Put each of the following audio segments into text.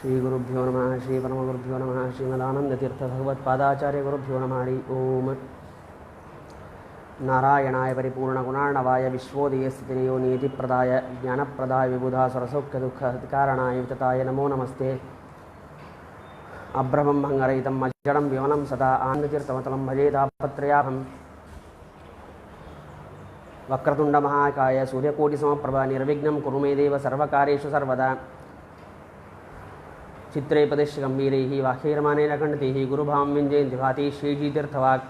श्री गुरुभ्यो नमः श्री परमगुरुभ्यो नमः श्रीमदानंदतीर्थ भगवत्पादाचार्य गुरुभ्यो नमः हरि ओम नारायणाय परिपूर्णगुणार्णवाय विश्वोदयस्थितियो नीतिप्रदाय ज्ञानप्रदाय विबुधा सरसौख्यदुःखकारणाय वितताय नमो नमस्ते अभ्रमं भङ्गरहितं मज्जडं विवनं सदा आनन्दतीर्थमतलं भजे तापत्रयाहं वक्रतुण्डमहाकाय सूर्यकोटिसमप्रभ निर्विघ्नं कुरु मे देव सर्वकार्येषु सर्वदा चित्रे पदेशगंभीरैः वाक्यैर्मानेन खण्डितैः गुरुभावं विञ्जयन्ति भाति श्रीजीतीर्थवाक्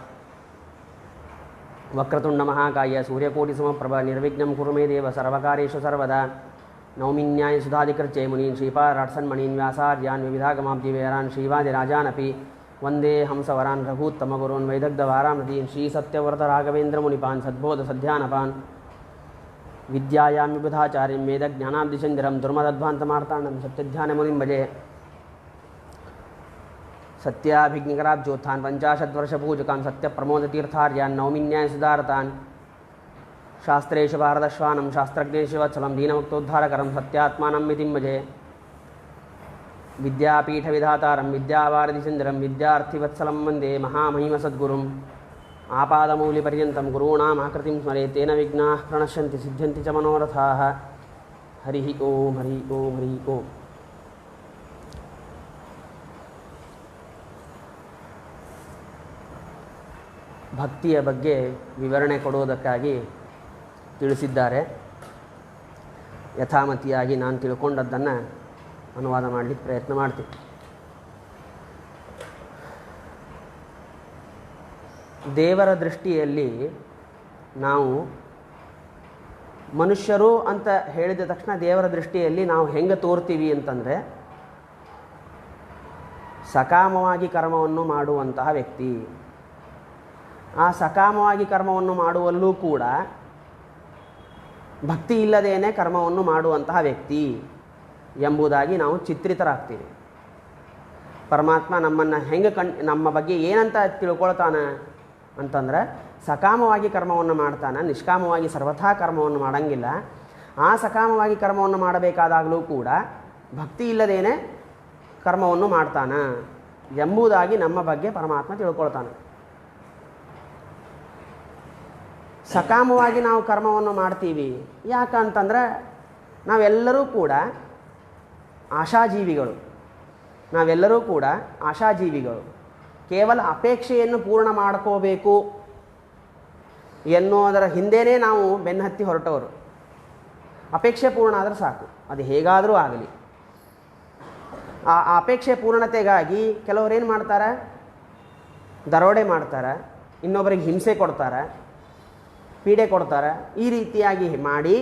वक्रतुण्डमहाकाय सूर्यकोटिसमप्रभ निर्विघ्नं कुरु मे देव सर्वकार्येषु सर्वदा नौमिन्याय सुधाधिकृत्य मुनीन् श्रीपाराट्सन्मणीन् व्यासार्यान् विविधागमाब्धिवेरान् श्रीवादिराजानपि वन्दे हंसवरान् रघूत्तमगुरून् वैदग्धवारामतीन् श्रीसत्यव्रतराघवेन्द्रमुनिपान् सद्बोधसध्यानपान् विद्यायां विबुधाचार्यं वेदज्ञानाब्धिचन्द्रं दुर्मदध्वान्तमार्ताण्डं सत्यध्यानमुनिं भजे सत्याभिज्ञकराब्जोत्थान् पञ्चाशद्वर्षपूजकान् सत्यप्रमोदतीर्थार्यान् नौमिन्याय सुधारतान् शास्त्रेषु भारतश्वानं शास्त्रज्ञेषु वत्सलं दीनमुक्तोद्धारकरं सत्यात्मानं मितिं भजे विद्यापीठविधातारं विद्यावारिधिचन्द्रं विद्यार्थिवत्सलं वन्दे महामहिमसद्गुरुम् आपादमौलिपर्यन्तं गुरूणाम् आकृतिं स्मरेत् तेन विघ्नाः प्रणश्यन्ति सिद्ध्यन्ति च मनोरथाः हरिः ओम हरिः ओम हरिः ओम ಭಕ್ತಿಯ ಬಗ್ಗೆ ವಿವರಣೆ ಕೊಡುವುದಕ್ಕಾಗಿ ತಿಳಿಸಿದ್ದಾರೆ. ಯಥಾಮತಿಯಾಗಿ ನಾನು ತಿಳ್ಕೊಂಡದ್ದನ್ನು ಅನುವಾದ ಮಾಡಲಿಕ್ಕೆ ಪ್ರಯತ್ನ ಮಾಡ್ತೀನಿ. ದೇವರ ದೃಷ್ಟಿಯಲ್ಲಿ ನಾವು ಮನುಷ್ಯರು ಅಂತ ಹೇಳಿದ ತಕ್ಷಣ ದೇವರ ದೃಷ್ಟಿಯಲ್ಲಿ ನಾವು ಹೆಂಗೆ ತೋರ್ತೀವಿ ಅಂತಂದರೆ ಸಕಾಮವಾಗಿ ಕರ್ಮವನ್ನು ಮಾಡುವಂತಹ ವ್ಯಕ್ತಿ. ಆ ಸಕಾಮವಾಗಿ ಕರ್ಮವನ್ನು ಮಾಡುವಲ್ಲೂ ಕೂಡ ಭಕ್ತಿ ಇಲ್ಲದೇನೆ ಕರ್ಮವನ್ನು ಮಾಡುವಂತಹ ವ್ಯಕ್ತಿ ಎಂಬುದಾಗಿ ನಾವು ಚಿತ್ರಿತರಾಗ್ತೀವಿ. ಪರಮಾತ್ಮ ನಮ್ಮನ್ನು ಹೆಂಗೆ ನಮ್ಮ ಬಗ್ಗೆ ಏನಂತ ತಿಳ್ಕೊಳ್ತಾನೆ ಅಂತಂದ್ರೆ ಸಕಾಮವಾಗಿ ಕರ್ಮವನ್ನು ಮಾಡ್ತಾನೆ, ನಿಷ್ಕಾಮವಾಗಿ ಸರ್ವಥಾ ಕರ್ಮವನ್ನು ಮಾಡೋಂಗಿಲ್ಲ. ಆ ಸಕಾಮವಾಗಿ ಕರ್ಮವನ್ನು ಮಾಡಬೇಕಾದಾಗಲೂ ಕೂಡ ಭಕ್ತಿ ಇಲ್ಲದೇನೆ ಕರ್ಮವನ್ನು ಮಾಡ್ತಾನೆ ಎಂಬುದಾಗಿ ನಮ್ಮ ಬಗ್ಗೆ ಪರಮಾತ್ಮ ತಿಳ್ಕೊಳ್ತಾನೆ. ಸಕಾಮವಾಗಿ ನಾವು ಕರ್ಮವನ್ನು ಮಾಡ್ತೀವಿ ಯಾಕಂತಂದ್ರೆ ನಾವೆಲ್ಲರೂ ಕೂಡ ಆಶಾಜೀವಿಗಳು. ಕೇವಲ ಅಪೇಕ್ಷೆಯನ್ನು ಪೂರ್ಣ ಮಾಡ್ಕೋಬೇಕು ಎನ್ನುವುದರ ಹಿಂದೆಯೇ ನಾವು ಬೆನ್ನಹತ್ತಿ ಹೊರಟವರು. ಅಪೇಕ್ಷೆ ಪೂರ್ಣ ಆದರೆ ಸಾಕು, ಅದು ಹೇಗಾದರೂ ಆಗಲಿ. ಆ ಅಪೇಕ್ಷೆ ಪೂರ್ಣತೆಗಾಗಿ ಕೆಲವರು ಏನು ಮಾಡ್ತಾರೆ, ದರೋಡೆ ಮಾಡ್ತಾರೆ, ಇನ್ನೊಬ್ಬರಿಗೆ ಹಿಂಸೆ ಕೊಡ್ತಾರೆ, ಪೀಡೆ ಕೊಡ್ತಾರೆ. ಈ ರೀತಿಯಾಗಿ ಮಾಡಿ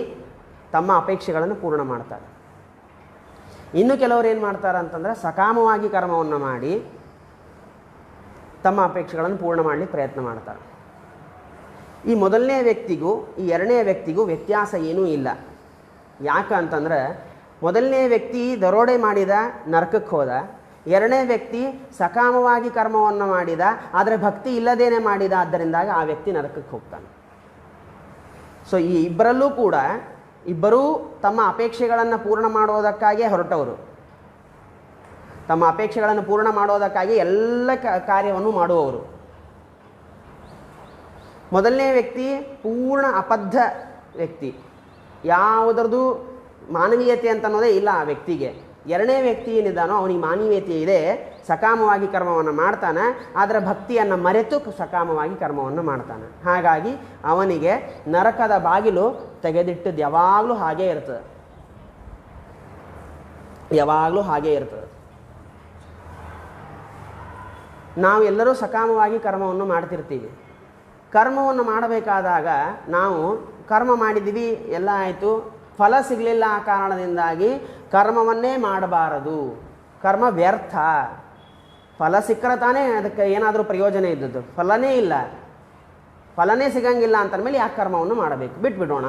ತಮ್ಮ ಅಪೇಕ್ಷೆಗಳನ್ನು ಪೂರ್ಣ ಮಾಡ್ತಾರೆ. ಇನ್ನು ಕೆಲವರು ಏನು ಮಾಡ್ತಾರೆ ಅಂತಂದರೆ ಸಕಾಮವಾಗಿ ಕರ್ಮವನ್ನು ಮಾಡಿ ತಮ್ಮ ಅಪೇಕ್ಷೆಗಳನ್ನು ಪೂರ್ಣ ಮಾಡಲಿಕ್ಕೆ ಪ್ರಯತ್ನ ಮಾಡ್ತಾರೆ. ಈ ಮೊದಲನೇ ವ್ಯಕ್ತಿಗೂ ಈ ಎರಡನೇ ವ್ಯಕ್ತಿಗೂ ವ್ಯತ್ಯಾಸ ಏನೂ ಇಲ್ಲ. ಯಾಕಂತಂದರೆ ಮೊದಲನೇ ವ್ಯಕ್ತಿ ದರೋಡೆ ಮಾಡಿದ, ನರಕಕ್ಕೆ ಹೋದ. ಎರಡನೇ ವ್ಯಕ್ತಿ ಸಕಾಮವಾಗಿ ಕರ್ಮವನ್ನು ಮಾಡಿದ, ಆದರೆ ಭಕ್ತಿ ಇಲ್ಲದೇನೆ ಮಾಡಿದ, ಆದ್ದರಿಂದಾಗ ಆ ವ್ಯಕ್ತಿ ನರಕಕ್ಕೆ ಹೋಗ್ತಾನೆ. ಸೊ ಈ ಇಬ್ಬರೂ ತಮ್ಮ ಅಪೇಕ್ಷೆಗಳನ್ನು ಪೂರ್ಣ ಮಾಡೋದಕ್ಕಾಗಿಯೇ ಹೊರಟವರು. ತಮ್ಮ ಅಪೇಕ್ಷೆಗಳನ್ನು ಪೂರ್ಣ ಮಾಡೋದಕ್ಕಾಗಿ ಎಲ್ಲ ಕಾರ್ಯವನ್ನು ಮಾಡುವವರು. ಮೊದಲನೇ ವ್ಯಕ್ತಿ ಪೂರ್ಣ ಅಬದ್ಧ ವ್ಯಕ್ತಿ, ಯಾವುದರದ್ದು ಮಾನವೀಯತೆ ಅಂತ ಅನ್ನೋದೇ ಇಲ್ಲ ಆ ವ್ಯಕ್ತಿಗೆ. ಎರಡನೇ ವ್ಯಕ್ತಿ ಏನಿದ್ದಾನೋ ಅವನಿಗೆ ಮಾನವೀಯತೆ ಇದೆ, ಸಕಾಮವಾಗಿ ಕರ್ಮವನ್ನು ಮಾಡ್ತಾನೆ, ಆದರೆ ಭಕ್ತಿಯನ್ನು ಮರೆತು ಸಕಾಮವಾಗಿ ಕರ್ಮವನ್ನು ಮಾಡ್ತಾನೆ. ಹಾಗಾಗಿ ಅವನಿಗೆ ನರಕದ ಬಾಗಿಲು ತೆಗೆದಿಟ್ಟದ್ದು ಯಾವಾಗಲೂ ಹಾಗೇ ಇರ್ತದೆ. ನಾವೆಲ್ಲರೂ ಸಕಾಮವಾಗಿ ಕರ್ಮವನ್ನು ಮಾಡ್ತಿರ್ತೀವಿ. ಕರ್ಮವನ್ನು ಮಾಡಬೇಕಾದಾಗ ನಾವು ಕರ್ಮ ಮಾಡಿದ್ದೀವಿ, ಎಲ್ಲ ಆಯಿತು, ಫಲ ಸಿಗಲಿಲ್ಲ. ಆ ಕಾರಣದಿಂದಾಗಿ ಕರ್ಮವನ್ನೇ ಮಾಡಬಾರದು. ಕರ್ಮ ವ್ಯರ್ಥ. ಫಲ ಸಿಕ್ಕರೆ ತಾನೇ ಅದಕ್ಕೆ ಏನಾದರೂ ಪ್ರಯೋಜನ ಇದ್ದದ್ದು. ಫಲನೇ ಸಿಗಂಗಿಲ್ಲ ಅಂತಂದಮೇಲೆ ಯಾಕೆ ಕರ್ಮವನ್ನು ಮಾಡಬೇಕು, ಬಿಟ್ಬಿಡೋಣ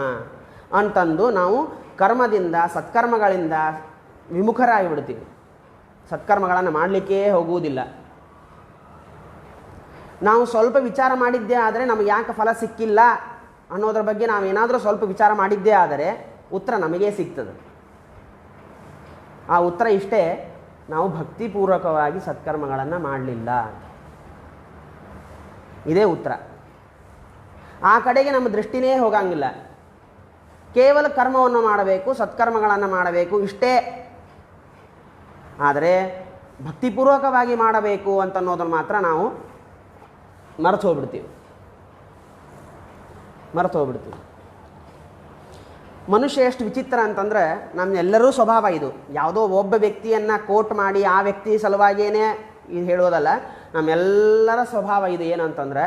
ಅಂತಂದು ನಾವು ಕರ್ಮದಿಂದ ಸತ್ಕರ್ಮಗಳಿಂದ ವಿಮುಖರಾಗಿಬಿಡ್ತೀವಿ. ಸತ್ಕರ್ಮಗಳನ್ನು ಮಾಡಲಿಕ್ಕೇ ಹೋಗುವುದಿಲ್ಲ. ನಾವು ಸ್ವಲ್ಪ ವಿಚಾರ ಮಾಡಿದ್ದೇ ಆದರೆ ನಮಗೆ ಯಾಕೆ ಫಲ ಸಿಕ್ಕಿಲ್ಲ ಅನ್ನೋದ್ರ ಬಗ್ಗೆ ನಾವೇನಾದರೂ ಸ್ವಲ್ಪ ವಿಚಾರ ಮಾಡಿದ್ದೇ ಆದರೆ ಉತ್ತರ ನಮಗೇ ಸಿಗ್ತದೆ. ಆ ಉತ್ತರ ಇಷ್ಟೇ, ನಾವು ಭಕ್ತಿಪೂರ್ವಕವಾಗಿ ಸತ್ಕರ್ಮಗಳನ್ನು ಮಾಡಲಿಲ್ಲ. ಇದೇ ಉತ್ತರ. ಆ ಕಡೆಗೆ ನಮ್ಮ ದೃಷ್ಟಿನೇ ಹೋಗಂಗಿಲ್ಲ. ಕೇವಲ ಕರ್ಮವನ್ನು ಮಾಡಬೇಕು, ಸತ್ಕರ್ಮಗಳನ್ನು ಮಾಡಬೇಕು ಇಷ್ಟೇ. ಆದರೆ ಭಕ್ತಿಪೂರ್ವಕವಾಗಿ ಮಾಡಬೇಕು ಅಂತನ್ನೋದನ್ನು ಮಾತ್ರ ನಾವು ಮರೆತು ಹೋಗ್ಬಿಡ್ತೀವಿ. ಮನುಷ್ಯ ಎಷ್ಟು ವಿಚಿತ್ರ ಅಂತಂದರೆ, ನಮ್ಮೆಲ್ಲರೂ ಸ್ವಭಾವ ಇದು. ಯಾವುದೋ ಒಬ್ಬ ವ್ಯಕ್ತಿಯನ್ನು ಕೋಟ್ ಮಾಡಿ ಆ ವ್ಯಕ್ತಿ ಸಲುವಾಗಿಯೇ ಇದು ಹೇಳೋದಲ್ಲ, ನಮ್ಮೆಲ್ಲರ ಸ್ವಭಾವ ಇದು. ಏನಂತಂದರೆ,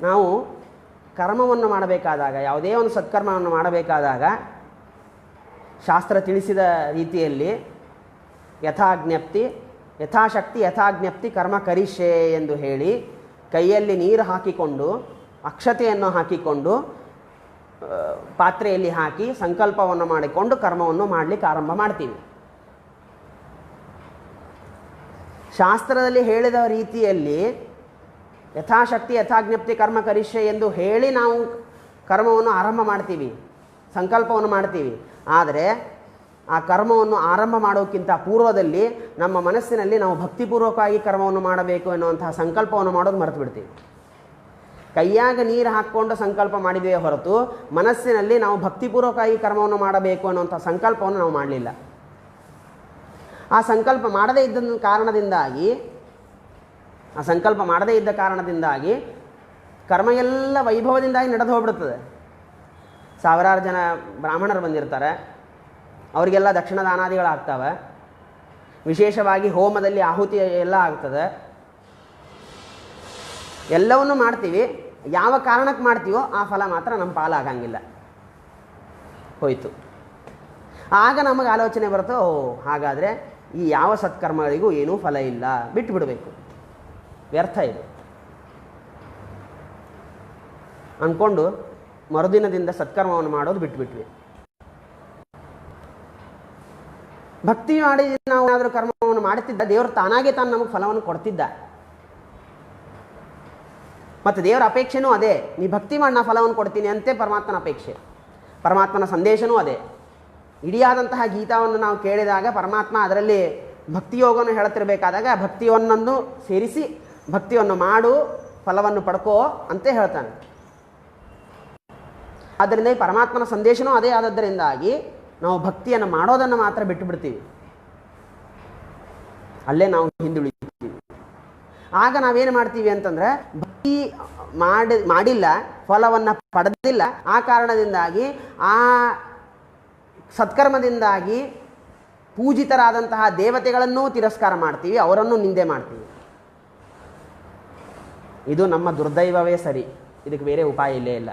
ನಾವು ಕರ್ಮವನ್ನು ಮಾಡಬೇಕಾದಾಗ, ಯಾವುದೇ ಒಂದು ಸತ್ಕರ್ಮವನ್ನು ಮಾಡಬೇಕಾದಾಗ ಶಾಸ್ತ್ರ ತಿಳಿಸಿದ ರೀತಿಯಲ್ಲಿ ಯಥಾಶಕ್ತಿ ಯಥಾಜ್ಞಪ್ತಿ ಕರ್ಮ ಕರಿಷ್ಯೆ ಎಂದು ಹೇಳಿ ಕೈಯಲ್ಲಿ ನೀರು ಹಾಕಿಕೊಂಡು ಅಕ್ಷತೆಯನ್ನು ಹಾಕಿಕೊಂಡು ಪಾತ್ರೆಯಲ್ಲಿ ಹಾಕಿ ಸಂಕಲ್ಪವನ್ನು ಮಾಡಿಕೊಂಡು ಕರ್ಮವನ್ನು ಮಾಡಲಿಕ್ಕೆ ಆರಂಭ ಮಾಡ್ತೀವಿ. ಶಾಸ್ತ್ರದಲ್ಲಿ ಹೇಳಿದ ರೀತಿಯಲ್ಲಿ ಯಥಾಶಕ್ತಿ ಯಥಾಜ್ಞಪ್ತಿ ಕರ್ಮ ಕರಿಷ್ಯೆ ಎಂದು ಹೇಳಿ ನಾವು ಕರ್ಮವನ್ನು ಆರಂಭ ಮಾಡ್ತೀವಿ, ಸಂಕಲ್ಪವನ್ನು ಮಾಡ್ತೀವಿ. ಆದರೆ ಆ ಕರ್ಮವನ್ನು ಆರಂಭ ಮಾಡೋಕ್ಕಿಂತ ಪೂರ್ವದಲ್ಲಿ ನಮ್ಮ ಮನಸ್ಸಿನಲ್ಲಿ ನಾವು ಭಕ್ತಿಪೂರ್ವಕವಾಗಿ ಕರ್ಮವನ್ನು ಮಾಡಬೇಕು ಎನ್ನುವಂತಹ ಸಂಕಲ್ಪವನ್ನು ಮಾಡೋದು ಮರೆತು ಬಿಡ್ತೀವಿ. ಕೈಯಾಗ ನೀರು ಹಾಕ್ಕೊಂಡು ಸಂಕಲ್ಪ ಮಾಡಿದೆಯೇ ಹೊರತು ಮನಸ್ಸಿನಲ್ಲಿ ನಾವು ಭಕ್ತಿಪೂರ್ವಕವಾಗಿ ಕರ್ಮವನ್ನು ಮಾಡಬೇಕು ಅನ್ನುವಂಥ ಸಂಕಲ್ಪವನ್ನು ನಾವು ಮಾಡಲಿಲ್ಲ. ಆ ಸಂಕಲ್ಪ ಮಾಡದೇ ಇದ್ದ ಕಾರಣದಿಂದಾಗಿ ಕರ್ಮ ಎಲ್ಲ ವೈಭವದಿಂದಾಗಿ ನಡೆದು ಹೋಗ್ಬಿಡ್ತದೆ. ಸಾವಿರಾರು ಜನ ಬ್ರಾಹ್ಮಣರು ಬಂದಿರ್ತಾರೆ, ಅವರಿಗೆಲ್ಲ ದಕ್ಷಿಣ ದಾನಾದಿಗಳಾಗ್ತವೆ. ವಿಶೇಷವಾಗಿ ಹೋಮದಲ್ಲಿ ಆಹುತಿ ಎಲ್ಲ ಆಗ್ತದೆ. ಎಲ್ಲವನ್ನೂ ಮಾಡ್ತೀವಿ. ಯಾವ ಕಾರಣಕ್ಕೆ ಮಾಡ್ತೀವೋ ಆ ಫಲ ಮಾತ್ರ ನಮ್ಮ ಪಾಲಾಗಂಗಿಲ್ಲ, ಹೋಯಿತು. ಆಗ ನಮಗೆ ಆಲೋಚನೆ ಬರುತ್ತೆ, ಹಾಗಾದರೆ ಈ ಯಾವ ಸತ್ಕರ್ಮಗಳಿಗೂ ಏನೂ ಫಲ ಇಲ್ಲ, ಬಿಟ್ಟು ಬಿಡಬೇಕು, ವ್ಯರ್ಥ ಇದು ಅಂದ್ಕೊಂಡು ಮರುದಿನದಿಂದ ಸತ್ಕರ್ಮವನ್ನು ಮಾಡೋದು ಬಿಟ್ಬಿಟ್ವಿ. ಭಕ್ತಿ ಮಾಡಿ ನಾವು ಏನಾದರೂ ಕರ್ಮವನ್ನು ಮಾಡುತ್ತಿದ್ದ ದೇವರು ತಾನಾಗೆ ತಾನು ನಮಗೆ ಫಲವನ್ನು ಕೊಡ್ತಿದ್ದ. ಮತ್ತು ದೇವರ ಅಪೇಕ್ಷೆನೂ ಅದೇ, ನೀ ಭಕ್ತಿ ಮಾಡಿ ನಾ ಫಲವನ್ನು ಕೊಡ್ತೀನಿ ಅಂತೆ ಪರಮಾತ್ಮನ ಅಪೇಕ್ಷೆ. ಪರಮಾತ್ಮನ ಸಂದೇಶನೂ ಅದೇ. ಇಡಿಯಾದಂತಹ ಗೀತಾವನ್ನು ನಾವು ಕೇಳಿದಾಗ ಪರಮಾತ್ಮ ಅದರಲ್ಲಿ ಭಕ್ತಿಯೋಗವನ್ನು ಹೇಳ್ತಿರ್ಬೇಕಾದಾಗ ಭಕ್ತಿಯನ್ನನ್ನು ಸೇರಿಸಿ ಭಕ್ತಿಯನ್ನು ಮಾಡು, ಫಲವನ್ನು ಪಡ್ಕೋ ಅಂತ ಹೇಳ್ತಾನೆ. ಆದ್ದರಿಂದ ಈ ಪರಮಾತ್ಮನ ಸಂದೇಶನೂ ಅದೇ ಆದದ್ದರಿಂದಾಗಿ ನಾವು ಭಕ್ತಿಯನ್ನು ಮಾಡೋದನ್ನು ಮಾತ್ರ ಬಿಟ್ಟು ಬಿಡ್ತೀವಿ, ಅಲ್ಲೇ ನಾವು ಹಿಂದುಳಿತೀವಿ. ಆಗ ನಾವೇನು ಮಾಡ್ತೀವಿ ಅಂತಂದರೆ, ಭಕ್ತಿ ಮಾಡಿಲ್ಲ, ಫಲವನ್ನು ಪಡೆದಿಲ್ಲ, ಆ ಕಾರಣದಿಂದಾಗಿ ಆ ಸತ್ಕರ್ಮದಿಂದಾಗಿ ಪೂಜಿತರಾದಂತಹ ದೇವತೆಗಳನ್ನೂ ತಿರಸ್ಕಾರ ಮಾಡ್ತೀವಿ, ಅವರನ್ನು ನಿಂದೆ ಮಾಡ್ತೀವಿ. ಇದು ನಮ್ಮ ದುರ್ದೈವವೇ ಸರಿ, ಇದಕ್ಕೆ ಬೇರೆ ಉಪಾಯ ಇಲ್ಲೇ ಇಲ್ಲ.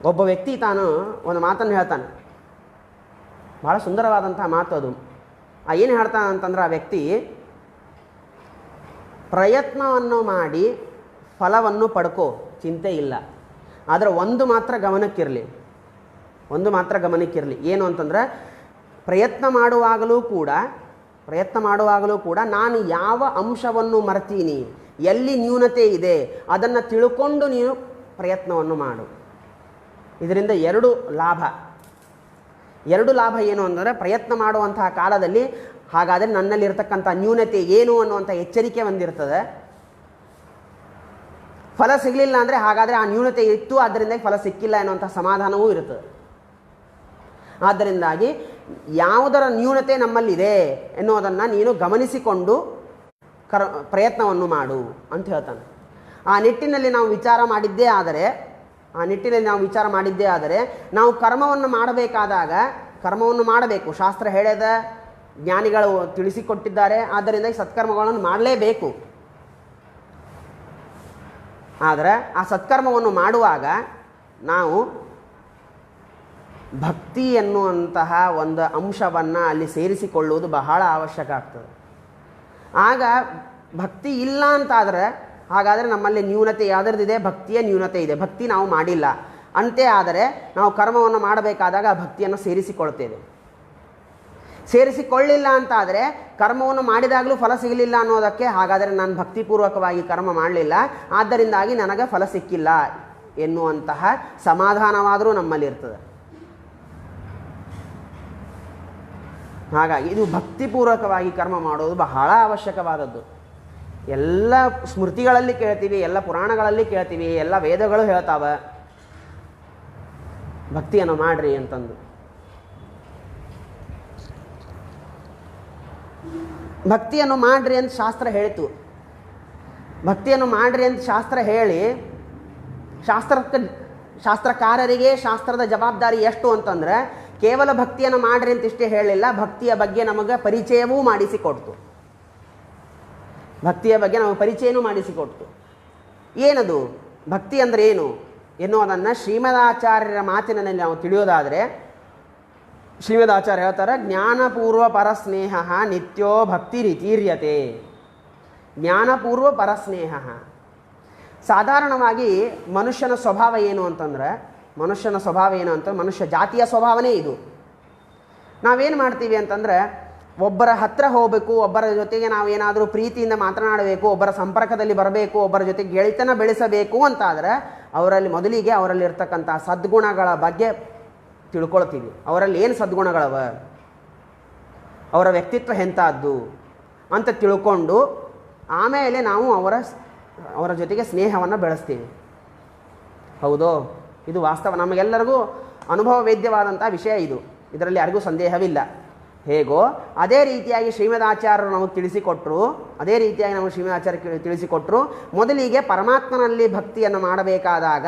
ಒಬ್ಬ ವ್ಯಕ್ತಿ ತಾನು ಒಂದು ಮಾತನ್ನು ಹೇಳ್ತಾನೆ, ಭಾಳ ಸುಂದರವಾದಂತಹ ಮಾತು ಅದು. ಏನು ಹೇಳ್ತಾನೆ ಅಂತಂದ್ರೆ, ಆ ವ್ಯಕ್ತಿ ಪ್ರಯತ್ನವನ್ನು ಮಾಡಿ ಫಲವನ್ನು ಪಡ್ಕೋ, ಚಿಂತೆ ಇಲ್ಲ. ಆದರೆ ಒಂದು ಮಾತ್ರ ಗಮನಕ್ಕಿರಲಿ. ಏನು ಅಂತಂದರೆ, ಪ್ರಯತ್ನ ಮಾಡುವಾಗಲೂ ಕೂಡ ನಾನು ಯಾವ ಅಂಶವನ್ನು ಮರ್ತೀನಿ, ಎಲ್ಲಿ ನ್ಯೂನತೆ ಇದೆ ಅದನ್ನು ತಿಳ್ಕೊಂಡು ನೀನು ಪ್ರಯತ್ನವನ್ನು ಮಾಡು. ಇದರಿಂದ ಎರಡು ಲಾಭ ಏನು ಅಂದರೆ, ಪ್ರಯತ್ನ ಮಾಡುವಂತಹ ಕಾಲದಲ್ಲಿ ಹಾಗಾದರೆ ನನ್ನಲ್ಲಿರ್ತಕ್ಕಂಥ ನ್ಯೂನತೆ ಏನು ಅನ್ನುವಂಥ ಎಚ್ಚರಿಕೆ ಒಂದಿರ್ತದೆ. ಫಲ ಸಿಗಲಿಲ್ಲ ಅಂದರೆ ಹಾಗಾದರೆ ಆ ನ್ಯೂನತೆ ಇತ್ತು, ಆದ್ದರಿಂದ ಫಲ ಸಿಕ್ಕಿಲ್ಲ ಎನ್ನುವಂಥ ಸಮಾಧಾನವೂ ಇರ್ತದೆ. ಆದ್ದರಿಂದಾಗಿ ಯಾವುದರ ನ್ಯೂನತೆ ನಮ್ಮಲ್ಲಿದೆ ಎನ್ನುವುದನ್ನು ನೀನು ಗಮನಿಸಿಕೊಂಡು ಪ್ರಯತ್ನವನ್ನು ಮಾಡು ಅಂತ ಹೇಳ್ತಾನೆ. ಆ ನಿಟ್ಟಿನಲ್ಲಿ ನಾವು ವಿಚಾರ ಮಾಡಿದ್ದೇ ಆದರೆ ನಾವು ಕರ್ಮವನ್ನು ಮಾಡಬೇಕಾದಾಗ ಕರ್ಮವನ್ನು ಮಾಡಬೇಕು. ಶಾಸ್ತ್ರ ಹೇಳಿದ, ಜ್ಞಾನಿಗಳು ತಿಳಿಸಿಕೊಟ್ಟಿದ್ದಾರೆ, ಆದ್ದರಿಂದ ಈ ಸತ್ಕರ್ಮಗಳನ್ನು ಮಾಡಲೇಬೇಕು. ಆದರೆ ಆ ಸತ್ಕರ್ಮವನ್ನು ಮಾಡುವಾಗ ನಾವು ಭಕ್ತಿ ಎನ್ನುವಂತಹ ಒಂದು ಅಂಶವನ್ನು ಅಲ್ಲಿ ಸೇರಿಸಿಕೊಳ್ಳುವುದು ಬಹಳ ಅವಶ್ಯಕ ಆಗ್ತದೆ. ಆಗ ಭಕ್ತಿ ಇಲ್ಲ ಅಂತಾದರೆ ಹಾಗಾದರೆ ನಮ್ಮಲ್ಲಿ ನ್ಯೂನತೆ ಯಾವುದರದಿದೆ, ಭಕ್ತಿಯ ನ್ಯೂನತೆ ಇದೆ, ಭಕ್ತಿ ನಾವು ಮಾಡಿಲ್ಲ ಅಂತೆ. ಆದರೆ ನಾವು ಕರ್ಮವನ್ನು ಮಾಡಬೇಕಾದಾಗ ಆ ಭಕ್ತಿಯನ್ನು ಸೇರಿಸಿಕೊಳ್ಳಿಲ್ಲ ಅಂತಾದರೆ, ಕರ್ಮವನ್ನು ಮಾಡಿದಾಗಲೂ ಫಲ ಸಿಗಲಿಲ್ಲ ಅನ್ನೋದಕ್ಕೆ ಹಾಗಾದರೆ ನಾನು ಭಕ್ತಿಪೂರ್ವಕವಾಗಿ ಕರ್ಮ ಮಾಡಲಿಲ್ಲ, ಆದ್ದರಿಂದಾಗಿ ನನಗೆ ಫಲ ಸಿಕ್ಕಿಲ್ಲ ಎನ್ನುವಂತಹ ಸಮಾಧಾನವಾದರೂ ನಮ್ಮಲ್ಲಿರ್ತದೆ. ಹಾಗಾಗಿ ಇದು ಭಕ್ತಿಪೂರ್ವಕವಾಗಿ ಕರ್ಮ ಮಾಡೋದು ಬಹಳ ಅವಶ್ಯಕವಾದದ್ದು. ಎಲ್ಲ ಸ್ಮೃತಿಗಳಲ್ಲಿ ಕೇಳ್ತೀವಿ, ಎಲ್ಲ ಪುರಾಣಗಳಲ್ಲಿ ಕೇಳ್ತೀವಿ, ಎಲ್ಲ ವೇದಗಳು ಹೇಳ್ತಾವ ಭಕ್ತಿಯನ್ನು ಮಾಡ್ರಿ ಅಂತಂದು. ಭಕ್ತಿಯನ್ನು ಮಾಡ್ರಿ ಅಂತ ಶಾಸ್ತ್ರ ಹೇಳಿತು. ಭಕ್ತಿಯನ್ನು ಮಾಡ್ರಿ ಅಂತ ಶಾಸ್ತ್ರ ಹೇಳಿ ಶಾಸ್ತ್ರಕಾರರಿಗೆ ಶಾಸ್ತ್ರದ ಜವಾಬ್ದಾರಿ ಎಷ್ಟು ಅಂತಂದರೆ ಕೇವಲ ಭಕ್ತಿಯನ್ನು ಮಾಡ್ರಿ ಅಂತ ಇಷ್ಟೇ ಹೇಳಿಲ್ಲ, ಭಕ್ತಿಯ ಬಗ್ಗೆ ನಮಗೆ ಪರಿಚಯವೂ ಮಾಡಿಸಿಕೊಡ್ತು. ಭಕ್ತಿಯ ಬಗ್ಗೆ ನಮಗೆ ಪರಿಚಯನೂ ಮಾಡಿಸಿಕೊಡ್ತು. ಏನದು ಭಕ್ತಿ ಅಂದರೆ ಏನು ಎನ್ನುವುದನ್ನು ಶ್ರೀಮದಾಚಾರ್ಯರ ಮಾತಿನಲ್ಲಿ ನಾವು ತಿಳಿಯೋದಾದರೆ, ಶ್ರೀಮದಾಚಾರ್ಯ ಹೇಳ್ತಾರೆ, ಜ್ಞಾನಪೂರ್ವ ಪರಸ್ನೇಹ ನಿತ್ಯೋ ಭಕ್ತಿ ರೀತಿರ್ಯತೆ. ಜ್ಞಾನಪೂರ್ವ ಪರಸ್ನೇಹ. ಸಾಧಾರಣವಾಗಿ ಮನುಷ್ಯನ ಸ್ವಭಾವ ಏನು ಅಂತಂದರೆ, ಮನುಷ್ಯ ಜಾತಿಯ ಸ್ವಭಾವನೇ ಇದು. ನಾವೇನು ಮಾಡ್ತೀವಿ ಅಂತಂದರೆ, ಒಬ್ಬರ ಹತ್ತಿರ ಹೋಗಬೇಕು, ಒಬ್ಬರ ಜೊತೆಗೆ ನಾವು ಏನಾದರೂ ಪ್ರೀತಿಯಿಂದ ಮಾತನಾಡಬೇಕು, ಒಬ್ಬರ ಸಂಪರ್ಕದಲ್ಲಿ ಬರಬೇಕು, ಒಬ್ಬರ ಜೊತೆಗೆ ಗೆಳೆತನ ಬೆಳೆಸಬೇಕು ಅಂತಾದರೆ ಮೊದಲಿಗೆ ಅವರಲ್ಲಿರ್ತಕ್ಕಂಥ ಸದ್ಗುಣಗಳ ಬಗ್ಗೆ ತಿಳ್ಕೊಳ್ತೀವಿ. ಅವರಲ್ಲಿ ಏನು ಸದ್ಗುಣಗಳವ, ಅವರ ವ್ಯಕ್ತಿತ್ವ ಎಂಥದ್ದು ಅಂತ ತಿಳ್ಕೊಂಡು ಆಮೇಲೆ ನಾವು ಅವರ ಜೊತೆಗೆ ಸ್ನೇಹವನ್ನು ಬೆಳೆಸ್ತೀವಿ. ಹೌದೋ? ಇದು ವಾಸ್ತವ, ನಮಗೆಲ್ಲರಿಗೂ ಅನುಭವ ವೇದ್ಯವಾದಂಥ ವಿಷಯ ಇದು. ಇದರಲ್ಲಿ ಯಾರಿಗೂ ಸಂದೇಹವಿಲ್ಲ. ಹೇಗೋ ಅದೇ ರೀತಿಯಾಗಿ ಶ್ರೀಮದಾಚಾರ್ಯರು ನಮಗೆ ತಿಳಿಸಿಕೊಟ್ಟರು. ಮೊದಲಿಗೆ ಪರಮಾತ್ಮನಲ್ಲಿ ಭಕ್ತಿಯನ್ನು ಮಾಡಬೇಕಾದಾಗ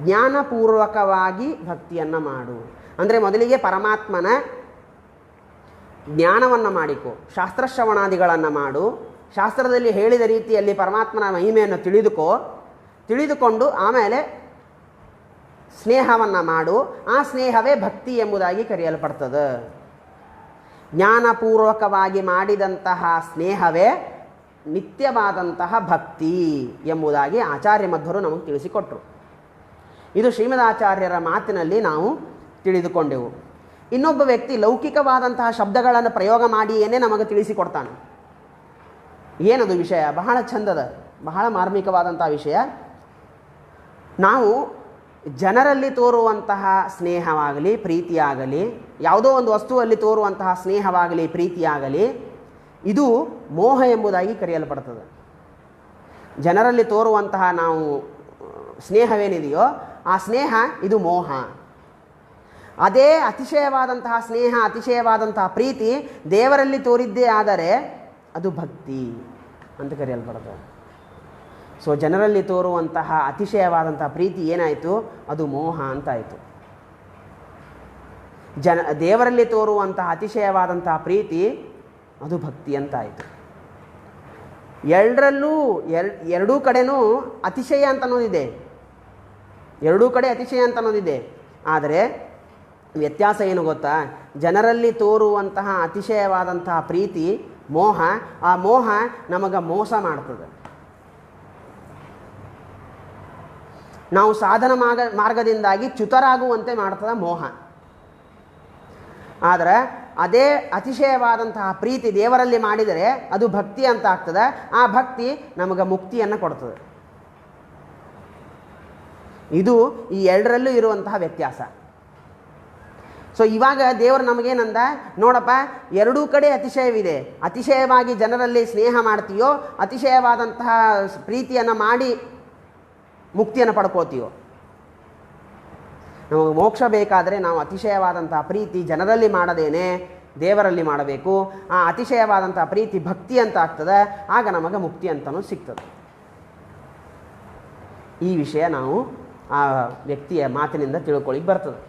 ಜ್ಞಾನಪೂರ್ವಕವಾಗಿ ಭಕ್ತಿಯನ್ನು ಮಾಡು. ಅಂದರೆ ಮೊದಲಿಗೆ ಪರಮಾತ್ಮನ ಜ್ಞಾನವನ್ನು ಮಾಡಿಕೊ, ಶಾಸ್ತ್ರಶ್ರವಣಾದಿಗಳನ್ನು ಮಾಡು, ಶಾಸ್ತ್ರದಲ್ಲಿ ಹೇಳಿದ ರೀತಿಯಲ್ಲಿ ಪರಮಾತ್ಮನ ಮಹಿಮೆಯನ್ನು ತಿಳಿದುಕೊಂಡು ಆಮೇಲೆ ಸ್ನೇಹವನ್ನು ಮಾಡು. ಆ ಸ್ನೇಹವೇ ಭಕ್ತಿ ಎಂಬುದಾಗಿ ಕರೆಯಲ್ಪಡ್ತದೆ. ಜ್ಞಾನಪೂರ್ವಕವಾಗಿ ಮಾಡಿದಂತಹ ಸ್ನೇಹವೇ ನಿತ್ಯವಾದಂತಹ ಭಕ್ತಿ ಎಂಬುದಾಗಿ ಆಚಾರ್ಯ ಮಧ್ವರು ನಮಗೆ ತಿಳಿಸಿಕೊಟ್ರು. ಇದು ಶ್ರೀಮದಾಚಾರ್ಯರ ಮಾತಿನಲ್ಲಿ ನಾವು ತಿಳಿದುಕೊಂಡೆವು. ಇನ್ನೊಬ್ಬ ವ್ಯಕ್ತಿ ಲೌಕಿಕವಾದಂತಹ ಶಬ್ದಗಳನ್ನು ಪ್ರಯೋಗ ಮಾಡಿಯೇ ನಮಗೆ ತಿಳಿಸಿಕೊಡ್ತಾನೆ. ಏನದು ವಿಷಯ? ಬಹಳ ಚಂದದ, ಬಹಳ ಮಾರ್ಮಿಕವಾದಂತಹ ವಿಷಯ. ನಾವು ಜನರಲ್ಲಿ ತೋರುವಂತಹ ಸ್ನೇಹವಾಗಲಿ ಪ್ರೀತಿಯಾಗಲಿ, ಯಾವುದೋ ಒಂದು ವಸ್ತುವಲ್ಲಿ ತೋರುವಂತಹ ಸ್ನೇಹವಾಗಲಿ ಪ್ರೀತಿಯಾಗಲಿ, ಇದು ಮೋಹ ಎಂಬುದಾಗಿ ಕರೆಯಲ್ಪಡ್ತದೆ. ಜನರಲ್ಲಿ ತೋರುವಂತಹ ನಾವು ಸ್ನೇಹವೇನಿದೆಯೋ ಆ ಸ್ನೇಹ ಇದು ಮೋಹ. ಅದೇ ಅತಿಶಯವಾದಂತಹ ಸ್ನೇಹ, ಅತಿಶಯವಾದಂತಹ ಪ್ರೀತಿ ದೇವರಲ್ಲಿ ತೋರಿದ್ದೇ ಆದರೆ ಅದು ಭಕ್ತಿ ಅಂತ ಕರೆಯಲ್ಪಡ್ತದೆ. ಸೊ ಜನರಲ್ಲಿ ತೋರುವಂತಹ ಅತಿಶಯವಾದಂತಹ ಪ್ರೀತಿ ಏನಾಯಿತು? ಅದು ಮೋಹ ಅಂತಾಯಿತು. ದೇವರಲ್ಲಿ ತೋರುವಂತಹ ಅತಿಶಯವಾದಂತಹ ಪ್ರೀತಿ ಅದು ಭಕ್ತಿ ಅಂತಾಯಿತು. ಎರಡೂ ಕಡೆನೂ ಅತಿಶಯ ಅಂತ ಅನ್ನೋದಿದೆ, ಎರಡೂ ಕಡೆ ಅತಿಶಯ ಅಂತ ಅನ್ನೋದಿದೆ. ಆದರೆ ವ್ಯತ್ಯಾಸ ಏನು ಗೊತ್ತಾ? ಜನರಲ್ಲಿ ತೋರುವಂತಹ ಅತಿಶಯವಾದಂತಹ ಪ್ರೀತಿ ಮೋಹ. ಆ ಮೋಹ ನಮಗೆ ಮೋಸ ಮಾಡ್ತದೆ. ನಾವು ಸಾಧನ ಮಾರ್ಗದಿಂದಾಗಿ ಚ್ಯುತರಾಗುವಂತೆ ಮಾಡ್ತದೆ ಮೋಹ. ಆದರೆ ಅದೇ ಅತಿಶಯವಾದಂತಹ ಪ್ರೀತಿ ದೇವರಲ್ಲಿ ಮಾಡಿದರೆ ಅದು ಭಕ್ತಿ ಅಂತ ಆಗ್ತದೆ. ಆ ಭಕ್ತಿ ನಮಗೆ ಮುಕ್ತಿಯನ್ನು ಕೊಡ್ತದೆ. ಇದು ಈ ಎರಡರಲ್ಲೂ ಇರುವಂತಹ ವ್ಯತ್ಯಾಸ. ಸೊ ಇವಾಗ ದೇವರು ನಮಗೇನಂದ, ನೋಡಪ್ಪ, ಎರಡೂ ಕಡೆ ಅತಿಶಯವಿದೆ. ಅತಿಶಯವಾಗಿ ಜನರಲ್ಲಿ ಸ್ನೇಹ ಮಾಡ್ತೀಯೋ, ಅತಿಶಯವಾದಂತಹ ಪ್ರೀತಿಯನ್ನು ಮಾಡಿ ಮುಕ್ತಿಯನ್ನು ಪಡ್ಕೋತೀಯೋ. ನಮಗೆ ಮೋಕ್ಷ ಬೇಕಾದರೆ ನಾವು ಅತಿಶಯವಾದಂತಹ ಪ್ರೀತಿ ಜನರಲ್ಲಿ ಮಾಡದೇನೆ ದೇವರಲ್ಲಿ ಮಾಡಬೇಕು. ಆ ಅತಿಶಯವಾದಂತಹ ಪ್ರೀತಿ ಭಕ್ತಿ ಅಂತ ಆಗ್ತದೆ. ಆಗ ನಮಗೆ ಮುಕ್ತಿ ಅಂತಲೂ ಸಿಗ್ತದೆ. ಈ ವಿಷಯ ನಾವು ಆ ವ್ಯಕ್ತಿಯ ಮಾತಿನಿಂದ ತಿಳ್ಕೊಳ್ಳಿಕ್ಕೆ ಬರ್ತದೆ.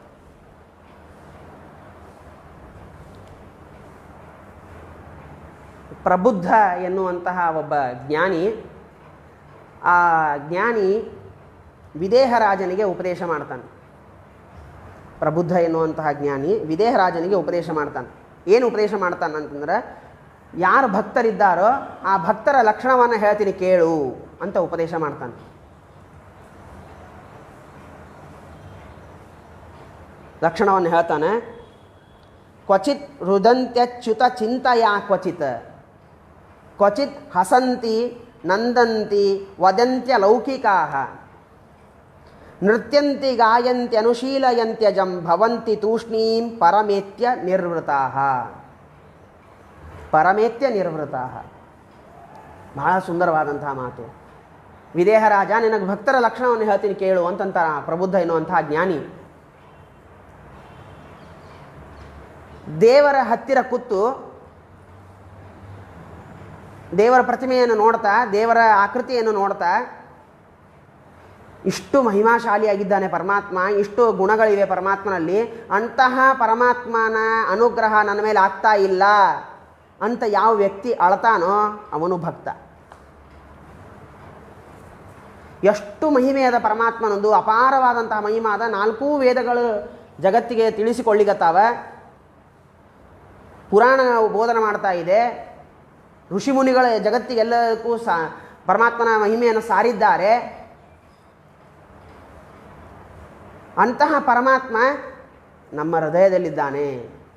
ಪ್ರಬುದ್ಧ ಎನ್ನುವಂತಹ ಒಬ್ಬ ಜ್ಞಾನಿ, ಆ ಜ್ಞಾನಿ ವಿದೇಹರಾಜನಿಗೆ ಉಪದೇಶ ಮಾಡ್ತಾನೆ. ಪ್ರಬುದ್ಧ ಎನ್ನುವಂತಹ ಜ್ಞಾನಿ ವಿದೇಹರಾಜನಿಗೆ ಉಪದೇಶ ಮಾಡ್ತಾನೆ. ಏನು ಉಪದೇಶ ಮಾಡ್ತಾನೆ ಅಂತಂದ್ರೆ, ಯಾರು ಭಕ್ತರಿದ್ದಾರೋ ಆ ಭಕ್ತರ ಲಕ್ಷಣವನ್ನು ಹೇಳ್ತೀನಿ ಕೇಳು ಅಂತ ಉಪದೇಶ ಮಾಡ್ತಾನೆ. ಲಕ್ಷಣವನ್ನು ಹೇಳ್ತಾನೆ. ಕ್ವಚಿತ್ ರುದಂತ್ಯಚ್ಯುತ ಚಿಂತೆಯ ಕ್ವಚಿತ್ ಹಸಂತಿ ನಂದಂತಿ ವದಂತ್ಯ ಲೌಕಿಕಾ. ನೃತ್ಯಂತಿ ಗಾಯಂತಿ ಅನುಶೀಲಯಂತ್ಯಜಂ ಭವಂತಿ ತೂಷ್ಣೀಂ ಪರಮೇತ್ಯ ನಿರ್ವೃತಾಃ. ಪರಮೇತ್ಯ ನಿರ್ವೃತಾಃ, ಬಹಳ ಸುಂದರವಾದಂತಹ ಮಾತು. ವಿದೇಹ ರಾಜ, ನಿನಗೆ ಭಕ್ತರ ಲಕ್ಷಣವನ್ನು ಹೇಳ್ತೀನಿ ಕೇಳು ಅಂತಂತಾರ ಪ್ರಬುದ್ಧ ಎನ್ನುವಂತಹ ಜ್ಞಾನಿ. ದೇವರ ಹತ್ತಿರ ಕೂತು ದೇವರ ಪ್ರತಿಮೆಯನ್ನು ನೋಡ್ತಾ, ದೇವರ ಆಕೃತಿಯನ್ನು ನೋಡ್ತಾ, ಇಷ್ಟು ಮಹಿಮಾಶಾಲಿಯಾಗಿದ್ದಾನೆ ಪರಮಾತ್ಮ, ಇಷ್ಟು ಗುಣಗಳಿವೆ ಪರಮಾತ್ಮನಲ್ಲಿ, ಅಂತಹ ಪರಮಾತ್ಮನ ಅನುಗ್ರಹ ನನ್ನ ಮೇಲೆ ಆಗ್ತಾ ಇಲ್ಲ ಅಂತ ಯಾವ ವ್ಯಕ್ತಿ ಅಳ್ತಾನೋ ಅವನು ಭಕ್ತ. ಎಷ್ಟು ಮಹಿಮೆಯಾದ ಪರಮಾತ್ಮನೊಂದು, ಅಪಾರವಾದಂತಹ ಮಹಿಮಾದ 4 ವೇದಗಳು ಜಗತ್ತಿಗೆ ತಿಳಿಸಿಕೊಳ್ಳಿಗತ್ತಾವ. ಪುರಾಣ ಬೋಧನೆ ಮಾಡ್ತಾ ಇದೆ. ಋಷಿಮುನಿಗಳ ಜಗತ್ತಿಗೆಲ್ಲಕ್ಕೂ ಪರಮಾತ್ಮನ ಮಹಿಮೆಯನ್ನು ಸಾರಿದ್ದಾರೆ. ಅಂತಹ ಪರಮಾತ್ಮ ನಮ್ಮ ಹೃದಯದಲ್ಲಿದ್ದಾನೆ.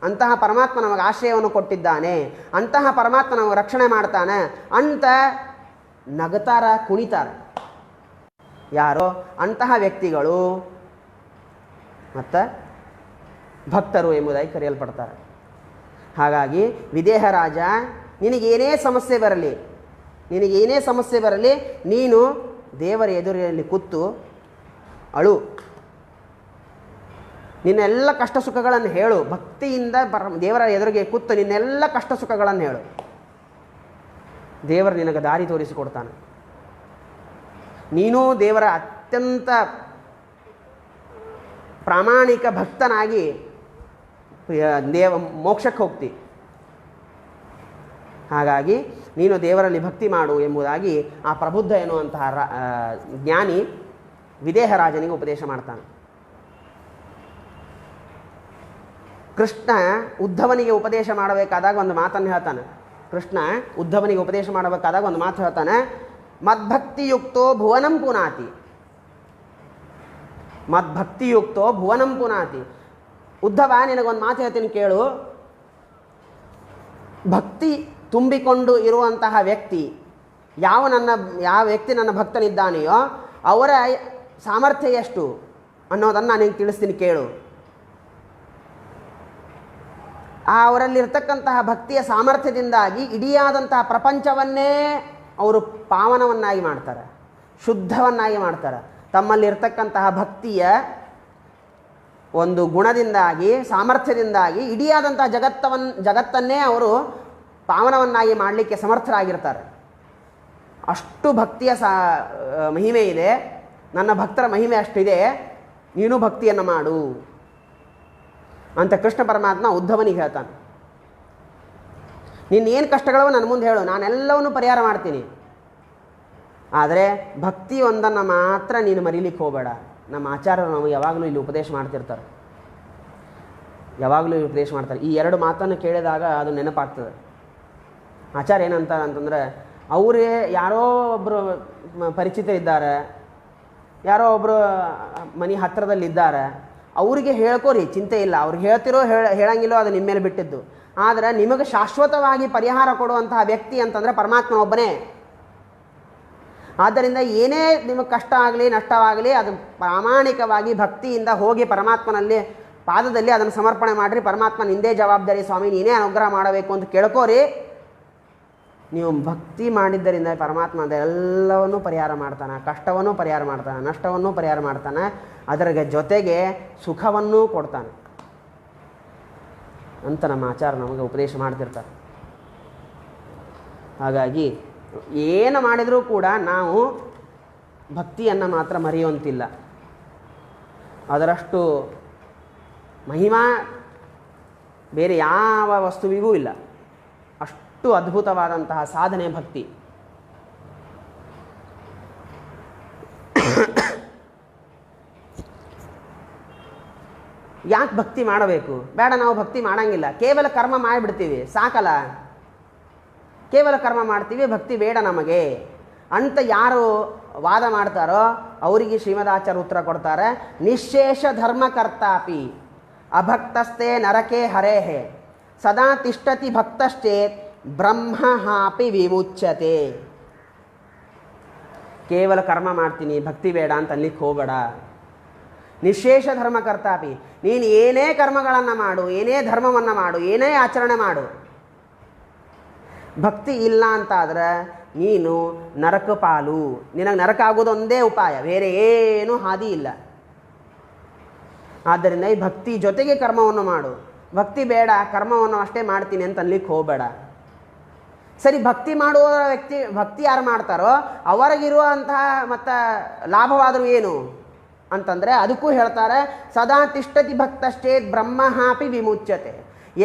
ಅಂತಹ ಪರಮಾತ್ಮ ನಮಗೆ ಆಶ್ರಯವನ್ನು ಕೊಟ್ಟಿದ್ದಾನೆ. ಅಂತಹ ಪರಮಾತ್ಮ ನಮಗೆ ರಕ್ಷಣೆ ಮಾಡ್ತಾನೆ ಅಂತ ನಗತಾರ, ಕುಣಿತಾರ ಯಾರೋ ಅಂತಹ ವ್ಯಕ್ತಿಗಳು ಮತ್ತು ಭಕ್ತರು ಎಂಬುದಾಗಿ ಕರೆಯಲ್ಪಡ್ತಾರೆ. ಹಾಗಾಗಿ ವಿದೇಹ ರಾಜ, ನಿನಗೇನೇ ಸಮಸ್ಯೆ ಬರಲಿ, ನೀನು ದೇವರ ಎದುರಲ್ಲಿ ಕೂತು ಅಳು, ನಿನ್ನೆಲ್ಲ ಕಷ್ಟ ಸುಖಗಳನ್ನು ಹೇಳು. ಭಕ್ತಿಯಿಂದ ದೇವರ ಎದುರಿಗೆ ಕೂತು ನಿನ್ನೆಲ್ಲ ಕಷ್ಟ ಸುಖಗಳನ್ನು ಹೇಳು. ದೇವರು ನಿನಗೆ ದಾರಿ ತೋರಿಸಿಕೊಡ್ತಾನೆ. ನೀನು ದೇವರ ಅತ್ಯಂತ ಪ್ರಾಮಾಣಿಕ ಭಕ್ತನಾಗಿ ಮೋಕ್ಷಕ್ಕೆ ಹೋಗ್ತಿ. ಹಾಗಾಗಿ ನೀನು ದೇವರಲ್ಲಿ ಭಕ್ತಿ ಮಾಡು ಎಂಬುದಾಗಿ ಆ ಪ್ರಬುದ್ಧ ಎನ್ನುವಂತಹ ಜ್ಞಾನಿ ವಿದೇಹ ರಾಜನಿಗೆ ಉಪದೇಶ ಮಾಡ್ತಾನೆ. ಕೃಷ್ಣ ಉದ್ಧವನಿಗೆ ಉಪದೇಶ ಮಾಡಬೇಕಾದಾಗ ಒಂದು ಮಾತನ್ನು ಹೇಳ್ತಾನೆ. ಮದ್ಭಕ್ತಿಯುಕ್ತೋ ಭುವನಂ ಪುನಾತಿ. ಉದ್ಧವ, ನಿನಗೊಂದು ಮಾತು ಹೇಳ್ತೀನಿ ಕೇಳು. ಭಕ್ತಿ ತುಂಬಿಕೊಂಡು ಇರುವಂತಹ ವ್ಯಕ್ತಿ, ಯಾವ ವ್ಯಕ್ತಿ ನನ್ನ ಭಕ್ತನಿದ್ದಾನೆಯೋ ಅವರ ಸಾಮರ್ಥ್ಯ ಎಷ್ಟು ಅನ್ನೋದನ್ನು ನಾನು ನಿನಗೆ ತಿಳಿಸ್ತೀನಿ ಕೇಳು. ಅವರಲ್ಲಿರ್ತಕ್ಕಂತಹ ಭಕ್ತಿಯ ಸಾಮರ್ಥ್ಯದಿಂದಾಗಿ ಇಡಿಯಾದಂತಹ ಪ್ರಪಂಚವನ್ನೇ ಅವರು ಪಾವನವನ್ನಾಗಿ ಮಾಡ್ತಾರೆ, ಶುದ್ಧವನ್ನಾಗಿ ಮಾಡ್ತಾರೆ. ತಮ್ಮಲ್ಲಿರ್ತಕ್ಕಂತಹ ಭಕ್ತಿಯ ಒಂದು ಗುಣದಿಂದಾಗಿ, ಸಾಮರ್ಥ್ಯದಿಂದಾಗಿ ಇಡಿಯಾದಂತಹ ಜಗತ್ತನ್ನೇ ಅವರು ಪಾವನವನ್ನಾಗಿ ಮಾಡಲಿಕ್ಕೆ ಸಮರ್ಥರಾಗಿರ್ತಾರೆ. ಅಷ್ಟು ಭಕ್ತಿಯ ಮಹಿಮೆ ಇದೆ. ನನ್ನ ಭಕ್ತರ ಮಹಿಮೆ ಅಷ್ಟಿದೆ, ನೀನು ಭಕ್ತಿಯನ್ನು ಮಾಡು ಅಂತ ಕೃಷ್ಣ ಪರಮಾತ್ಮ ಉದ್ಧವನಿಗೆ ಹೇಳ್ತಾನೆ. ನಿನ್ನೇನು ಕಷ್ಟಗಳೋ ನನ್ನ ಮುಂದೆ ಹೇಳು, ನಾನೆಲ್ಲವನ್ನೂ ಪರಿಹಾರ ಮಾಡ್ತೀನಿ. ಆದರೆ ಭಕ್ತಿ ಒಂದನ್ನು ಮಾತ್ರ ನೀನು ಮರೀಲಿಕ್ಕೆ ಹೋಗಬೇಡ. ನಮ್ಮ ಆಚಾರ್ಯರು ನಮಗೆ ಯಾವಾಗಲೂ ಇಲ್ಲಿ ಉಪದೇಶ ಮಾಡ್ತಿರ್ತಾರೆ. ಈ 2 ಮಾತನ್ನು ಕೇಳಿದಾಗ ಅದು ನೆನಪಾಗ್ತದೆ. ಆಚಾರ್ಯ ಏನಂತಾರೆ ಅಂತಂದರೆ, ಅವರೇ ಯಾರೋ ಒಬ್ಬರು ಪರಿಚಿತರಿದ್ದಾರೆ, ಯಾರೋ ಒಬ್ಬರು ಮನೆ ಹತ್ತಿರದಲ್ಲಿದ್ದಾರೆ, ಅವರಿಗೆ ಹೇಳ್ಕೋರಿ, ಚಿಂತೆ ಇಲ್ಲ. ಅವ್ರಿಗೆ ಹೇಳ್ತಿರೋ ಹೇಳಂಗಿಲ್ಲೋ ಅದು ನಿಮ್ಮ ಮೇಲೆ ಬಿಟ್ಟಿದ್ದು. ಆದರೆ ನಿಮಗೆ ಶಾಶ್ವತವಾಗಿ ಪರಿಹಾರ ಕೊಡುವಂತಹ ವ್ಯಕ್ತಿ ಅಂತಂದರೆ ಪರಮಾತ್ಮ ಒಬ್ಬನೇ. ಆದ್ದರಿಂದ ಏನೇ ನಿಮಗೆ ಕಷ್ಟ ಆಗಲಿ ನಷ್ಟವಾಗಲಿ ಅದು ಪ್ರಾಮಾಣಿಕವಾಗಿ ಭಕ್ತಿಯಿಂದ ಹೋಗಿ ಪರಮಾತ್ಮನಲ್ಲಿ ಪಾದದಲ್ಲಿ ಅದನ್ನು ಸಮರ್ಪಣೆ ಮಾಡಿರಿ. ಪರಮಾತ್ಮ ನಿಂದೇ ಜವಾಬ್ದಾರಿ ಸ್ವಾಮಿ, ನೀನೇ ಅನುಗ್ರಹ ಮಾಡಬೇಕು ಅಂತ ಕೇಳ್ಕೋರಿ. ನೀವು ಭಕ್ತಿ ಮಾಡಿದ್ದರಿಂದ ಪರಮಾತ್ಮ ಅದೆಲ್ಲವನ್ನೂ ಪರಿಹಾರ ಮಾಡ್ತಾನೆ. ಕಷ್ಟವನ್ನು ಪರಿಹಾರ ಮಾಡ್ತಾನೆ, ನಷ್ಟವನ್ನು ಪರಿಹಾರ ಮಾಡ್ತಾನೆ, ಅದರ ಜೊತೆಗೆ ಸುಖವನ್ನೂ ಕೊಡ್ತಾನೆ ಅಂತ ನಮ್ಮ ಆಚಾರ್ಯ ನಮಗೆ ಉಪದೇಶ ಮಾಡ್ತಿರ್ತಾರೆ. ಹಾಗಾಗಿ ಏನು ಮಾಡಿದರೂ ಕೂಡ ನಾವು ಭಕ್ತಿಯನ್ನು ಮಾತ್ರ ಮರೆಯುವಂತಿಲ್ಲ. ಅದರಷ್ಟು ಮಹಿಮಾ ಬೇರೆ ಯಾವ ವಸ್ತುವಿಗೂ ಇಲ್ಲ. ಅಷ್ಟು ಅದ್ಭುತವಾದಂತಹ ಸಾಧನೆ ಭಕ್ತಿ. ಯಾಕೆ ಭಕ್ತಿ ಮಾಡಬೇಕು? ಬೇಡ, ನಾವು ಭಕ್ತಿ ಮಾಡಂಗಿಲ್ಲ, ಕೇವಲ ಕರ್ಮ ಮಾಡಿಬಿಡ್ತೀವಿ, ಸಾಕಲ್ಲ, ಕೇವಲ ಕರ್ಮ ಮಾಡ್ತೀವಿ, ಭಕ್ತಿ ಬೇಡ ನಮಗೆ ಅಂತ ಯಾರು ವಾದ ಮಾಡ್ತಾರೋ ಅವರಿಗೆ ಶ್ರೀಮದಾಚಾರ್ಯ ಉತ್ತರ ಕೊಡ್ತಾರೆ. ನಿಶೇಷ ಧರ್ಮಕರ್ತಾಪಿ ಅಭಕ್ತಸ್ತೆ ನರಕೆ ಹರೇಹೆ ಸದಾ ತಿಷ್ಠತಿ ಭಕ್ತಶ್ಚೇತ್ ಬ್ರಹ್ಮ ಹಾಪಿ ವಿಮುಚ್ಯತೆ. ಕೇವಲ ಕರ್ಮ ಮಾಡ್ತೀನಿ, ಭಕ್ತಿ ಬೇಡ ಅಂತ ಅಲ್ಲಿಗೆ ಹೋಗಬೇಡ. ನಿಶೇಷ ಧರ್ಮಕರ್ತಾಪಿ. ನೀನು ಏನೇ ಕರ್ಮಗಳನ್ನು ಮಾಡು, ಏನೇ ಧರ್ಮವನ್ನು ಮಾಡು, ಏನೇ ಆಚರಣೆ ಮಾಡು, ಭಕ್ತಿ ಇಲ್ಲ ಅಂತಾದ್ರೆ ನೀನು ನರಕ ಪಾಲು. ನಿನಗೆ ನರಕ ಆಗೋದೊಂದೇ ಉಪಾಯ, ಬೇರೆ ಏನೂ ಹಾದಿ ಇಲ್ಲ. ಆದ್ದರಿಂದ ಈ ಭಕ್ತಿ ಜೊತೆಗೆ ಕರ್ಮವನ್ನು ಮಾಡು. ಭಕ್ತಿ ಬೇಡ ಕರ್ಮವನ್ನು ಅಷ್ಟೇ ಮಾಡ್ತೀನಿ ಅಂತ ಅನ್ಲಿಕ್ಕೆ ಹೋಗಬೇಡ. ಸರಿ, ಭಕ್ತಿ ಮಾಡುವ ಭಕ್ತಿ ಯಾರು ಮಾಡ್ತಾರೋ ಅವರಿಗಿರುವಂತಹ ಮತ್ತು ಲಾಭವಾದರೂ ಏನು ಅಂತಂದರೆ ಅದಕ್ಕೂ ಹೇಳ್ತಾರೆ, ಸದಾ ತಿಷ್ಠತಿ ಭಕ್ತಶ್ಚೇತ್ ಬ್ರಹ್ಮಹಾಪಿ ವಿಮುಚ್ಯತೆ.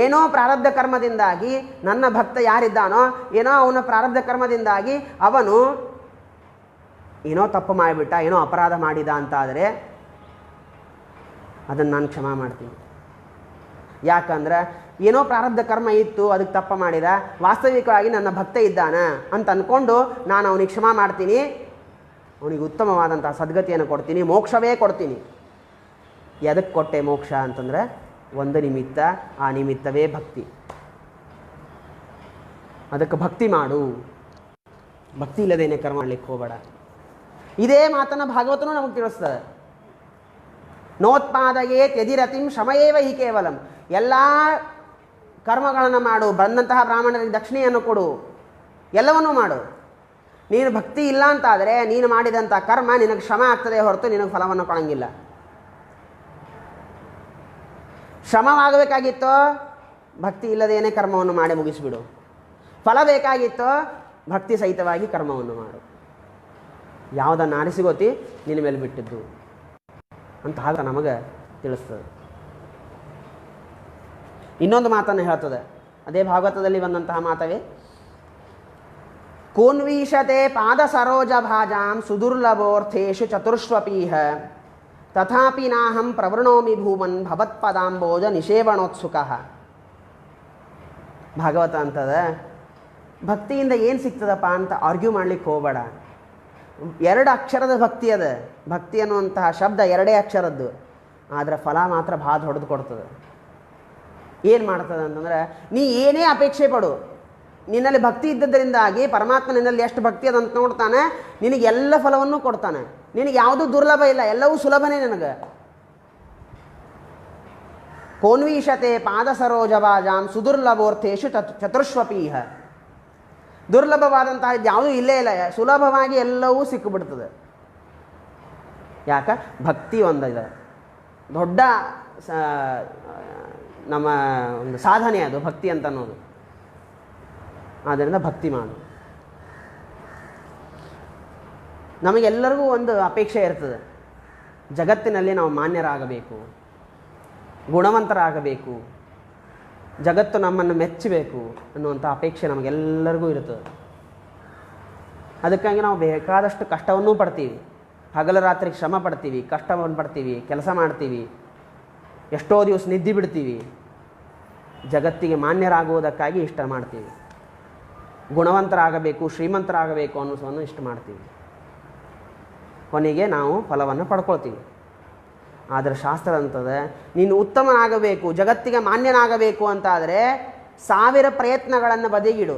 ಏನೋ ಪ್ರಾರಬ್ಧ ಕರ್ಮದಿಂದಾಗಿ ನನ್ನ ಭಕ್ತ ಯಾರಿದ್ದಾನೋ, ಏನೋ ಅವನ ಪ್ರಾರಬ್ಧ ಕರ್ಮದಿಂದಾಗಿ ಅವನು ಏನೋ ತಪ್ಪು ಮಾಡಿಬಿಟ್ಟ, ಏನೋ ಅಪರಾಧ ಮಾಡಿದ ಅಂತಾದರೆ ಅದನ್ನು ನಾನು ಕ್ಷಮಾ ಮಾಡ್ತೀನಿ. ಯಾಕಂದ್ರೆ ಏನೋ ಪ್ರಾರಬ್ಧ ಕರ್ಮ ಇತ್ತು, ಅದಕ್ಕೆ ತಪ್ಪು ಮಾಡಿದ, ವಾಸ್ತವಿಕವಾಗಿ ನನ್ನ ಭಕ್ತ ಇದ್ದಾನ ಅಂತ ಅಂದ್ಕೊಂಡು ನಾನು ಅವನಿಗೆ ಕ್ಷಮಾ ಮಾಡ್ತೀನಿ, ಅವನಿಗೆ ಉತ್ತಮವಾದಂಥ ಸದ್ಗತಿಯನ್ನು ಕೊಡ್ತೀನಿ, ಮೋಕ್ಷವೇ ಕೊಡ್ತೀನಿ. ಎದಕ್ಕೆ ಕೊಟ್ಟೆ ಮೋಕ್ಷ ಅಂತಂದರೆ ಒಂದು ನಿಮಿತ್ತ, ಆ ನಿಮಿತ್ತವೇ ಭಕ್ತಿ. ಅದಕ್ಕೆ ಭಕ್ತಿ ಮಾಡು, ಭಕ್ತಿ ಇಲ್ಲದೇನೆ ಕರ್ಮ ಮಾಡಲಿಕ್ಕೆ ಹೋಗಬೇಡ. ಇದೇ ಮಾತನ್ನು ಭಾಗವತನೂ ನಮಗೆ ತಿಳಿಸ್ತದೆ. ನೋತ್ಪಾದಯೇ ತ್ಯಜಿರತಿಂ ಶಮಯೇವ ಹಿ ಕೇವಲಂ. ಎಲ್ಲ ಕರ್ಮಗಳನ್ನು ಮಾಡು, ಬಂದಂತಹ ಬ್ರಾಹ್ಮಣರಿಗೆ ದಕ್ಷಿಣೆಯನ್ನು ಕೊಡು, ಎಲ್ಲವನ್ನೂ ಮಾಡು. ನೀನು ಭಕ್ತಿ ಇಲ್ಲ ಅಂತಾದರೆ ನೀನು ಮಾಡಿದಂಥ ಕರ್ಮ ನಿನಗೆ ಶ್ರಮ ಆಗ್ತದೆ ಹೊರತು ನಿನಗೆ ಫಲವನ್ನು ಕೊಡಂಗಿಲ್ಲ. ಶ್ರಮವಾಗಬೇಕಾಗಿತ್ತೋ ಭಕ್ತಿ ಇಲ್ಲದೇನೆ ಕರ್ಮವನ್ನು ಮಾಡಿ ಮುಗಿಸಿಬಿಡು. ಫಲ ಬೇಕಾಗಿತ್ತೋ ಭಕ್ತಿ ಸಹಿತವಾಗಿ ಕರ್ಮವನ್ನು ಮಾಡು. ಯಾವುದನ್ನು ಆರಿಸಿಗೋತಿ ನಿನ್ನ ಮೇಲೆ ಬಿಟ್ಟಿದ್ದು ಅಂತ ಆಗ ನಮಗೆ ತಿಳಿಸ್ತದೆ. ಇನ್ನೊಂದು ಮಾತನ್ನು ಹೇಳ್ತದೆ, ಅದೇ ಭಾಗವತದಲ್ಲಿ ಬಂದಂತಹ ಮಾತವೇ, ಕೋನ್ವೀಶತೆ ಪಾದ ಸರೋಜ ಭಾಜಾಂ ಸುದುರ್ಲಭೋರ್ಥೇಶು ಚತುರ್ಷ್ವಪೀಹ ತಥಾಪಿ ನಾಹಂ ಪ್ರವೃಣೋಮಿ ಭೂಮನ್ ಭವತ್ಪದಾಂಬೋಜ ನಿಷೇವಣೋತ್ಸುಕಃ. ಭಾಗವತ ಅಂತದ ಭಕ್ತಿಯಿಂದ ಏನು ಸಿಗ್ತದಪ್ಪ ಅಂತ ಆರ್ಗ್ಯೂ ಮಾಡ್ಲಿಕ್ಕೆ ಹೋಗಬೇಡ. 2 ಅಕ್ಷರದ ಭಕ್ತಿ ಅದ. ಭಕ್ತಿ ಅನ್ನುವಂತಹ ಶಬ್ದ 2 ಅಕ್ಷರದ್ದು, ಆದರೆ ಫಲ ಮಾತ್ರ ಭಾಳ ಹೊಡೆದು ಕೊಡ್ತದೆ. ಏನು ಮಾಡ್ತದೆ ಅಂತಂದ್ರೆ, ನೀ ಏನೇ ಅಪೇಕ್ಷೆ ಪಡು, ನಿನ್ನಲ್ಲಿ ಭಕ್ತಿ ಇದ್ದದರಿಂದಾಗಿ ಪರಮಾತ್ಮ ನಿನ್ನಲ್ಲಿ ಎಷ್ಟು ಭಕ್ತಿ ಅದಂತ ನೋಡ್ತಾನೆ, ನಿನಗೆ ಎಲ್ಲ ಫಲವನ್ನು ಕೊಡ್ತಾನೆ. ನಿನಗೆ ಯಾವುದೂ ದುರ್ಲಭ ಇಲ್ಲ, ಎಲ್ಲವೂ ಸುಲಭನೇ ನಿನಗೆ. ಕೋನ್ವೀಶತೆ ಪಾದ ಸರೋಜವಾಜಾಂ ಸುದುರ್ಲಭೋರ್ಥೇಶು ಚತುರ್ಷ್ವಪೀಹ. ದುರ್ಲಭವಾದಂತಹ ಯಾವುದೂ ಇಲ್ಲೇ ಇಲ್ಲ, ಸುಲಭವಾಗಿ ಎಲ್ಲವೂ ಸಿಕ್ಕಿಬಿಡ್ತದೆ. ಯಾಕ? ಭಕ್ತಿ ಒಂದಿದೆ, ದೊಡ್ಡ ನಮ್ಮ ಒಂದು ಸಾಧನೆ ಅದು ಭಕ್ತಿ ಅಂತ ಅನ್ನೋದು. ಆದ್ದರಿಂದ ಭಕ್ತಿ ಮಾಡು. ನಮಗೆಲ್ಲರಿಗೂ ಒಂದು ಅಪೇಕ್ಷೆ ಇರ್ತದೆ, ಜಗತ್ತಿನಲ್ಲಿ ನಾವು ಮಾನ್ಯರಾಗಬೇಕು, ಗುಣವಂತರಾಗಬೇಕು, ಜಗತ್ತು ನಮ್ಮನ್ನು ಮೆಚ್ಚಬೇಕು ಅನ್ನುವಂಥ ಅಪೇಕ್ಷೆ ನಮಗೆಲ್ಲರಿಗೂ ಇರ್ತದೆ. ಅದಕ್ಕಾಗಿ ನಾವು ಬೇಕಾದಷ್ಟು ಕಷ್ಟವನ್ನೂ ಪಡ್ತೀವಿ, ಹಗಲು ರಾತ್ರಿ ಶ್ರಮ ಪಡ್ತೀವಿ, ಕಷ್ಟವನ್ನು ಪಡ್ತೀವಿ, ಕೆಲಸ ಮಾಡ್ತೀವಿ, ಎಷ್ಟೋ ದಿವಸ ನಿದ್ದೆ ಬಿಡ್ತೀವಿ. ಜಗತ್ತಿಗೆ ಮಾನ್ಯರಾಗುವುದಕ್ಕಾಗಿ ಇಷ್ಟ ಮಾಡ್ತೀವಿ, ಗುಣವಂತರಾಗಬೇಕು, ಶ್ರೀಮಂತರಾಗಬೇಕು ಅನ್ನೋಸವನ್ನು ಇಷ್ಟ ಮಾಡ್ತೀವಿ. ಕೊನೆಗೆ ನಾವು ಫಲವನ್ನು ಪಡ್ಕೊಳ್ತೀವಿ. ಆದರೆ ಶಾಸ್ತ್ರ ಅಂತದೆ, ನೀನು ಉತ್ತಮನಾಗಬೇಕು, ಜಗತ್ತಿಗೆ ಮಾನ್ಯನಾಗಬೇಕು ಅಂತಾದರೆ 1000 ಪ್ರಯತ್ನಗಳನ್ನು ಬದಿಗಿಡು.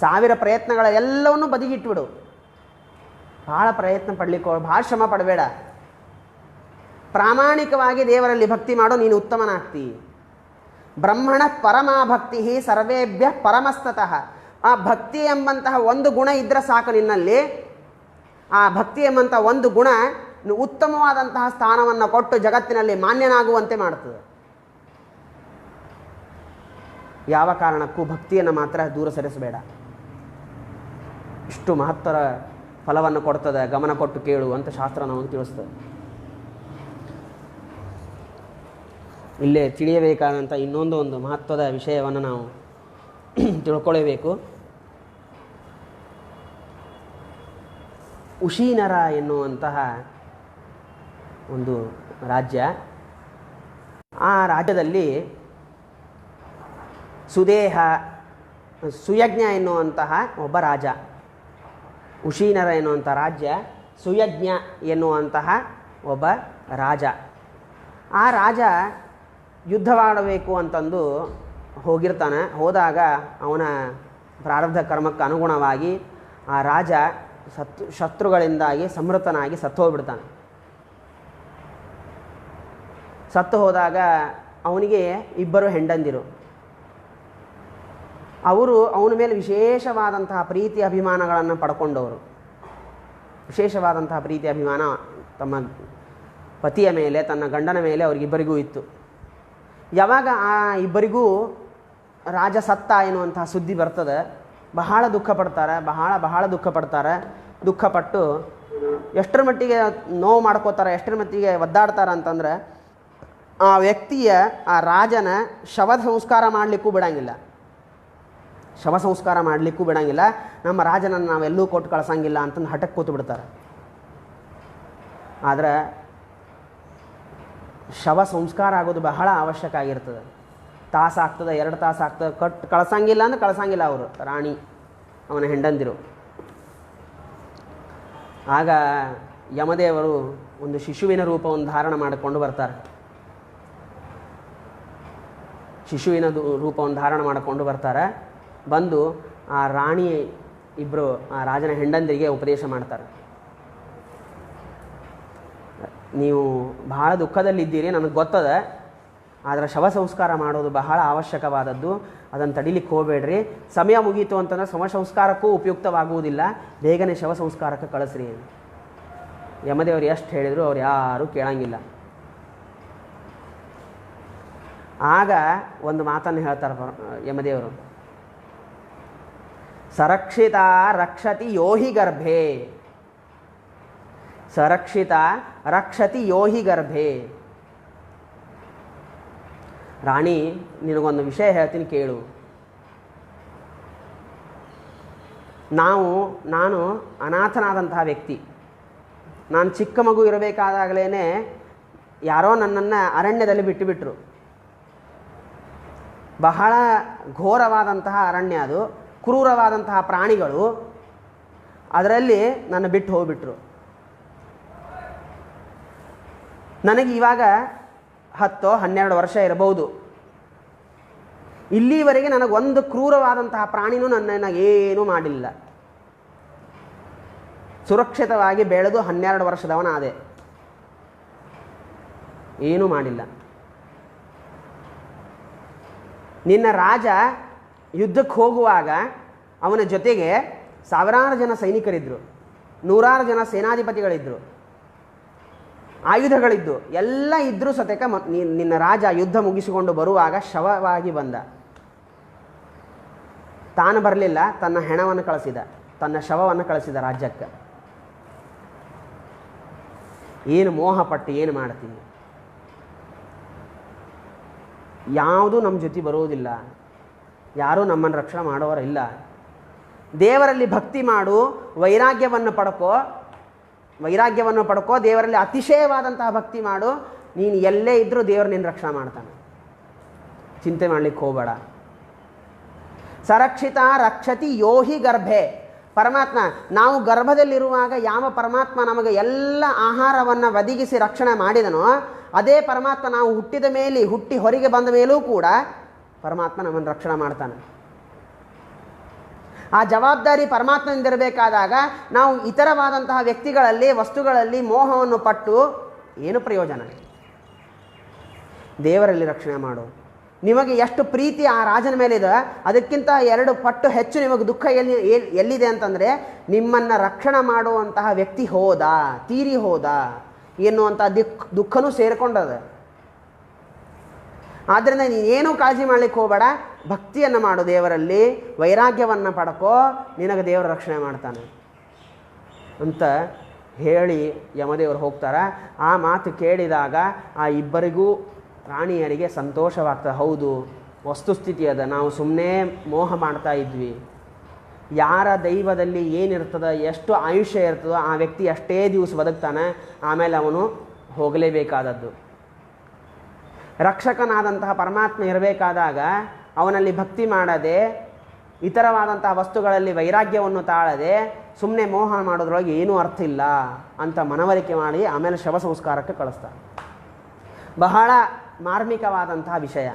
1000 ಪ್ರಯತ್ನಗಳ ಎಲ್ಲವನ್ನೂ ಬದಿಗಿಟ್ಬಿಡು. ಭಾಳ ಪ್ರಯತ್ನ ಪಡಲಿಕ್ಕೆ, ಭಾಳ ಶ್ರಮ ಪಡಬೇಡ. ಪ್ರಾಮಾಣಿಕವಾಗಿ ದೇವರಲ್ಲಿ ಭಕ್ತಿ ಮಾಡು, ನೀನು ಉತ್ತಮನಾಗ್ತಿ. ಬ್ರಹ್ಮಣ ಪರಮಾ ಭಕ್ತಿ ಸರ್ವೇಭ್ಯ ಪರಮಸ್ತತಃ. ಆ ಭಕ್ತಿ ಎಂಬಂತಹ ಒಂದು ಗುಣ ಇದ್ದರೆ ಸಾಕು ನಿನ್ನಲ್ಲಿ. ಆ ಭಕ್ತಿ ಎಂಬಂಥ ಒಂದು ಗುಣ ಉತ್ತಮವಾದಂತಹ ಸ್ಥಾನವನ್ನು ಕೊಟ್ಟು ಜಗತ್ತಿನಲ್ಲಿ ಮಾನ್ಯನಾಗುವಂತೆ ಮಾಡ್ತದೆ. ಯಾವ ಕಾರಣಕ್ಕೂ ಭಕ್ತಿಯನ್ನು ಮಾತ್ರ ದೂರ ಸರಿಸಬೇಡ. ಇಷ್ಟು ಮಹತ್ತರ ಫಲವನ್ನು ಕೊಡ್ತದೆ, ಗಮನ ಕೊಟ್ಟು ಕೇಳು ಅಂತ ಶಾಸ್ತ್ರ ನಮಗೆ ತಿಳಿಸ್ತದೆ. ಇಲ್ಲೇ ತಿಳಿಯಬೇಕಾದಂಥ ಇನ್ನೊಂದು ಮಹತ್ವದ ವಿಷಯವನ್ನು ನಾವು ತಿಳ್ಕೊಳ್ಳಬೇಕು. ಉಶೀನರ ಎನ್ನುವಂತಹ ಒಂದು ರಾಜ್ಯ, ಆ ರಾಜ್ಯದಲ್ಲಿ ಸುಯಜ್ಞ ಎನ್ನುವಂತಹ ಒಬ್ಬ ರಾಜ. ಉಶೀನರ ಎನ್ನುವಂಥ ರಾಜ್ಯ, ಸುಯಜ್ಞ ಎನ್ನುವಂತಹ ಒಬ್ಬ ರಾಜ. ಆ ರಾಜ ಯುದ್ಧವಾಡಬೇಕು ಅಂತಂದು ಹೋಗಿರ್ತಾನೆ. ಹೋದಾಗ ಅವನ ಪ್ರಾರಬ್ಧ ಕರ್ಮಕ್ಕೆ ಅನುಗುಣವಾಗಿ ಆ ರಾಜ ಶತ್ರುಗಳಿಂದಾಗಿ ಸಂಹೃತನಾಗಿ ಸತ್ತೋಗ್ಬಿಡ್ತಾನೆ. ಸತ್ತು ಹೋದಾಗ ಅವನಿಗೆ ಇಬ್ಬರು ಹೆಂಡಂದಿರು. ಅವರು ಅವನ ಮೇಲೆ ವಿಶೇಷವಾದಂತಹ ಪ್ರೀತಿ ಅಭಿಮಾನಗಳನ್ನು ಪಡ್ಕೊಂಡವರು. ವಿಶೇಷವಾದಂತಹ ಪ್ರೀತಿ ಅಭಿಮಾನ ತಮ್ಮ ಪತಿಯ ಮೇಲೆ, ತನ್ನ ಗಂಡನ ಮೇಲೆ ಅವರಿಗಿಬ್ಬರಿಗೂ ಇತ್ತು. ಯಾವಾಗ ಆ ಇಬ್ಬರಿಗೂ ರಾಜ ಸತ್ತ ಎನ್ನುವಂತಹ ಸುದ್ದಿ ಬರ್ತದೆ, ಬಹಳ ದುಃಖ ಪಡ್ತಾರೆ, ಬಹಳ ದುಃಖ ಪಡ್ತಾರೆ. ದುಃಖಪಟ್ಟು ಎಷ್ಟರ ಮಟ್ಟಿಗೆ ನೋವು ಮಾಡ್ಕೋತಾರೆ, ಎಷ್ಟರ ಮಟ್ಟಿಗೆ ಒದ್ದಾಡ್ತಾರೆ ಅಂತಂದ್ರೆ, ಆ ವ್ಯಕ್ತಿಯ, ಆ ರಾಜನ ಶವ ಸಂಸ್ಕಾರ ಮಾಡಲಿಕ್ಕೂ ಬಿಡಂಗಿಲ್ಲ. ಶವ ಸಂಸ್ಕಾರ ಮಾಡಲಿಕ್ಕೂ ಬಿಡಂಗಿಲ್ಲ. ನಮ್ಮ ರಾಜನನ್ನು ನಾವೆಲ್ಲೂ ಕೊಟ್ಟು ಕಳ್ಸಂಗಿಲ್ಲ ಅಂತಂದು ಹಠಕ್ಕೆ ಕೂತು ಬಿಡ್ತಾರೆ. ಆದರೆ ಶವ ಸಂಸ್ಕಾರ ಆಗೋದು ಬಹಳ ಅವಶ್ಯಕ ಆಗಿರ್ತದೆ. ತಾಸಾಗ್ತದೆ, 2 ತಾಸು ಆಗ್ತದೆ, ಕಳ್ಸಂಗಿಲ್ಲ ಅಂದ್ರೆ ಕಳ್ಸಂಗಿಲ್ಲ ಅವರು, ರಾಣಿ ಅವನ ಹೆಂಡಂದಿರು. ಆಗ ಯಮದೇವರು ಒಂದು ಶಿಶುವಿನ ರೂಪವನ್ನು ಧಾರಣ ಮಾಡಿಕೊಂಡು ಬರ್ತಾರೆ. ಶಿಶುವಿನ ರೂಪವನ್ನು ಧಾರಣ ಮಾಡಿಕೊಂಡು ಬರ್ತಾರೆ. ಬಂದು ಆ ರಾಣಿ ಇಬ್ಬರು ಆ ರಾಜನ ಹೆಂಡಂದಿರಿಗೆ ಉಪದೇಶ ಮಾಡ್ತಾರೆ. ನೀವು ಬಹಳ ದುಃಖದಲ್ಲಿದ್ದೀರಿ, ನನಗೆ ಗೊತ್ತದ, ಆದರೆ ಶವ ಸಂಸ್ಕಾರ ಮಾಡೋದು ಬಹಳ ಅವಶ್ಯಕವಾದದ್ದು, ಅದನ್ನು ತಡಿಲಿಕ್ಕೆ ಹೋಗಬೇಡ್ರಿ. ಸಮಯ ಮುಗೀತು ಅಂತಂದರೆ ಶವ ಸಂಸ್ಕಾರಕ್ಕೂ ಉಪಯುಕ್ತವಾಗುವುದಿಲ್ಲ, ಬೇಗನೆ ಶವ ಸಂಸ್ಕಾರಕ್ಕೆ ಕಳಿಸ್ರಿ. ಯಮದೇವರು ಎಷ್ಟು ಹೇಳಿದ್ರು ಅವ್ರು ಯಾರೂ ಕೇಳಂಗಿಲ್ಲ. ಆಗ ಒಂದು ಮಾತನ್ನು ಹೇಳ್ತಾರೆ ಯಮದೇವರು, ಸರಕ್ಷಿತ ರಕ್ಷತಿ ಯೋಹಿ ಗರ್ಭೆ, ಸರಕ್ಷಿತ ರಕ್ಷತಿ ಯೋಹಿ ಗರ್ಭೆ. ರಾಣಿ, ನಿನಗೊಂದು ವಿಷಯ ಹೇಳ್ತೀನಿ ಕೇಳು. ನಾನು ಅನಾಥನಾದಂತಹ ವ್ಯಕ್ತಿ. ನಾನು ಚಿಕ್ಕ ಮಗು ಇರಬೇಕಾದಾಗಲೇ ಯಾರೋ ನನ್ನನ್ನು ಅರಣ್ಯದಲ್ಲಿ ಬಿಟ್ಟುಬಿಟ್ರು. ಬಹಳ ಘೋರವಾದಂತಹ ಅರಣ್ಯ ಅದು, ಕ್ರೂರವಾದಂತಹ ಪ್ರಾಣಿಗಳು, ಅದರಲ್ಲಿ ನನ್ನ ಬಿಟ್ಟು ಹೋಗ್ಬಿಟ್ರು. ನನಗೆ ಇವಾಗ 10-12 ವರ್ಷ ಇರಬಹುದು. ಇಲ್ಲಿವರೆಗೆ ನನಗೊಂದು ಕ್ರೂರವಾದಂತಹ ಪ್ರಾಣಿನೂ ನನ್ನನ್ನು ಏನೂ ಮಾಡಿಲ್ಲ. ಸುರಕ್ಷಿತವಾಗಿ ಬೆಳೆದು 12 ವರ್ಷದವನಾದೆ, ಏನೂ ಮಾಡಿಲ್ಲ. ನಿನ್ನ ರಾಜ ಯುದ್ಧಕ್ಕೆ ಹೋಗುವಾಗ ಅವನ ಜೊತೆಗೆ 1000 ಜನ ಸೈನಿಕರಿದ್ದರು, 100 ಜನ ಸೇನಾಧಿಪತಿಗಳಿದ್ದರು, ಆಯುಧಗಳಿದ್ದು ಎಲ್ಲ ಇದ್ದರೂ ಸತೇಕ ನಿನ್ನ ರಾಜ ಯುದ್ಧ ಮುಗಿಸಿಕೊಂಡು ಬರುವಾಗ ಶವವಾಗಿ ಬಂದ. ತಾನು ಬರಲಿಲ್ಲ, ತನ್ನ ಹೆಣವನ್ನು ಕಳಿಸಿದ, ತನ್ನ ಶವವನ್ನು ಕಳಿಸಿದ ರಾಜ್ಯಕ್ಕೆ. ಏನು ಮೋಹಪಟ್ಟು ಏನು ಮಾಡ್ತೀವಿ? ಯಾವುದೂ ನಮ್ಮ ಜೊತೆ ಬರುವುದಿಲ್ಲ, ಯಾರೂ ನಮ್ಮನ್ನು ರಕ್ಷಣೆ ಮಾಡೋರಿಲ್ಲ. ದೇವರಲ್ಲಿ ಭಕ್ತಿ ಮಾಡು, ವೈರಾಗ್ಯವನ್ನು ಪಡ್ಕೋ, ದೇವರಲ್ಲಿ ಅತಿಶಯವಾದಂತಹ ಭಕ್ತಿ ಮಾಡು. ನೀನು ಎಲ್ಲೇ ಇದ್ದರೂ ದೇವರು ನಿನ್ನ ರಕ್ಷಣೆ ಮಾಡ್ತಾನೆ, ಚಿಂತೆ ಮಾಡಲಿಕ್ಕೆ ಹೋಗಬೇಡ. ಸರಕ್ಷಿತ ರಕ್ಷತಿ ಯೋಹಿ ಗರ್ಭೆ. ಪರಮಾತ್ಮ, ನಾವು ಗರ್ಭದಲ್ಲಿರುವಾಗ ಯಾವ ಪರಮಾತ್ಮ ನಮಗೆ ಎಲ್ಲ ಆಹಾರವನ್ನು ಒದಗಿಸಿ ರಕ್ಷಣೆ ಮಾಡಿದನೋ, ಅದೇ ಪರಮಾತ್ಮ ನಾವು ಹುಟ್ಟಿದ ಮೇಲೆ, ಹುಟ್ಟಿ ಹೊರಗೆ ಬಂದ ಮೇಲೂ ಕೂಡ ಪರಮಾತ್ಮ ನಮ್ಮನ್ನು ರಕ್ಷಣೆ ಮಾಡ್ತಾನೆ. ಆ ಜವಾಬ್ದಾರಿ ಪರಮಾತ್ಮನಿಂದಿರಬೇಕಾದಾಗ ನಾವು ಇತರವಾದಂತಹ ವ್ಯಕ್ತಿಗಳಲ್ಲಿ, ವಸ್ತುಗಳಲ್ಲಿ ಮೋಹವನ್ನು ಪಟ್ಟು ಏನು ಪ್ರಯೋಜನ? ದೇವರಲ್ಲಿ ರಕ್ಷಣೆ ಮಾಡು. ನಿಮಗೆ ಎಷ್ಟು ಪ್ರೀತಿ ಆ ರಾಜನ ಮೇಲಿದೆ, ಅದಕ್ಕಿಂತ 2 ಪಟ್ಟು ಹೆಚ್ಚು ನಿಮಗೆ ದುಃಖ ಎಲ್ಲಿದೆ ಅಂತಂದರೆ, ನಿಮ್ಮನ್ನು ರಕ್ಷಣೆ ಮಾಡುವಂತಹ ವ್ಯಕ್ತಿ ತೀರಿ ಹೋದ ಎನ್ನುವಂಥ ದುಃಖನೂ ಸೇರಿಕೊಂಡದ. ಆದ್ದರಿಂದ ನೀನೇನೂ ಕಾಳಜಿ ಮಾಡಲಿಕ್ಕೆ ಹೋಗಬೇಡ, ಭಕ್ತಿಯನ್ನು ಮಾಡು, ದೇವರಲ್ಲಿ ವೈರಾಗ್ಯವನ್ನು ಪಡ್ಕೋ, ನಿನಗೆ ದೇವರ ರಕ್ಷಣೆ ಮಾಡ್ತಾನೆ ಅಂತ ಹೇಳಿ ಯಮದೇವರು ಹೋಗ್ತಾರೆ. ಆ ಮಾತು ಕೇಳಿದಾಗ ಆ ಇಬ್ಬರಿಗೂ ರಾಣಿಯರಿಗೆ ಸಂತೋಷವಾಗ್ತದೆ. ಹೌದು, ವಸ್ತುಸ್ಥಿತಿ ಅದ, ನಾವು ಸುಮ್ಮನೆ ಮೋಹ ಮಾಡ್ತಾ ಇದ್ವಿ. ಯಾರ ದೈವದಲ್ಲಿ ಏನಿರ್ತದೆ, ಎಷ್ಟು ಆಯುಷ್ಯ ಇರ್ತದೋ ಆ ವ್ಯಕ್ತಿ ಅಷ್ಟೇ ದಿವಸ ಬದುಕ್ತಾನೆ, ಆಮೇಲೆ ಅವನು ಹೋಗಲೇಬೇಕಾದದ್ದು. ರಕ್ಷಕನಾದಂತಹ ಪರಮಾತ್ಮ ಇರಬೇಕಾದಾಗ ಅವನಲ್ಲಿ ಭಕ್ತಿ ಮಾಡದೆ, ಇತರವಾದಂತಹ ವಸ್ತುಗಳಲ್ಲಿ ವೈರಾಗ್ಯವನ್ನು ತಾಳದೆ, ಸುಮ್ಮನೆ ಮೋಹ ಮಾಡೋದ್ರೊಳಗೆ ಏನೂ ಅರ್ಥ ಇಲ್ಲ ಅಂತ ಮನವರಿಕೆ ಮಾಡಿ ಆಮೇಲೆ ಶವ ಸಂಸ್ಕಾರಕ್ಕೆ ಕಳಿಸ್ತಾರೆ. ಬಹಳ ಮಾರ್ಮಿಕವಾದಂತಹ ವಿಷಯ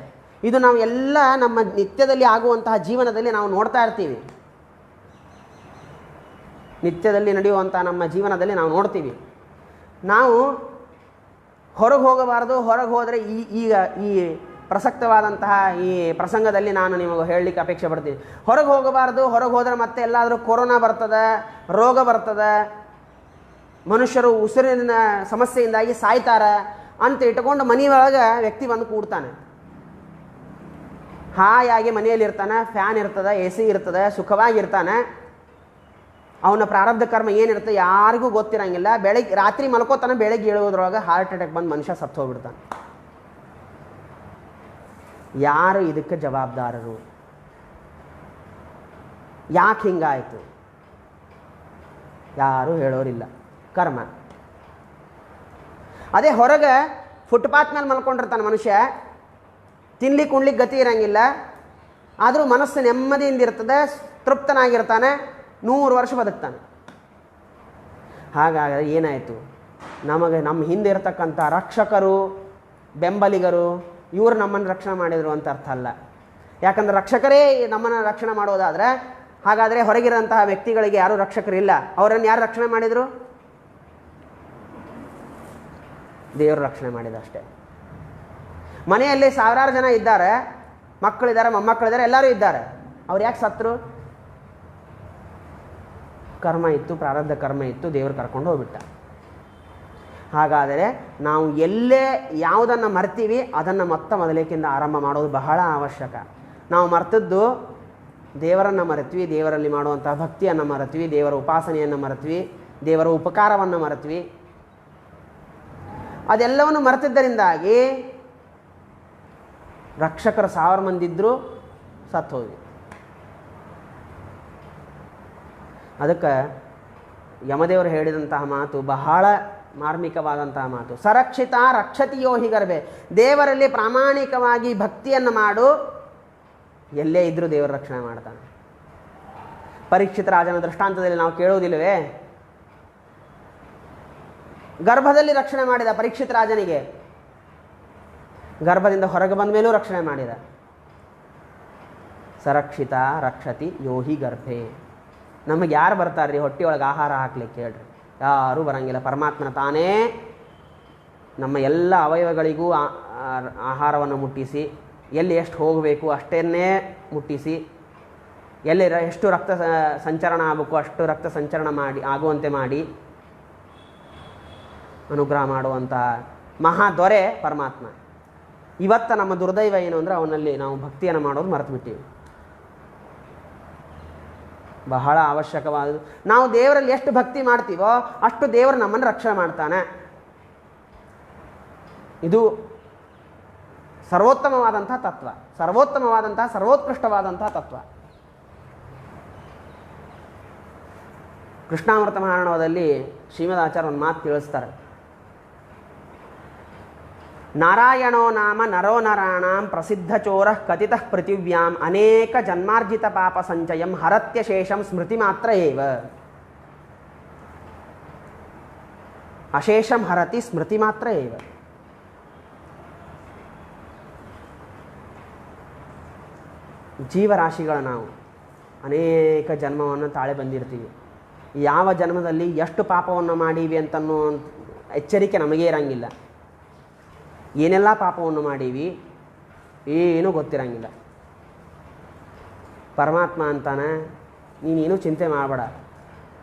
ಇದು. ನಾವು ಎಲ್ಲ ನಮ್ಮ ನಿತ್ಯದಲ್ಲಿ ಆಗುವಂತಹ ಜೀವನದಲ್ಲಿ ನಾವು ನೋಡ್ತಾ ಇರ್ತೀವಿ. ನಿತ್ಯದಲ್ಲಿ ನಡೆಯುವಂಥ ನಮ್ಮ ಜೀವನದಲ್ಲಿ ನಾವು ನೋಡ್ತೀವಿ. ನಾವು ಹೊರಗೆ ಹೋಗಬಾರ್ದು. ಹೊರಗೆ ಹೋದರೆ ಈಗ ಈ ಪ್ರಸಕ್ತವಾದಂತಹ ಈ ಪ್ರಸಂಗದಲ್ಲಿ ನಾನು ನಿಮಗೆ ಹೇಳಲಿಕ್ಕೆ ಅಪೇಕ್ಷೆ ಪಡ್ತೀನಿ. ಹೊರಗೆ ಹೋಗಬಾರ್ದು, ಹೊರಗೆ ಹೋದರೆ ಮತ್ತೆ ಎಲ್ಲಾದರೂ ಕೊರೋನಾ ಬರ್ತದೆ, ರೋಗ ಬರ್ತದೆ, ಮನುಷ್ಯರು ಉಸಿರಿನ ಸಮಸ್ಯೆಯಿಂದಾಗಿ ಸಾಯ್ತಾರೆ ಅಂತ ಇಟ್ಕೊಂಡು ಮನೆಯೊಳಗೆ ವ್ಯಕ್ತಿ ಬಂದು ಕೂಡ್ತಾನೆ. ಹಾಯಾಗಿ ಮನೆಯಲ್ಲಿ ಇರ್ತಾನೆ, ಫ್ಯಾನ್ ಇರ್ತದೆ, ಎ ಸಿ ಇರ್ತದೆ, ಸುಖವಾಗಿರ್ತಾನೆ. ಅವನ ಪ್ರಾರಬ್ಧ ಕರ್ಮ ಏನಿರುತ್ತೆ ಯಾರಿಗೂ ಗೊತ್ತಿರಂಗಿಲ್ಲ. ಬೆಳಗ್ಗೆ ರಾತ್ರಿ ಮಲ್ಕೋತಾನೆ, ಬೆಳಗ್ಗೆ ಏಳುವುದ್ರೊಳಗೆ ಹಾರ್ಟ್ ಅಟ್ಯಾಕ್ ಬಂದು ಮನುಷ್ಯ ಸತ್ತು ಹೋಗ್ಬಿಡ್ತಾನೆ. ಯಾರು ಇದಕ್ಕೆ ಜವಾಬ್ದಾರರು? ಯಾಕೆ ಹಿಂಗಾಯಿತು? ಯಾರು ಹೇಳೋರಿಲ್ಲ. ಕರ್ಮ. ಅದೇ ಹೊರಗೆ ಫುಟ್ಪಾತ್ ಮೇಲೆ ಮಲ್ಕೊಂಡಿರ್ತಾನೆ ಮನುಷ್ಯ, ತಿನ್ಲಿಕ್ಕೆ ಉಣ್ಲಿಕ್ಕೆ ಗತಿ ಇರಂಗಿಲ್ಲ, ಆದರೂ ಮನಸ್ಸು ನೆಮ್ಮದಿಯಿಂದ ಇರ್ತದೆ, ತೃಪ್ತನಾಗಿರ್ತಾನೆ, 100 ವರ್ಷ ಬದುಕ್ತಾನೆ. ಹಾಗಾದರೆ ಏನಾಯಿತು? ನಮಗೆ ನಮ್ಮ ಹಿಂದೆ ಇರತಕ್ಕಂಥ ರಕ್ಷಕರು, ಬೆಂಬಲಿಗರು, ಇವರು ನಮ್ಮನ್ನು ರಕ್ಷಣೆ ಮಾಡಿದರು ಅಂತ ಅರ್ಥ ಅಲ್ಲ. ಯಾಕಂದರೆ ರಕ್ಷಕರೇ ನಮ್ಮನ್ನು ರಕ್ಷಣೆ ಮಾಡೋದಾದರೆ ಹಾಗಾದರೆ ಹೊರಗಿರೋಂತಹ ವ್ಯಕ್ತಿಗಳಿಗೆ ಯಾರೂ ರಕ್ಷಕರಿಲ್ಲ. ಅವರನ್ನು ಯಾರು ರಕ್ಷಣೆ ಮಾಡಿದರು? ದೇವರು ರಕ್ಷಣೆ ಮಾಡಿದ ಅಷ್ಟೇ. ಮನೆಯಲ್ಲಿ ಸಾವಿರಾರು ಜನ ಇದ್ದಾರೆ, ಮಕ್ಕಳಿದ್ದಾರೆ, ಮೊಮ್ಮಕ್ಕಳಿದ್ದಾರೆ, ಎಲ್ಲರೂ ಇದ್ದಾರೆ. ಅವ್ರು ಯಾಕೆ ಸತ್ತರು? ಕರ್ಮ ಇತ್ತು, ಪ್ರಾರಬ್ಧ ಕರ್ಮ ಇತ್ತು, ದೇವರು ಕರ್ಕೊಂಡು ಹೋಗ್ಬಿಟ್ಟ. ಹಾಗಾದರೆ ನಾವು ಎಲ್ಲೇ ಯಾವುದನ್ನು ಮರ್ತೀವಿ ಅದನ್ನು ಮೊದಲೇಕಿಂದ ಆರಂಭ ಮಾಡೋದು ಬಹಳ ಅವಶ್ಯಕ. ನಾವು ಮರ್ತದ್ದು ದೇವರನ್ನು ಮರೆತ್ವಿ, ದೇವರಲ್ಲಿ ಮಾಡುವಂಥ ಭಕ್ತಿಯನ್ನು ಮರೆತ್ವಿ, ದೇವರ ಉಪಾಸನೆಯನ್ನು ಮರೆತ್ವಿ, ದೇವರ ಉಪಕಾರವನ್ನು ಮರೆತ್ವಿ. ಅದೆಲ್ಲವನ್ನು ಮರೆತಿದ್ದರಿಂದಾಗಿ ರಕ್ಷಕರು 1000 ಮಂದಿ ಇದ್ದರೂ ಸತ್ತು ಹೋದ್ವಿ. ಅದಕ್ಕೆ ಯಮದೇವರು ಹೇಳಿದಂತಹ ಮಾತು ಬಹಳ ಮಾರ್ಮಿಕವಾದಂತಹ ಮಾತು. ಸರಕ್ಷಿತ ರಕ್ಷತಿಯೋ ಹೀಗರ್ಬೆ. ದೇವರಲ್ಲಿ ಪ್ರಾಮಾಣಿಕವಾಗಿ ಭಕ್ತಿಯನ್ನು ಮಾಡು, ಎಲ್ಲೇ ಇದ್ದರೂ ದೇವರ ರಕ್ಷಣೆ ಮಾಡ್ತಾನೆ. ಪರೀಕ್ಷಿತ ರಾಜನ ದೃಷ್ಟಾಂತದಲ್ಲಿ ನಾವು ಕೇಳುವುದಿಲ್ಲವೇ? ಗರ್ಭದಲ್ಲಿ ರಕ್ಷಣೆ ಮಾಡಿದ ಪರೀಕ್ಷಿತ ರಾಜನಿಗೆ, ಗರ್ಭದಿಂದ ಹೊರಗೆ ಬಂದ ಮೇಲೂ ರಕ್ಷಣೆ ಮಾಡಿದ. ಸರಕ್ಷಿತ ರಕ್ಷತಿ ಯೋಹಿ ಗರ್ಭೆ. ನಮಗೆ ಯಾರು ಬರ್ತಾರ್ರಿ ಹೊಟ್ಟೆಯೊಳಗೆ ಆಹಾರ ಹಾಕ್ಲಿಕ್ಕೆ? ಹೇಳ್ರಿ, ಯಾರೂ ಬರಂಗಿಲ್ಲ. ಪರಮಾತ್ಮನ ತಾನೇ ನಮ್ಮ ಎಲ್ಲ ಅವಯವಗಳಿಗೂ ಆಹಾರವನ್ನು ಮುಟ್ಟಿಸಿ, ಎಲ್ಲಿ ಎಷ್ಟು ಹೋಗಬೇಕು ಅಷ್ಟನ್ನೇ ಮುಟ್ಟಿಸಿ, ಎಲ್ಲಿ ಎಷ್ಟು ರಕ್ತ ಸಂಚರಣ ಆಗಬೇಕು ಅಷ್ಟು ರಕ್ತ ಸಂಚರಣ ಆಗುವಂತೆ ಮಾಡಿ ಅನುಗ್ರಹ ಮಾಡುವಂಥ ಮಹಾ ದೊರೆ ಪರಮಾತ್ಮ. ಇವತ್ತು ನಮ್ಮ ದುರ್ದೈವ ಏನು ಅಂದರೆ ಅವನಲ್ಲಿ ನಾವು ಭಕ್ತಿಯನ್ನು ಮಾಡೋದು ಮರೆತು ಬಿಟ್ಟಿವಿ. ಬಹಳ ಅವಶ್ಯಕವಾದದ್ದು. ನಾವು ದೇವರಲ್ಲಿ ಎಷ್ಟು ಭಕ್ತಿ ಮಾಡ್ತೀವೋ ಅಷ್ಟು ದೇವರು ನಮ್ಮನ್ನು ರಕ್ಷಣೆ ಮಾಡ್ತಾನೆ. ಇದು ಸರ್ವೋತ್ತಮವಾದಂಥ ತತ್ವ, ಸರ್ವೋತ್ಕೃಷ್ಟವಾದಂಥ ತತ್ವ. ಕೃಷ್ಣಾಮೃತ ಮಹಾರಾಣವದಲ್ಲಿ ಶ್ರೀಮದ್ ಆಚಾರ್ಯ ಒಂದು ಮಾತು ತಿಳಿಸ್ತಾರೆ. ನಾರಾಯಣೋ ನಾಮ ನರೋ ನರಾಣಾಂ ಪ್ರಸಿದ್ಧ ಚೋರ ಕಥಿತಃ ಪೃಥಿವ್ಯಾಂ ಅನೇಕ ಜನ್ಮಾರ್ಜಿತ ಪಾಪ ಸಂಚಯಂ ಹರತ್ಯ ಶೇಷಂ ಸ್ಮೃತಿ ಮಾತ್ರ ಏವ. ಅಶೇಷಂ ಹರತಿ ಸ್ಮೃತಿ ಮಾತ್ರ ಏವ. ಜೀವರಾಶಿಗಳ ನಾವು ಅನೇಕ ಜನ್ಮವನ್ನು ತಾಳೆ ಬಂದಿರ್ತೀವಿ. ಯಾವ ಜನ್ಮದಲ್ಲಿ ಎಷ್ಟು ಪಾಪವನ್ನು ಮಾಡೀವಿ ಅಂತನ್ನೋ ಎಚ್ಚರಿಕೆ ನಮಗೇ ಇರಂಗಿಲ್ಲ. ಏನೆಲ್ಲ ಪಾಪವನ್ನು ಮಾಡೀವಿ ಏನೂ ಗೊತ್ತಿರಂಗಿಲ್ಲ. ಪರಮಾತ್ಮ ಅಂತಾನೆ, ನೀನೇನು ಚಿಂತೆ ಮಾಡಬೇಡ,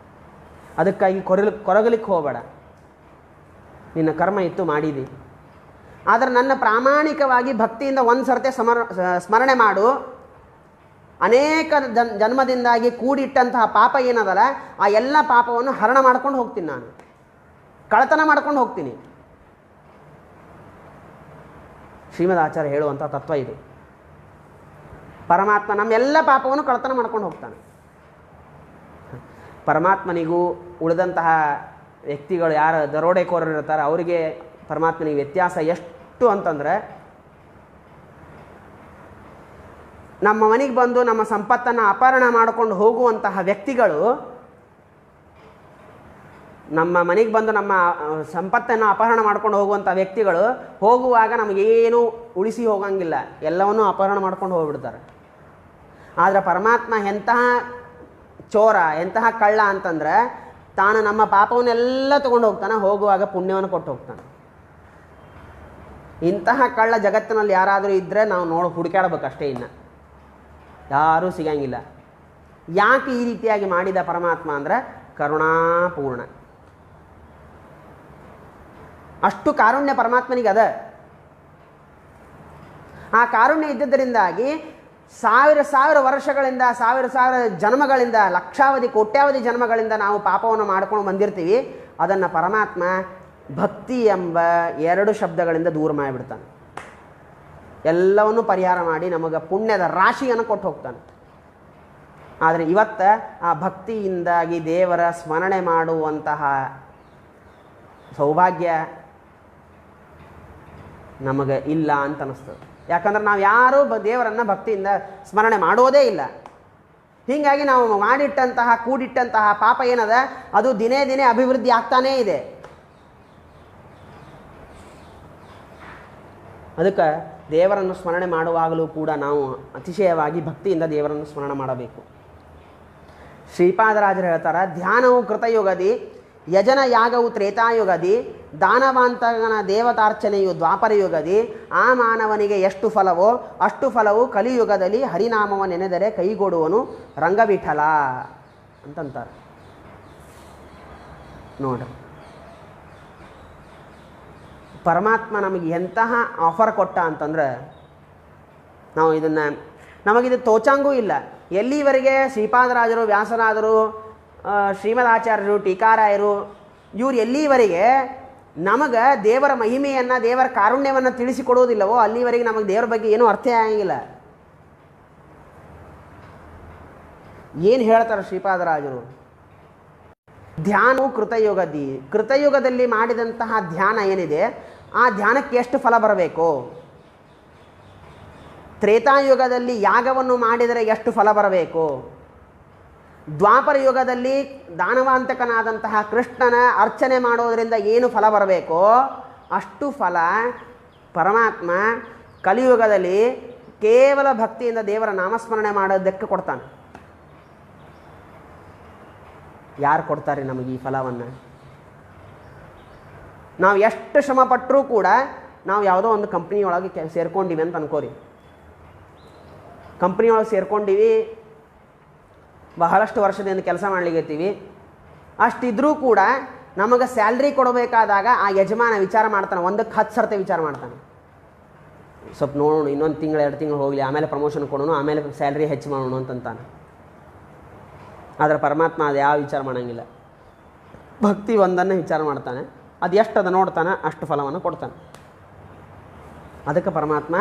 ಅದಕ್ಕಾಗಿ ಕೊರಗಲಿಕ್ಕೆ ಹೋಗಬೇಡ. ನಿನ್ನ ಕರ್ಮ ಇತ್ತು ಮಾಡಿದಿ, ಆದರೆ ನನ್ನ ಪ್ರಾಮಾಣಿಕವಾಗಿ ಭಕ್ತಿಯಿಂದ ಒಂದು ಸರ್ತೆ ಸ್ಮರಣೆ ಮಾಡು. ಅನೇಕ ಜನ್ಮದಿಂದಾಗಿ ಕೂಡಿಟ್ಟಂತಹ ಪಾಪ ಏನದಲ್ಲ ಆ ಎಲ್ಲ ಪಾಪವನ್ನು ಹರಣ ಮಾಡ್ಕೊಂಡು ಹೋಗ್ತೀನಿ, ನಾನು ಕಳತನ ಮಾಡ್ಕೊಂಡು ಹೋಗ್ತೀನಿ. ಶ್ರೀಮದ್ ಆಚಾರ್ಯ ಹೇಳುವಂಥ ತತ್ವ ಇದು. ಪರಮಾತ್ಮ ನಮ್ಮೆಲ್ಲ ಪಾಪವನ್ನು ಕಳತನ ಮಾಡ್ಕೊಂಡು ಹೋಗ್ತಾನೆ. ಪರಮಾತ್ಮನಿಗೂ ಉಳಿದಂತಹ ವ್ಯಕ್ತಿಗಳು ಯಾರು ದರೋಡೆಕೋರರು ಇರ್ತಾರೆ ಅವರಿಗೆ ಪರಮಾತ್ಮನಿಗೆ ವ್ಯತ್ಯಾಸ ಎಷ್ಟು ಅಂತಂದರೆ, ನಮ್ಮ ಮನೆಗೆ ಬಂದು ನಮ್ಮ ಸಂಪತ್ತನ್ನು ಅಪಹರಣ ಮಾಡಿಕೊಂಡು ಹೋಗುವಂತಹ ವ್ಯಕ್ತಿಗಳು, ನಮ್ಮ ಮನೆಗೆ ಬಂದು ನಮ್ಮ ಸಂಪತ್ತನ್ನು ಅಪಹರಣ ಮಾಡ್ಕೊಂಡು ಹೋಗುವಂಥ ವ್ಯಕ್ತಿಗಳು ಹೋಗುವಾಗ ನಮಗೇನು ಉಳಿಸಿ ಹೋಗಂಗಿಲ್ಲ, ಎಲ್ಲವನ್ನೂ ಅಪಹರಣ ಮಾಡ್ಕೊಂಡು ಹೋಗ್ಬಿಡ್ತಾರೆ. ಆದರೆ ಪರಮಾತ್ಮ ಎಂತಹ ಚೋರ, ಎಂತಹ ಕಳ್ಳ ಅಂತಂದರೆ, ತಾನು ನಮ್ಮ ಪಾಪವನ್ನೆಲ್ಲ ತೊಗೊಂಡು ಹೋಗ್ತಾನೆ, ಹೋಗುವಾಗ ಪುಣ್ಯವನ್ನು ಕೊಟ್ಟು ಹೋಗ್ತಾನೆ. ಇಂತಹ ಕಳ್ಳ ಜಗತ್ತಿನಲ್ಲಿ ಯಾರಾದರೂ ಇದ್ದರೆ ನಾವು ಹುಡುಕಾಡಬೇಕಷ್ಟೇ, ಇನ್ನು ಯಾರೂ ಸಿಗಂಗಿಲ್ಲ. ಯಾಕೆ ಈ ರೀತಿಯಾಗಿ ಮಾಡಿದ ಪರಮಾತ್ಮ ಅಂದರೆ ಕರುಣಾಪೂರ್ಣ, ಅಷ್ಟು ಕಾರುಣ್ಯ ಪರಮಾತ್ಮನಿಗೆ ಅದ. ಆ ಕಾರುಣ್ಯ ಇದ್ದದರಿಂದಾಗಿ ಸಾವಿರ ವರ್ಷಗಳಿಂದ, ಸಾವಿರ ಜನ್ಮಗಳಿಂದ, ಲಕ್ಷಾವಧಿ ಕೋಟ್ಯಾವಧಿ ಜನ್ಮಗಳಿಂದ ನಾವು ಪಾಪವನ್ನು ಮಾಡ್ಕೊಂಡು ಬಂದಿರ್ತೀವಿ. ಅದನ್ನು ಪರಮಾತ್ಮ ಭಕ್ತಿ ಎಂಬ 2 ಶಬ್ದಗಳಿಂದ ದೂರ ಮಾಡಿಬಿಡ್ತಾನೆ. ಎಲ್ಲವನ್ನೂ ಪರಿಹಾರ ಮಾಡಿ ನಮಗೆ ಪುಣ್ಯದ ರಾಶಿಯನ್ನು ಕೊಟ್ಟು ಹೋಗ್ತಾನೆ. ಆದರೆ ಇವತ್ತು ಆ ಭಕ್ತಿಯಿಂದಾಗಿ ದೇವರ ಸ್ಮರಣೆ ಮಾಡುವಂತಹ ಸೌಭಾಗ್ಯ ನಮಗೆ ಇಲ್ಲ ಅಂತ ಅನ್ನಿಸ್ತದೆ. ಯಾಕಂದ್ರೆ ನಾವು ಯಾರೂ ದೇವರನ್ನು ಭಕ್ತಿಯಿಂದ ಸ್ಮರಣೆ ಮಾಡೋದೇ ಇಲ್ಲ. ಹೀಗಾಗಿ ನಾವು ಮಾಡಿಟ್ಟಂತಹ ಕೂಡಿಟ್ಟಂತಹ ಪಾಪ ಏನದ ಅದು ದಿನೇ ದಿನೇ ಅಭಿವೃದ್ಧಿ ಆಗ್ತಾನೇ ಇದೆ. ಅದಕ್ಕೆ ದೇವರನ್ನು ಸ್ಮರಣೆ ಮಾಡುವಾಗಲೂ ಕೂಡ ನಾವು ಅತಿಶಯವಾಗಿ ಭಕ್ತಿಯಿಂದ ದೇವರನ್ನು ಸ್ಮರಣೆ ಮಾಡಬೇಕು. ಶ್ರೀಪಾದರಾಜರು ಹೇಳ್ತಾರೆ, ಧ್ಯಾನವು ಕೃತಯುಗದಿ, ಯಜನ ಯಾಗವು ತ್ರೇತಾಯುಗದಿ, ದಾನವಾಂತನ ದೇವತಾರ್ಚನೆಯು ದ್ವಾಪರಯುಗದಿ, ಆ ಮಾನವನಿಗೆ ಎಷ್ಟು ಫಲವೋ ಅಷ್ಟು ಫಲವು ಕಲಿಯುಗದಲ್ಲಿ ಹರಿನಾಮವ ನೆನೆದರೆ ಕೈಗೊಡುವನು ರಂಗವಿಠಲ ಅಂತಂತಾರೆ. ನೋಡ್ರಿ, ಪರಮಾತ್ಮ ನಮಗೆ ಎಂತಹ ಆಫರ್ ಕೊಟ್ಟ ಅಂತಂದ್ರೆ ನಾವು ಇದನ್ನು ನಮಗಿದು ತೋಚಂಗೂ ಇಲ್ಲ. ಎಲ್ಲಿವರೆಗೆ ಶ್ರೀಪಾದರಾಜರು, ವ್ಯಾಸರಾದರು, ಶ್ರೀಮದಾಚಾರ್ಯರು, ಟೀಕಾರಾಯರು ಇವರು ಎಲ್ಲಿವರೆಗೆ ನಮಗೆ ದೇವರ ಮಹಿಮೆಯನ್ನು, ದೇವರ ಕಾರುಣ್ಯವನ್ನು ತಿಳಿಸಿಕೊಡೋದಿಲ್ಲವೋ ಅಲ್ಲಿವರೆಗೆ ನಮಗೆ ದೇವರ ಬಗ್ಗೆ ಏನೂ ಅರ್ಥ ಆಗಂಗಿಲ್ಲ. ಏನು ಹೇಳ್ತಾರೆ ಶ್ರೀಪಾದರಾಜರು? ಧ್ಯಾನವು ಕೃತಯುಗದಲ್ಲಿ ಮಾಡಿದಂತಹ ಧ್ಯಾನ ಏನಿದೆ ಆ ಧ್ಯಾನಕ್ಕೆ ಎಷ್ಟು ಫಲ ಬರಬೇಕು, ತ್ರೇತಾಯುಗದಲ್ಲಿ ಯಾಗವನ್ನು ಮಾಡಿದರೆ ಎಷ್ಟು ಫಲ ಬರಬೇಕು, ದ್ವಾಪರ ಯುಗದಲ್ಲಿ ದಾನವಾಂತಕನಾದಂತಹ ಕೃಷ್ಣನ ಅರ್ಚನೆ ಮಾಡೋದರಿಂದ ಏನು ಫಲ ಬರಬೇಕೋ ಅಷ್ಟು ಫಲ ಪರಮಾತ್ಮ ಕಲಿಯುಗದಲ್ಲಿ ಕೇವಲ ಭಕ್ತಿಯಿಂದ ದೇವರ ನಾಮಸ್ಮರಣೆ ಮಾಡೋದಕ್ಕೆ ಕೊಡ್ತಾನೆ. ಯಾರು ಕೊಡ್ತಾರೆ ನಮಗೆ ಈ ಫಲವನ್ನು? ನಾವು ಎಷ್ಟು ಶ್ರಮಪಟ್ಟರೂ ಕೂಡ ನಾವು ಯಾವುದೋ ಒಂದು ಕಂಪ್ನಿಯೊಳಗೆ ಸೇರ್ಕೊಂಡಿವಿ ಅಂತ ಅನ್ಕೋರಿ. ಕಂಪ್ನಿಯೊಳಗೆ ಸೇರ್ಕೊಂಡಿವಿ, ಬಹಳಷ್ಟು ವರ್ಷದಿಂದ ಕೆಲಸ ಮಾಡ್ಲಿಕ್ಕತ್ತೀವಿ. ಅಷ್ಟಿದ್ರೂ ಕೂಡ ನಮಗೆ ಸ್ಯಾಲ್ರಿ ಕೊಡಬೇಕಾದಾಗ ಆ ಯಜಮಾನ ವಿಚಾರ ಮಾಡ್ತಾನೆ, 1ಕ್ಕೆ 10 ಸರ್ತಿ ವಿಚಾರ ಮಾಡ್ತಾನೆ. ಸ್ವಲ್ಪ ನೋಡೋಣ, ಇನ್ನೊಂದು ತಿಂಗಳು 2 ತಿಂಗಳು ಹೋಗಲಿ, ಆಮೇಲೆ ಪ್ರಮೋಷನ್ ಕೊಡೋಣ, ಆಮೇಲೆ ಸ್ಯಾಲ್ರಿ ಹೆಚ್ಚು ಮಾಡೋಣ ಅಂತಂತಾನೆ. ಆದರೆ ಪರಮಾತ್ಮ ಅದು ಯಾವ ವಿಚಾರ ಮಾಡೋಂಗಿಲ್ಲ. ಭಕ್ತಿ ಒಂದನ್ನು ವಿಚಾರ ಮಾಡ್ತಾನೆ, ಅದು ಎಷ್ಟು ಅದು ನೋಡ್ತಾನೆ ಅಷ್ಟು ಫಲವನ್ನು ಕೊಡ್ತಾನೆ. ಅದಕ್ಕೆ ಪರಮಾತ್ಮ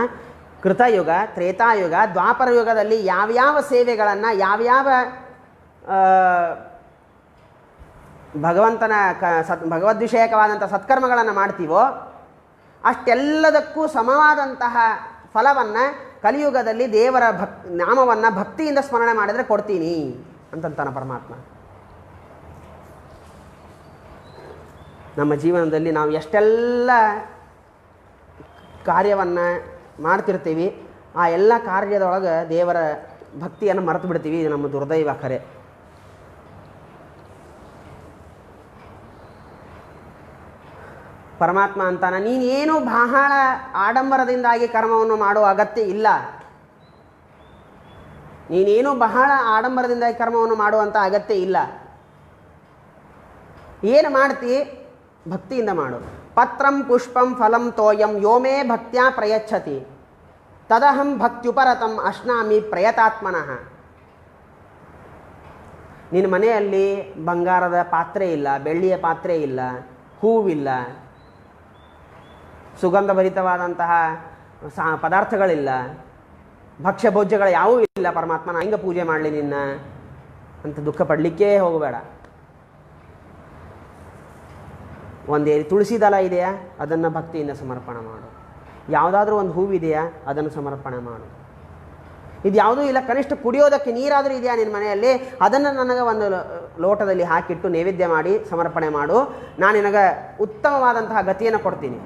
ಕೃತಯುಗ, ತ್ರೇತಾಯುಗ, ದ್ವಾಪರ ಯುಗದಲ್ಲಿ ಯಾವ್ಯಾವ ಸೇವೆಗಳನ್ನು, ಯಾವ್ಯಾವ ಭಗವಂತನ ಭಗವದ್ವಿಷಯಕವಾದಂಥ ಸತ್ಕರ್ಮಗಳನ್ನು ಮಾಡ್ತೀವೋ ಅಷ್ಟೆಲ್ಲದಕ್ಕೂ ಸಮವಾದಂತಹ ಫಲವನ್ನು ಕಲಿಯುಗದಲ್ಲಿ ದೇವರ ನಾಮವನ್ನು ಭಕ್ತಿಯಿಂದ ಸ್ಮರಣೆ ಮಾಡಿದರೆ ಕೊಡ್ತೀನಿ ಅಂತಂತಾನೆ ಪರಮಾತ್ಮ. ನಮ್ಮ ಜೀವನದಲ್ಲಿ ನಾವು ಎಷ್ಟೆಲ್ಲ ಕಾರ್ಯವನ್ನು ಮಾಡ್ತಿರ್ತೀವಿ, ಆ ಎಲ್ಲ ಕಾರ್ಯದೊಳಗೆ ದೇವರ ಭಕ್ತಿಯನ್ನು ಮರೆತು ಬಿಡ್ತೀವಿ. ಇದು ನಮ್ಮ ದುರ್ದೈವ ಖರೆ. ಪರಮಾತ್ಮ ಅಂತಾನೆ, ನೀನೇನು ಬಹಳ ಆಡಂಬರದಿಂದಾಗಿ ಕರ್ಮವನ್ನು ಮಾಡುವ ಅಗತ್ಯ ಇಲ್ಲ. ನೀನೇನು ಬಹಳ ಆಡಂಬರದಿಂದಾಗಿ ಕರ್ಮವನ್ನು ಮಾಡುವಂಥ ಅಗತ್ಯ ಇಲ್ಲ. ಏನು ಮಾಡ್ತಿ? ಭಕ್ತಿಯಿಂದ ಮಾಡು. ಪತ್ರಂ ಪುಷ್ಪಂ ಫಲಂ ತೋಯಂ ಯೋಮೇ ಭಕ್ತ್ಯಾ ಪ್ರಯಚ್ಛತಿ ತದಹಂ ಭಕ್ತ್ಯುಪರತಂ ಅಶ್ನಾಮಿ ಪ್ರಯತಾತ್ಮನಃ. ನಿನ್ನ ಮನೆಯಲ್ಲಿ ಬಂಗಾರದ ಪಾತ್ರೆ ಇಲ್ಲ, ಬೆಳ್ಳಿಯ ಪಾತ್ರೆ ಇಲ್ಲ, ಹೂವಿಲ್ಲ, ಸುಗಂಧಭರಿತವಾದಂತಹ ಪದಾರ್ಥಗಳಿಲ್ಲ, ಭಕ್ಷ್ಯ ಭೋಜ್ಯಗಳು ಯಾವೂ ಇಲ್ಲ. ಪರಮಾತ್ಮನ ಹೆಂಗೆ ಪೂಜೆ ಮಾಡಲಿ ನಿನ್ನ ಅಂತ ದುಃಖ ಪಡಲಿಕ್ಕೇ ಹೋಗಬೇಡ. ಒಂದೇ ತುಳಸಿ ದಳ ಇದೆಯಾ, ಅದನ್ನು ಭಕ್ತಿಯಿಂದ ಸಮರ್ಪಣೆ ಮಾಡು. ಯಾವುದಾದ್ರೂ ಒಂದು ಹೂವಿದೆಯಾ, ಅದನ್ನು ಸಮರ್ಪಣೆ ಮಾಡು. ಇದು ಯಾವುದೂ ಇಲ್ಲ, ಕನಿಷ್ಠ ಕುಡಿಯೋದಕ್ಕೆ ನೀರಾದರೂ ಇದೆಯಾ ನಿನ್ನ ಮನೆಯಲ್ಲಿ, ಅದನ್ನು ನನಗೆ ಒಂದು ಲೋಟದಲ್ಲಿ ಹಾಕಿಟ್ಟು ನೈವೇದ್ಯ ಮಾಡಿ ಸಮರ್ಪಣೆ ಮಾಡು. ನಾನು ನಿನಗೆ ಉತ್ತಮವಾದಂತಹ ಗತಿಯನ್ನು ಕೊಡ್ತೀನಿ.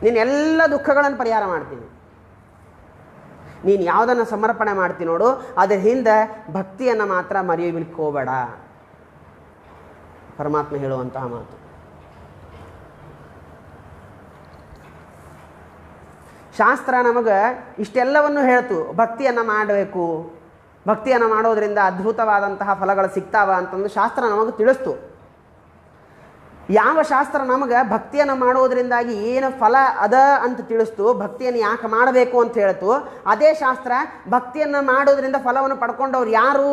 ನೀನು ಎಲ್ಲ ದುಃಖಗಳನ್ನು ಪರಿಹಾರ ಮಾಡ್ತೀನಿ. ನೀನು ಯಾವುದನ್ನು ಸಮರ್ಪಣೆ ಮಾಡ್ತೀನಿ ನೋಡು, ಅದರ ಹಿಂದೆ ಭಕ್ತಿಯನ್ನು ಮಾತ್ರ ಮರೆಯಲಿಕ್ಕೆ ಹೋಗಬೇಡ. ಪರಮಾತ್ಮ ಹೇಳುವಂತಹ ಮಾತು. ಶಾಸ್ತ್ರ ನಮಗೆ ಇಷ್ಟೆಲ್ಲವನ್ನು ಹೇಳ್ತು, ಭಕ್ತಿಯನ್ನು ಮಾಡಬೇಕು, ಭಕ್ತಿಯನ್ನು ಮಾಡೋದರಿಂದ ಅದ್ಭುತವಾದಂತಹ ಫಲಗಳು ಸಿಗ್ತಾವ ಅಂತಂದು ಶಾಸ್ತ್ರ ನಮಗೆ ತಿಳಿಸ್ತು. ಯಾವ ಶಾಸ್ತ್ರ ನಮಗೆ ಭಕ್ತಿಯನ್ನು ಮಾಡೋದರಿಂದಾಗಿ ಏನು ಫಲ ಅದ ಅಂತ ತಿಳಿಸ್ತು, ಭಕ್ತಿಯನ್ನು ಯಾಕೆ ಮಾಡಬೇಕು ಅಂತ ಹೇಳ್ತು, ಅದೇ ಶಾಸ್ತ್ರ ಭಕ್ತಿಯನ್ನು ಮಾಡೋದರಿಂದ ಫಲವನ್ನು ಪಡ್ಕೊಂಡವ್ರು ಯಾರು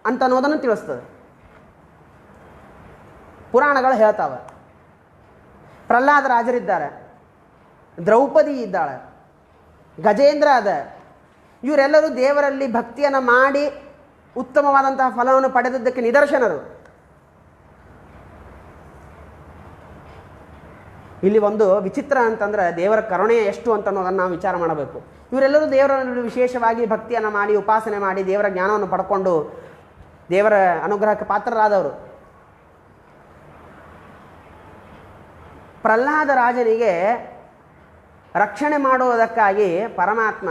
ಅಂತ ಅನ್ನೋದನ್ನು ತಿಳಿಸ್ತದೆ. ಪುರಾಣಗಳು ಹೇಳ್ತಾವೆ. ಪ್ರಹ್ಲಾದ ರಾಜರಿದ್ದಾರೆ, ದ್ರೌಪದಿ ಇದ್ದಾಳೆ, ಗಜೇಂದ್ರ ಅದ. ಇವರೆಲ್ಲರೂ ದೇವರಲ್ಲಿ ಭಕ್ತಿಯನ್ನು ಮಾಡಿ ಉತ್ತಮವಾದಂತಹ ಫಲವನ್ನು ಪಡೆದದ್ದಕ್ಕೆ ನಿದರ್ಶನರು. ಇಲ್ಲಿ ಒಂದು ವಿಚಿತ್ರ ಅಂತಂದ್ರೆ ದೇವರ ಕರುಣೆ ಎಷ್ಟು ಅಂತ ಅನ್ನೋದನ್ನು ನಾವು ವಿಚಾರ ಮಾಡಬೇಕು. ಇವರೆಲ್ಲರೂ ದೇವರಲ್ಲಿ ವಿಶೇಷವಾಗಿ ಭಕ್ತಿಯನ್ನು ಮಾಡಿ ಉಪಾಸನೆ ಮಾಡಿ ದೇವರ ಜ್ಞಾನವನ್ನು ಪಡ್ಕೊಂಡು ದೇವರ ಅನುಗ್ರಹಕ್ಕೆ ಪಾತ್ರರಾದವರು. ಪ್ರಹ್ಲಾದ ರಾಜನಿಗೆ ರಕ್ಷಣೆ ಮಾಡುವುದಕ್ಕಾಗಿ ಪರಮಾತ್ಮ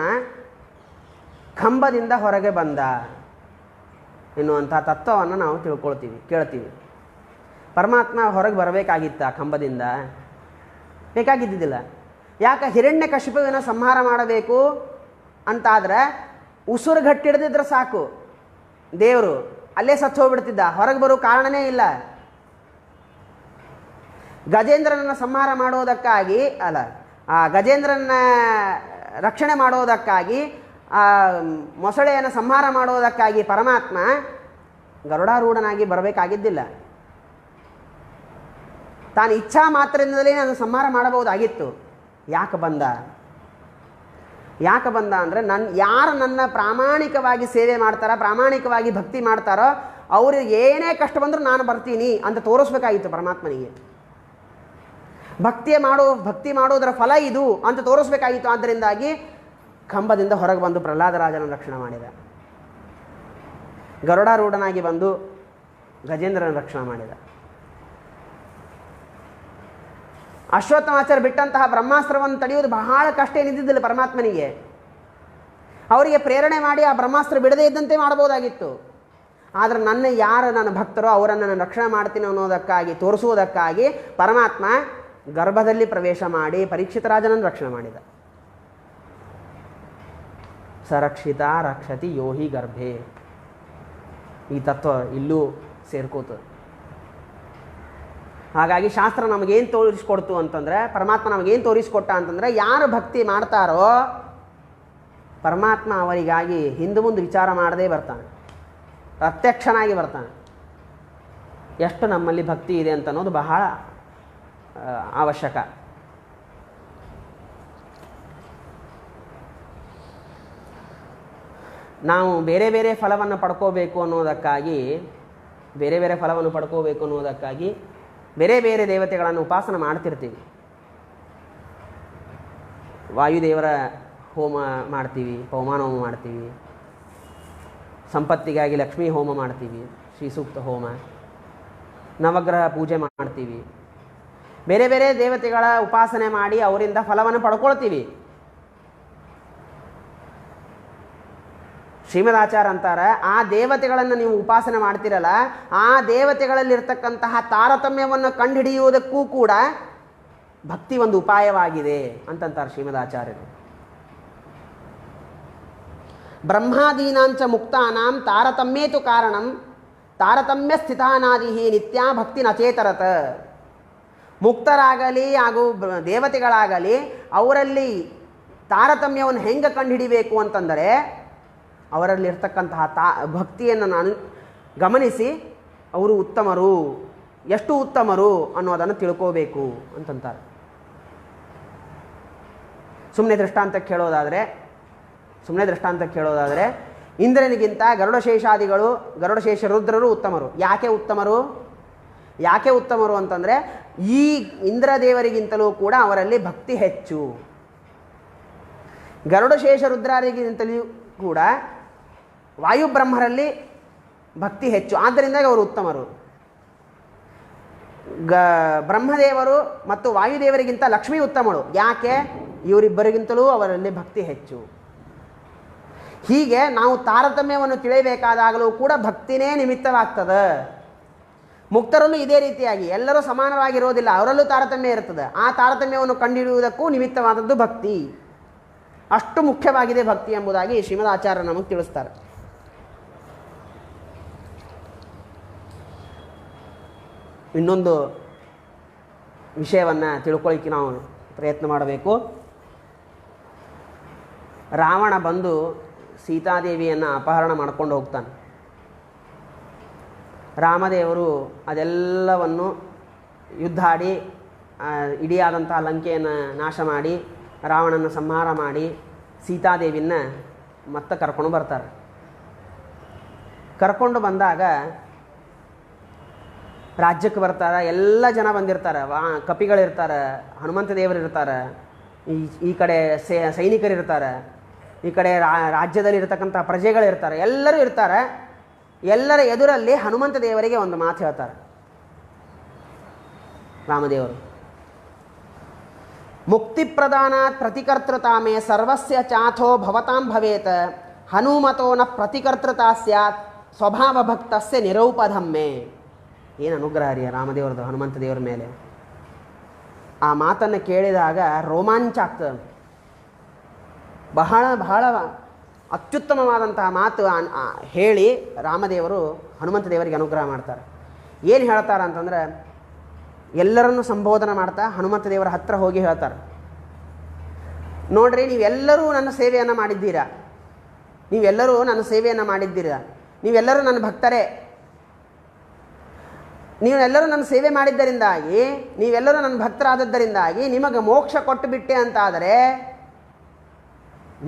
ಕಂಬದಿಂದ ಹೊರಗೆ ಬಂದ ಎನ್ನುವಂಥ ತತ್ವವನ್ನು ನಾವು ಕೇಳ್ತೀವಿ. ಪರಮಾತ್ಮ ಹೊರಗೆ ಬರಬೇಕಾಗಿತ್ತ ಕಂಬದಿಂದ? ಬೇಕಾಗಿದ್ದಿಲ್ಲ. ಯಾಕೆ? ಹಿರಣ್ಯಕಶಿಪುವಿನ ಸಂಹಾರ ಮಾಡಬೇಕು ಅಂತಾದ್ರೆ ಉಸುರುಗಟ್ಟಿಡ್ದಿದ್ರೆ ಸಾಕು, ದೇವರು ಅಲ್ಲೇ ಸತ್ತು ಹೋಗ್ಬಿಡ್ತಿದ್ದ, ಹೊರಗೆ ಬರೋ ಕಾರಣನೇ ಇಲ್ಲ. ಗಜೇಂದ್ರನನ್ನು ಸಂಹಾರ ಮಾಡೋದಕ್ಕಾಗಿ ಆ ಗಜೇಂದ್ರನ ರಕ್ಷಣೆ ಮಾಡೋದಕ್ಕಾಗಿ, ಆ ಮೊಸಳೆಯನ್ನು ಸಂಹಾರ ಮಾಡೋದಕ್ಕಾಗಿ ಪರಮಾತ್ಮ ಗರುಡಾರೂಢನಾಗಿ ಬರಬೇಕಾಗಿದ್ದಿಲ್ಲ. ತಾನು ಇಚ್ಛಾ ಮಾತ್ರದಿಂದಲೇ ನಾನು ಸಂಹಾರ ಮಾಡಬಹುದಾಗಿತ್ತು. ಯಾಕೆ ಬಂದ? ಅಂದರೆ ಯಾರು ನನ್ನ ಪ್ರಾಮಾಣಿಕವಾಗಿ ಸೇವೆ ಮಾಡ್ತಾರೋ, ಪ್ರಾಮಾಣಿಕವಾಗಿ ಭಕ್ತಿ ಮಾಡ್ತಾರೋ ಅವ್ರಿಗೆ ಏನೇ ಕಷ್ಟ ಬಂದರೂ ನಾನು ಬರ್ತೀನಿ ಅಂತ ತೋರಿಸ್ಬೇಕಾಗಿತ್ತು ಪರಮಾತ್ಮನಿಗೆ. ಭಕ್ತಿ ಮಾಡೋದರ ಫಲ ಇದು ಅಂತ ತೋರಿಸ್ಬೇಕಾಗಿತ್ತು. ಆದ್ದರಿಂದಾಗಿ ಕಂಬದಿಂದ ಹೊರಗೆ ಬಂದು ಪ್ರಹ್ಲಾದರಾಜನ ರಕ್ಷಣೆ ಮಾಡಿದ. ಗರುಡಾರೂಢನಾಗಿ ಬಂದು ಗಜೇಂದ್ರನ ರಕ್ಷಣೆ ಮಾಡಿದ. ಅಶ್ವತ್ಥಾಮಾಚಾರ್ಯ ಬಿಟ್ಟಂತಹ ಬ್ರಹ್ಮಾಸ್ತ್ರವನ್ನು ತಡೆಯುವುದು ಬಹಳ ಕಷ್ಟ ಏನಿದ್ದಿದ್ದಿಲ್ಲ ಪರಮಾತ್ಮನಿಗೆ. ಅವರಿಗೆ ಪ್ರೇರಣೆ ಮಾಡಿ ಆ ಬ್ರಹ್ಮಾಸ್ತ್ರ ಬಿಡದೇ ಇದ್ದಂತೆ ಮಾಡಬಹುದಾಗಿತ್ತು. ಆದರೆ ನನ್ನ ಭಕ್ತರೋ ಅವರನ್ನು ನಾನು ರಕ್ಷಣೆ ಮಾಡ್ತೀನಿ ಅನ್ನೋದಕ್ಕಾಗಿ ತೋರಿಸುವುದಕ್ಕಾಗಿ ಪರಮಾತ್ಮ ಗರ್ಭದಲ್ಲಿ ಪ್ರವೇಶ ಮಾಡಿ ಪರೀಕ್ಷಿತ ರಾಜನನ್ನು ರಕ್ಷಣೆ ಮಾಡಿದ. ಸರಕ್ಷಿತ ರಕ್ಷತಿ ಯೋಹಿ ಗರ್ಭೆ. ಈ ತತ್ವ ಇಲ್ಲೂ ಸೇರ್ಕೋತದೆ. ಹಾಗಾಗಿ ಶಾಸ್ತ್ರ ನಮಗೇನು ತೋರಿಸ್ಕೊಡ್ತು ಅಂತಂದರೆ, ಪರಮಾತ್ಮ ನಮಗೇನು ತೋರಿಸ್ಕೊಟ್ಟ ಅಂತಂದರೆ, ಯಾರು ಭಕ್ತಿ ಮಾಡ್ತಾರೋ ಪರಮಾತ್ಮ ಅವರಿಗಾಗಿ ಹಿಂದೆ ಮುಂದೆ ವಿಚಾರ ಮಾಡದೇ ಬರ್ತಾನೆ, ಪ್ರತ್ಯಕ್ಷನಾಗಿ ಬರ್ತಾನೆ. ಎಷ್ಟು ನಮ್ಮಲ್ಲಿ ಭಕ್ತಿ ಇದೆ ಅಂತ ಅನ್ನೋದು ಬಹಳ ಅವಶ್ಯಕ. ನಾವು ಬೇರೆ ಬೇರೆ ಫಲವನ್ನು ಪಡ್ಕೋಬೇಕು ಅನ್ನೋದಕ್ಕಾಗಿ ಬೇರೆ ಬೇರೆ ದೇವತೆಗಳನ್ನು ಉಪಾಸನೆ ಮಾಡ್ತಿರ್ತೀವಿ. ವಾಯುದೇವರ ಹೋಮ ಮಾಡ್ತೀವಿ, ಪವಮಾನ ಹೋಮ ಮಾಡ್ತೀವಿ, ಸಂಪತ್ತಿಗಾಗಿ ಲಕ್ಷ್ಮೀ ಹೋಮ ಮಾಡ್ತೀವಿ, ಶ್ರೀ ಸೂಕ್ತ ಹೋಮ, ನವಗ್ರಹ ಪೂಜೆ ಮಾಡ್ತೀವಿ. ಬೇರೆ ಬೇರೆ ದೇವತೆಗಳ ಉಪಾಸನೆ ಮಾಡಿ ಅವರಿಂದ ಫಲವನ್ನು ಪಡ್ಕೊಳ್ತೀವಿ. ಶ್ರೀಮದಾಚಾರ್ಯ ಅಂತಾರೆ, ಆ ದೇವತೆಗಳನ್ನು ನೀವು ಉಪಾಸನೆ ಮಾಡ್ತಿರಲ್ಲ, ಆ ದೇವತೆಗಳಲ್ಲಿರ್ತಕ್ಕಂತಹ ತಾರತಮ್ಯವನ್ನು ಕಂಡುಹಿಡಿಯುವುದಕ್ಕೂ ಕೂಡ ಭಕ್ತಿ ಒಂದು ಉಪಾಯವಾಗಿದೆ ಅಂತಂತಾರೆ ಶ್ರೀಮದಾಚಾರ್ಯರು. ಬ್ರಹ್ಮಾದೀನಾಂಚ ಮುಕ್ತಾನಾಂ ತಾರತಮ್ಯೇತು ಕಾರಣಂ ತಾರತಮ್ಯ ಸ್ಥಿತಾನಾದಿ ನಿತ್ಯಾ ಭಕ್ತಿ ನಚೇತರತ. ಮುಕ್ತರಾಗಲಿ ಹಾಗೂ ದೇವತೆಗಳಾಗಲಿ ಅವರಲ್ಲಿ ತಾರತಮ್ಯವನ್ನು ಹೆಂಗೆ ಕಂಡುಹಿಡಿಬೇಕು ಅಂತಂದರೆ, ಅವರಲ್ಲಿರ್ತಕ್ಕಂತಹ ಭಕ್ತಿಯನ್ನು ನಾನು ಗಮನಿಸಿ ಅವರು ಉತ್ತಮರು, ಎಷ್ಟು ಉತ್ತಮರು ಅನ್ನೋದನ್ನು ತಿಳ್ಕೋಬೇಕು ಅಂತಂತಾರೆ. ಸುಮ್ಮನೆ ದೃಷ್ಟಾಂತಕ್ಕೆ ಹೇಳೋದಾದರೆ ಇಂದ್ರನಿಗಿಂತ ಗರುಡಶೇಷ ರುದ್ರರು ಉತ್ತಮರು. ಯಾಕೆ ಉತ್ತಮರು ಅಂತಂದರೆ, ಈ ಇಂದ್ರದೇವರಿಗಿಂತಲೂ ಕೂಡ ಅವರಲ್ಲಿ ಭಕ್ತಿ ಹೆಚ್ಚು. ಗರುಡಶೇಷ ರುದ್ರರಿಗಿಂತಲೂ ಕೂಡ ವಾಯುಬ್ರಹ್ಮರಲ್ಲಿ ಭಕ್ತಿ ಹೆಚ್ಚು. ಆದ್ದರಿಂದ ಅವರು ಉತ್ತಮರು. ಬ್ರಹ್ಮದೇವರು ಮತ್ತು ವಾಯುದೇವರಿಗಿಂತ ಲಕ್ಷ್ಮೀ ಉತ್ತಮಳು. ಯಾಕೆ? ಇವರಿಬ್ಬರಿಗಿಂತಲೂ ಅವರಲ್ಲಿ ಭಕ್ತಿ ಹೆಚ್ಚು. ಹೀಗೆ ನಾವು ತಾರತಮ್ಯವನ್ನು ತಿಳಿಯಬೇಕಾದಾಗಲೂ ಕೂಡ ಭಕ್ತಿನೇ ನಿಮಿತ್ತವಾಗ್ತದೆ. ಮುಕ್ತರಲ್ಲೂ ಇದೇ ರೀತಿಯಾಗಿ ಎಲ್ಲರೂ ಸಮಾನವಾಗಿರೋದಿಲ್ಲ, ಅವರಲ್ಲೂ ತಾರತಮ್ಯ ಇರ್ತದೆ. ಆ ತಾರತಮ್ಯವನ್ನು ಕಂಡುಹಿಡಿಯುವುದಕ್ಕೂ ನಿಮಿತ್ತವಾದದ್ದು ಭಕ್ತಿ. ಅಷ್ಟು ಮುಖ್ಯವಾಗಿದೆ ಭಕ್ತಿ ಎಂಬುದಾಗಿ ಶ್ರೀಮದ್ ಆಚಾರ್ಯ ನಮಗೆ ತಿಳಿಸ್ತಾರೆ. ಇನ್ನೊಂದು ವಿಷಯವನ್ನು ತಿಳ್ಕೊಳ್ಳಿಕ್ಕೆ ನಾವು ಪ್ರಯತ್ನ ಮಾಡಬೇಕು. ರಾವಣ ಬಂದು ಸೀತಾದೇವಿಯನ್ನು ಅಪಹರಣ ಮಾಡ್ಕೊಂಡು ಹೋಗ್ತಾನೆ. ರಾಮದೇವರು ಅದೆಲ್ಲವನ್ನು ಯುದ್ಧಾಡಿ ಇಡೀ ಆದಂಥ ಲಂಕೆಯನ್ನು ನಾಶ ಮಾಡಿ ರಾವಣನ ಸಂಹಾರ ಮಾಡಿ ಸೀತಾದೇವಿಯನ್ನು ಮತ್ತೆ ಕರ್ಕೊಂಡು ಬರ್ತಾರೆ. ಕರ್ಕೊಂಡು ಬಂದಾಗ ರಾಜ್ಯಕ್ಕೆ ಬರ್ತಾರೆ. ಎಲ್ಲ ಜನ ಬಂದಿರ್ತಾರೆ. ಕಪಿಗಳಿರ್ತಾರೆ, ಹನುಮಂತ ದೇವರು ಇರ್ತಾರೆ, ಈ ಕಡೆ ಸೈನಿಕರಿರ್ತಾರೆ, ಈ ಕಡೆ ರಾಜ್ಯದಲ್ಲಿ ಇರ್ತಕ್ಕಂಥ ಪ್ರಜೆಗಳಿರ್ತಾರೆ, ಎಲ್ಲರೂ ಇರ್ತಾರೆ. ಎಲ್ಲರ ಎದುರಲ್ಲಿ ಹನುಮಂತ ದೇವರಿಗೆ ಒಂದು ಮಾತು ಹೇಳ್ತಾರೆ ರಾಮದೇವರು. ಮುಕ್ತಿ ಪ್ರದಾನಾತ್ ಪ್ರತಿಕರ್ತೃತಾಮೇ ಸರ್ವಸ್ಯ ಚಾಥೋ ಭವತಾಂ ಭವೇತ್ ಹನುಮತೋ ನ ಪ್ರತಿಕರ್ತೃತಾ ಸ್ಯಾತ್ ಸ್ವಭಾವ ಭಕ್ತಸ್ಯ ನಿರೌಪಧಮ್ಮೆ. ಏನು ಅನುಗ್ರಹ ರೀ ರಾಮದೇವ್ರದ್ದು ಹನುಮಂತ ದೇವರ ಮೇಲೆ. ಆ ಮಾತನ್ನು ಕೇಳಿದಾಗ ರೋಮಾಂಚ ಆಗ್ತದೆ. ಬಹಳ ಬಹಳ ಅತ್ಯುತ್ತಮವಾದಂತಹ ಮಾತು ಹೇಳಿ ರಾಮದೇವರು ಹನುಮಂತ ದೇವರಿಗೆ ಅನುಗ್ರಹ ಮಾಡ್ತಾರೆ. ಏನು ಹೇಳ್ತಾರೆ ಅಂತಂದರೆ, ಎಲ್ಲರನ್ನು ಸಂಬೋಧನೆ ಮಾಡ್ತಾ ಹನುಮಂತ ದೇವರ ಹತ್ರ ಹೋಗಿ ಹೇಳ್ತಾರೆ, ನೋಡ್ರಿ ನೀವೆಲ್ಲರೂ ನನ್ನ ಸೇವೆಯನ್ನು ಮಾಡಿದ್ದೀರಾ, ನೀವೆಲ್ಲರೂ ನನ್ನ ಸೇವೆಯನ್ನು ಮಾಡಿದ್ದೀರಾ, ನೀವೆಲ್ಲರೂ ನನ್ನ ಭಕ್ತರೇ. ನೀವೆಲ್ಲರೂ ನನ್ನ ಸೇವೆ ಮಾಡಿದ್ದರಿಂದಾಗಿ, ನೀವೆಲ್ಲರೂ ನನ್ನ ಭಕ್ತರಾದದ್ದರಿಂದಾಗಿ ನಿಮಗೆ ಮೋಕ್ಷ ಕೊಟ್ಟು ಬಿಟ್ಟೆ ಅಂತಾದರೆ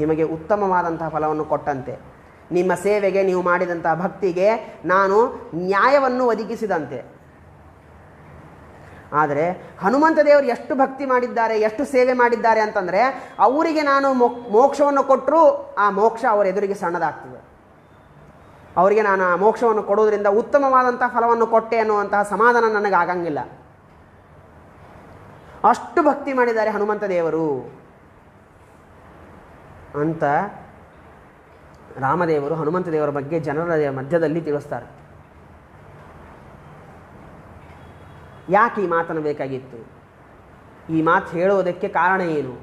ನಿಮಗೆ ಉತ್ತಮವಾದಂತಹ ಫಲವನ್ನು ಕೊಟ್ಟಂತೆ. ನಿಮ್ಮ ಸೇವೆಗೆ, ನೀವು ಮಾಡಿದಂತಹ ಭಕ್ತಿಗೆ ನಾನು ನ್ಯಾಯವನ್ನು ಒದಗಿಸಿದಂತೆ. ಆದರೆ ಹನುಮಂತ ದೇವರು ಎಷ್ಟು ಭಕ್ತಿ ಮಾಡಿದ್ದಾರೆ, ಎಷ್ಟು ಸೇವೆ ಮಾಡಿದ್ದಾರೆ ಅಂತಂದರೆ ಅವರಿಗೆ ನಾನು ಮೋಕ್ಷವನ್ನು ಕೊಟ್ಟರೂ ಆ ಮೋಕ್ಷ ಅವರ ಎದುರಿಗೆ ಸಣ್ಣದಾಗ್ತದೆ. ಅವರಿಗೆ ನಾನು ಆ ಮೋಕ್ಷವನ್ನು ಕೊಡೋದ್ರಿಂದ ಉತ್ತಮವಾದಂಥ ಫಲವನ್ನು ಕೊಟ್ಟೆ ಅನ್ನುವಂತಹ ಸಮಾಧಾನ ನನಗೆ ಆಗಂಗಿಲ್ಲ. ಅಷ್ಟು ಭಕ್ತಿ ಮಾಡಿದ್ದಾರೆ ಹನುಮಂತ ದೇವರು ಅಂತ ರಾಮದೇವರು ಹನುಮಂತ ದೇವರ ಬಗ್ಗೆ ಜನರ ಮಧ್ಯದಲ್ಲಿ ತಿಳಿಸ್ತಾರೆ. ಯಾಕೆ ಈ ಮಾತನ್ನು ಬೇಕಾಗಿತ್ತು? ಈ ಮಾತು ಹೇಳುವುದಕ್ಕೆ ಕಾರಣ ಏನು?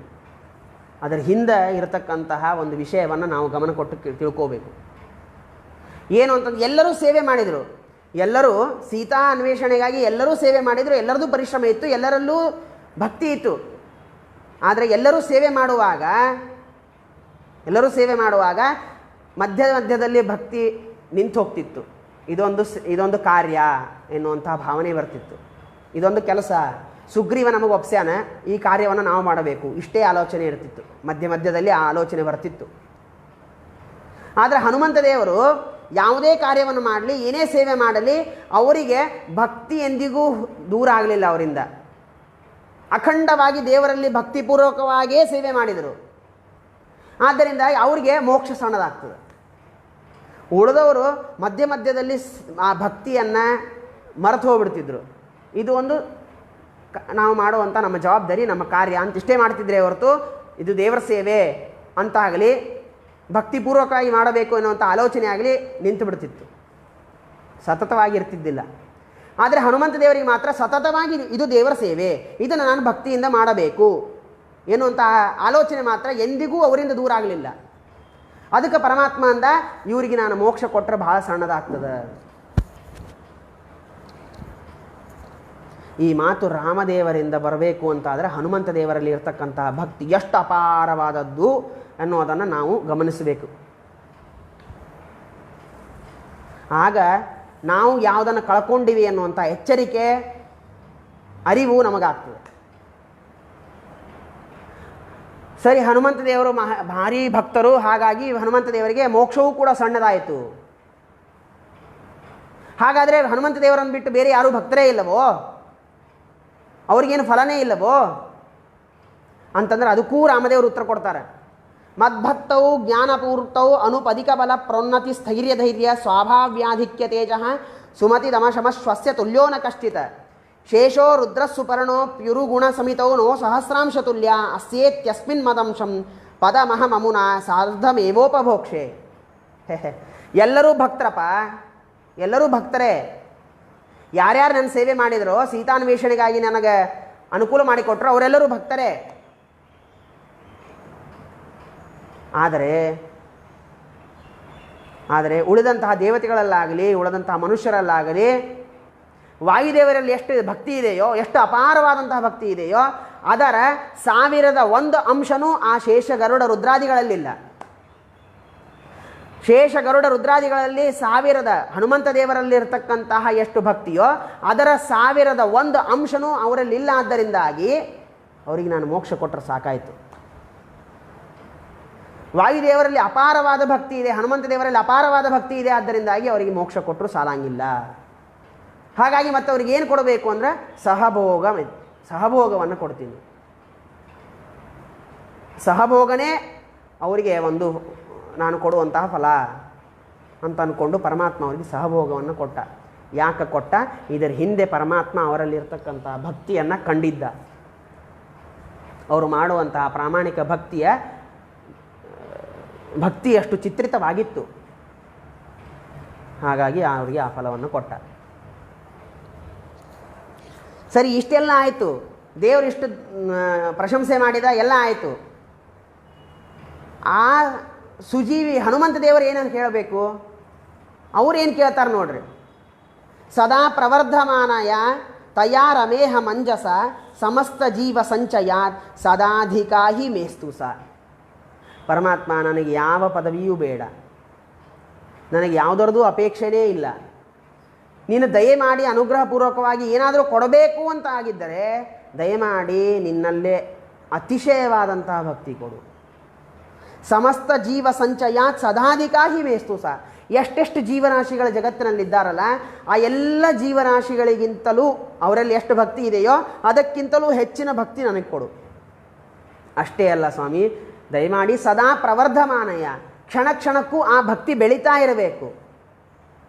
ಅದರ ಹಿಂದೆ ಇರತಕ್ಕಂತಹ ಒಂದು ವಿಷಯವನ್ನು ನಾವು ಗಮನ ಕೊಟ್ಟು ತಿಳ್ಕೋಬೇಕು. ಏನು ಅಂತಂದ್ರೆ, ಎಲ್ಲರೂ ಸೇವೆ ಮಾಡಿದರು, ಎಲ್ಲರೂ ಸೀತಾ ಅನ್ವೇಷಣೆಗಾಗಿ ಎಲ್ಲರೂ ಸೇವೆ ಮಾಡಿದರು, ಎಲ್ಲರದ್ದು ಪರಿಶ್ರಮ ಇತ್ತು, ಎಲ್ಲರಲ್ಲೂ ಭಕ್ತಿ ಇತ್ತು. ಆದರೆ ಎಲ್ಲರೂ ಸೇವೆ ಮಾಡುವಾಗ ಮಧ್ಯದಲ್ಲಿ ಭಕ್ತಿ ನಿಂತು ಹೋಗ್ತಿತ್ತು. ಇದೊಂದು ಕಾರ್ಯ ಎನ್ನುವಂತಹ ಭಾವನೆ ಬರ್ತಿತ್ತು. ಇದೊಂದು ಕೆಲಸ, ಸುಗ್ರೀವ ನಮಗೆ ಒಪ್ಸ್ಯಾನ, ಈ ಕಾರ್ಯವನ್ನು ನಾವು ಮಾಡಬೇಕು, ಇಷ್ಟೇ ಆಲೋಚನೆ ಇರ್ತಿತ್ತು. ಮಧ್ಯದಲ್ಲಿ ಆ ಆಲೋಚನೆ ಬರ್ತಿತ್ತು. ಆದರೆ ಹನುಮಂತ ದೇವರು ಯಾವುದೇ ಕಾರ್ಯವನ್ನು ಮಾಡಲಿ, ಏನೇ ಸೇವೆ ಮಾಡಲಿ, ಅವರಿಗೆ ಭಕ್ತಿ ಎಂದಿಗೂ ದೂರ ಆಗಲಿಲ್ಲ. ಅವರಿಂದ ಅಖಂಡವಾಗಿ ದೇವರಲ್ಲಿ ಭಕ್ತಿಪೂರ್ವಕವಾಗಿಯೇ ಸೇವೆ ಮಾಡಿದರು. ಆದ್ದರಿಂದ ಅವರಿಗೆ ಮೋಕ್ಷ ಸಣ್ಣದಾಗ್ತದೆ. ಉಳಿದವರು ಮಧ್ಯದಲ್ಲಿ ಆ ಭಕ್ತಿಯನ್ನು ಮರೆತು ಹೋಗ್ಬಿಡ್ತಿದ್ರು. ಇದು ಒಂದು ನಾವು ಮಾಡುವಂಥ ನಮ್ಮ ಜವಾಬ್ದಾರಿ, ನಮ್ಮ ಕಾರ್ಯ ಅಂತ ಇಷ್ಟೇ ಮಾಡ್ತಿದ್ರೆ ಹೊರತು ಇದು ದೇವರ ಸೇವೆ ಅಂತಾಗಲಿ, ಭಕ್ತಿಪೂರ್ವಕವಾಗಿ ಮಾಡಬೇಕು ಎನ್ನುವಂಥ ಆಲೋಚನೆ ಆಗಲಿ ನಿಂತು ಬಿಡ್ತಿತ್ತು, ಸತತವಾಗಿ ಇರ್ತಿದ್ದಿಲ್ಲ. ಆದರೆ ಹನುಮಂತ ದೇವರಿಗೆ ಮಾತ್ರ ಸತತವಾಗಿ ಇದು ದೇವರ ಸೇವೆ, ಇದನ್ನು ನಾನು ಭಕ್ತಿಯಿಂದ ಮಾಡಬೇಕು ಎನ್ನುವಂಥ ಆಲೋಚನೆ ಮಾತ್ರ ಎಂದಿಗೂ ಅವರಿಂದ ದೂರ ಆಗಲಿಲ್ಲ. ಅದಕ್ಕೆ ಪರಮಾತ್ಮ ಅಂದ, ಇವರಿಗೆ ನಾನು ಮೋಕ್ಷ ಕೊಟ್ಟರೆ ಬಹಳ ಸಣ್ಣದಾಗ್ತದೆ. ಈ ಮಾತು ರಾಮದೇವರಿಂದ ಬರಬೇಕು ಅಂತಾದರೆ ಹನುಮಂತ ದೇವರಲ್ಲಿ ಇರತಕ್ಕಂತಹ ಭಕ್ತಿ ಎಷ್ಟು ಅಪಾರವಾದದ್ದು ಅನ್ನೋದನ್ನು ನಾವು ಗಮನಿಸಬೇಕು. ಆಗ ನಾವು ಯಾವುದನ್ನು ಕಳ್ಕೊಂಡಿವಿ ಅನ್ನುವಂಥ ಎಚ್ಚರಿಕೆ, ಅರಿವು ನಮಗಾಗ್ತದೆ. ಸರಿ, ಹನುಮಂತ ದೇವರು ಭಾರೀ ಭಕ್ತರು, ಹಾಗಾಗಿ ಹನುಮಂತ ದೇವರಿಗೆ ಮೋಕ್ಷವೂ ಕೂಡ ಸಣ್ಣದಾಯಿತು. ಹಾಗಾದರೆ ಹನುಮಂತ ದೇವರನ್ನು ಬಿಟ್ಟು ಬೇರೆ ಯಾರೂ ಭಕ್ತರೇ ಇಲ್ಲವೋ? ಅವ್ರಿಗೇನು ಫಲನೇ ಇಲ್ಲವೋ ಅಂತಂದ್ರೆ ಅದಕ್ಕೂ ರಾಮದೇವರು ಉತ್ತರ ಕೊಡ್ತಾರೆ. ಮದ್ಭಕ್ತೌ ಜ್ಞಾನಪೂರ್ತೌ ಅನುಪದಿಕ ಬಲ ಪ್ರೋನ್ನತಿ ಸ್ಥೈರ್ಯ ಧೈರ್ಯ ಸ್ವಾಭಾವ್ಯಾಧಿಕ್ಯ ತೇಜ ಸುಮತಿ ದಮಶಮ ಶ್ವಸ್ಯ ತುಲ್ಯೋ ನ ಕಶ್ಚಿತ ಶೇಷೋ ರುದ್ರಸ್ಸುಪರ್ಣೋ ಪ್ಯುರುಗುಣ ಸಮಿತೌ ನೋ ಸಹಸ್ರಾಂಶ ತುಲ್ಯ ಅಸ್ಯೇತ್ಯಸ್ಮಿನ್ ಮದಂಶಂ ಪದಮಹಮಮುನಾ ಸಾರ್ಧಮೇವೋಪಭೋಕ್ಷೆ. ಎಲ್ಲರೂ ಭಕ್ತರಪ್ಪ, ಎಲ್ಲರೂ ಭಕ್ತರೇ. ಯಾರ್ಯಾರು ನನ್ನ ಸೇವೆ ಮಾಡಿದರೋ, ಸೀತಾನ್ವೇಷಣೆಗಾಗಿ ನನಗೆ ಅನುಕೂಲ ಮಾಡಿಕೊಟ್ರು, ಅವರೆಲ್ಲರೂ ಭಕ್ತರೇ. ಆದರೆ ಉಳಿದಂತಹ ದೇವತೆಗಳಲ್ಲಾಗಲಿ ಉಳಿದಂತಹ ಮನುಷ್ಯರಲ್ಲಾಗಲಿ ವಾಯುದೇವರಲ್ಲಿ ಎಷ್ಟು ಭಕ್ತಿ ಇದೆಯೋ, ಎಷ್ಟು ಅಪಾರವಾದಂತಹ ಭಕ್ತಿ ಇದೆಯೋ ಅದರ 1001 ಅಂಶನೂ ಆ ಶೇಷಗರುಡ ರುದ್ರಾದಿಗಳಲ್ಲಿಲ್ಲ. ಶೇಷಗರುಡ ರುದ್ರಾದಿಗಳಲ್ಲಿ 1000 ಹನುಮಂತ ದೇವರಲ್ಲಿರ್ತಕ್ಕಂತಹ ಎಷ್ಟು ಭಕ್ತಿಯೋ ಅದರ 1001 ಅಂಶನೂ ಅವರಲ್ಲಿಲ್ಲ. ಆದ್ದರಿಂದಾಗಿ ಅವರಿಗೆ ನಾನು ಮೋಕ್ಷ ಕೊಟ್ಟರೆ ಸಾಕಾಯಿತು. ವಾಯುದೇವರಲ್ಲಿ ಅಪಾರವಾದ ಭಕ್ತಿ ಇದೆ, ಹನುಮಂತ ದೇವರಲ್ಲಿ ಅಪಾರವಾದ ಭಕ್ತಿ ಇದೆ, ಆದ್ದರಿಂದಾಗಿ ಅವರಿಗೆ ಮೋಕ್ಷ ಕೊಟ್ಟರು ಸಾಲಂಗಿಲ್ಲ. ಹಾಗಾಗಿ ಮತ್ತೆ ಅವ್ರಿಗೆ ಏನು ಕೊಡಬೇಕು ಅಂದರೆ ಸಹಭೋಗವನ್ನು ಕೊಡ್ತೀನಿ. ಸಹಭೋಗನೇ ಅವರಿಗೆ ಒಂದು ನಾನು ಕೊಡುವಂತಹ ಫಲ ಅಂತ ಅಂದ್ಕೊಂಡು ಪರಮಾತ್ಮ ಅವರಿಗೆ ಸಹಭೋಗವನ್ನು ಕೊಟ್ಟ. ಯಾಕೆ ಕೊಟ್ಟ? ಇದರ ಹಿಂದೆ ಪರಮಾತ್ಮ ಅವರಲ್ಲಿರ್ತಕ್ಕಂಥ ಭಕ್ತಿಯನ್ನು ಕಂಡಿದ್ದ. ಅವರು ಮಾಡುವಂತಹ ಪ್ರಾಮಾಣಿಕ ಭಕ್ತಿ ಅಷ್ಟು ಚಿತ್ರಿತವಾಗಿತ್ತು. ಹಾಗಾಗಿ ಅವರಿಗೆ ಆ ಫಲವನ್ನು ಕೊಟ್ಟ. ಸರಿ, ಇಷ್ಟೆಲ್ಲ ಆಯಿತು, ದೇವರಿಷ್ಟು ಪ್ರಶಂಸೆ ಮಾಡಿದ, ಎಲ್ಲ ಆಯಿತು. ಆ ಸುಜೀವಿ ಹನುಮಂತ ದೇವರು ಏನಂತ ಕೇಳಬೇಕು? ಅವ್ರೇನು ಕೇಳ್ತಾರೆ ನೋಡ್ರಿ. ಸದಾ ಪ್ರವರ್ಧಮಾನಯ ತಯಾ ರಮೇಹ ಮಂಜಸ ಸಮಸ್ತ ಜೀವ ಸಂಚಯಾತ್ ಸದಾಧಿಕಾಹಿ ಮೇಸ್ತು ಸ. ಪರಮಾತ್ಮ, ನನಗೆ ಯಾವ ಪದವಿಯೂ ಬೇಡ, ನನಗೆ ಯಾವುದರದ್ದು ಅಪೇಕ್ಷೆನೇ ಇಲ್ಲ. ನೀನು ದಯಮಾಡಿ ಅನುಗ್ರಹಪೂರ್ವಕವಾಗಿ ಏನಾದರೂ ಕೊಡಬೇಕು ಅಂತ ಆಗಿದ್ದರೆ ದಯಮಾಡಿ ನಿನ್ನಲ್ಲೇ ಅತಿಶಯವಾದಂತಹ ಭಕ್ತಿ ಕೊಡು. ಸಮಸ್ತ ಜೀವ ಸಂಚಯಾತ್ ಸದಾಧಿಕಾಹಿ ಮೇಸ್ತು ಸ. ಎಷ್ಟೆಷ್ಟು ಜೀವರಾಶಿಗಳ ಜಗತ್ತಿನಲ್ಲಿದ್ದಾರಲ್ಲ ಆ ಎಲ್ಲ ಜೀವರಾಶಿಗಳಿಗಿಂತಲೂ ಅವರಲ್ಲಿ ಎಷ್ಟು ಭಕ್ತಿ ಇದೆಯೋ ಅದಕ್ಕಿಂತಲೂ ಹೆಚ್ಚಿನ ಭಕ್ತಿ ನನಗೆ ಕೊಡು. ಅಷ್ಟೇ ಅಲ್ಲ ಸ್ವಾಮಿ, ದಯಮಾಡಿ ಸದಾ ಪ್ರವರ್ಧಮಾನಯ, ಕ್ಷಣ ಕ್ಷಣಕ್ಕೂ ಆ ಭಕ್ತಿ ಬೆಳೀತಾ ಇರಬೇಕು.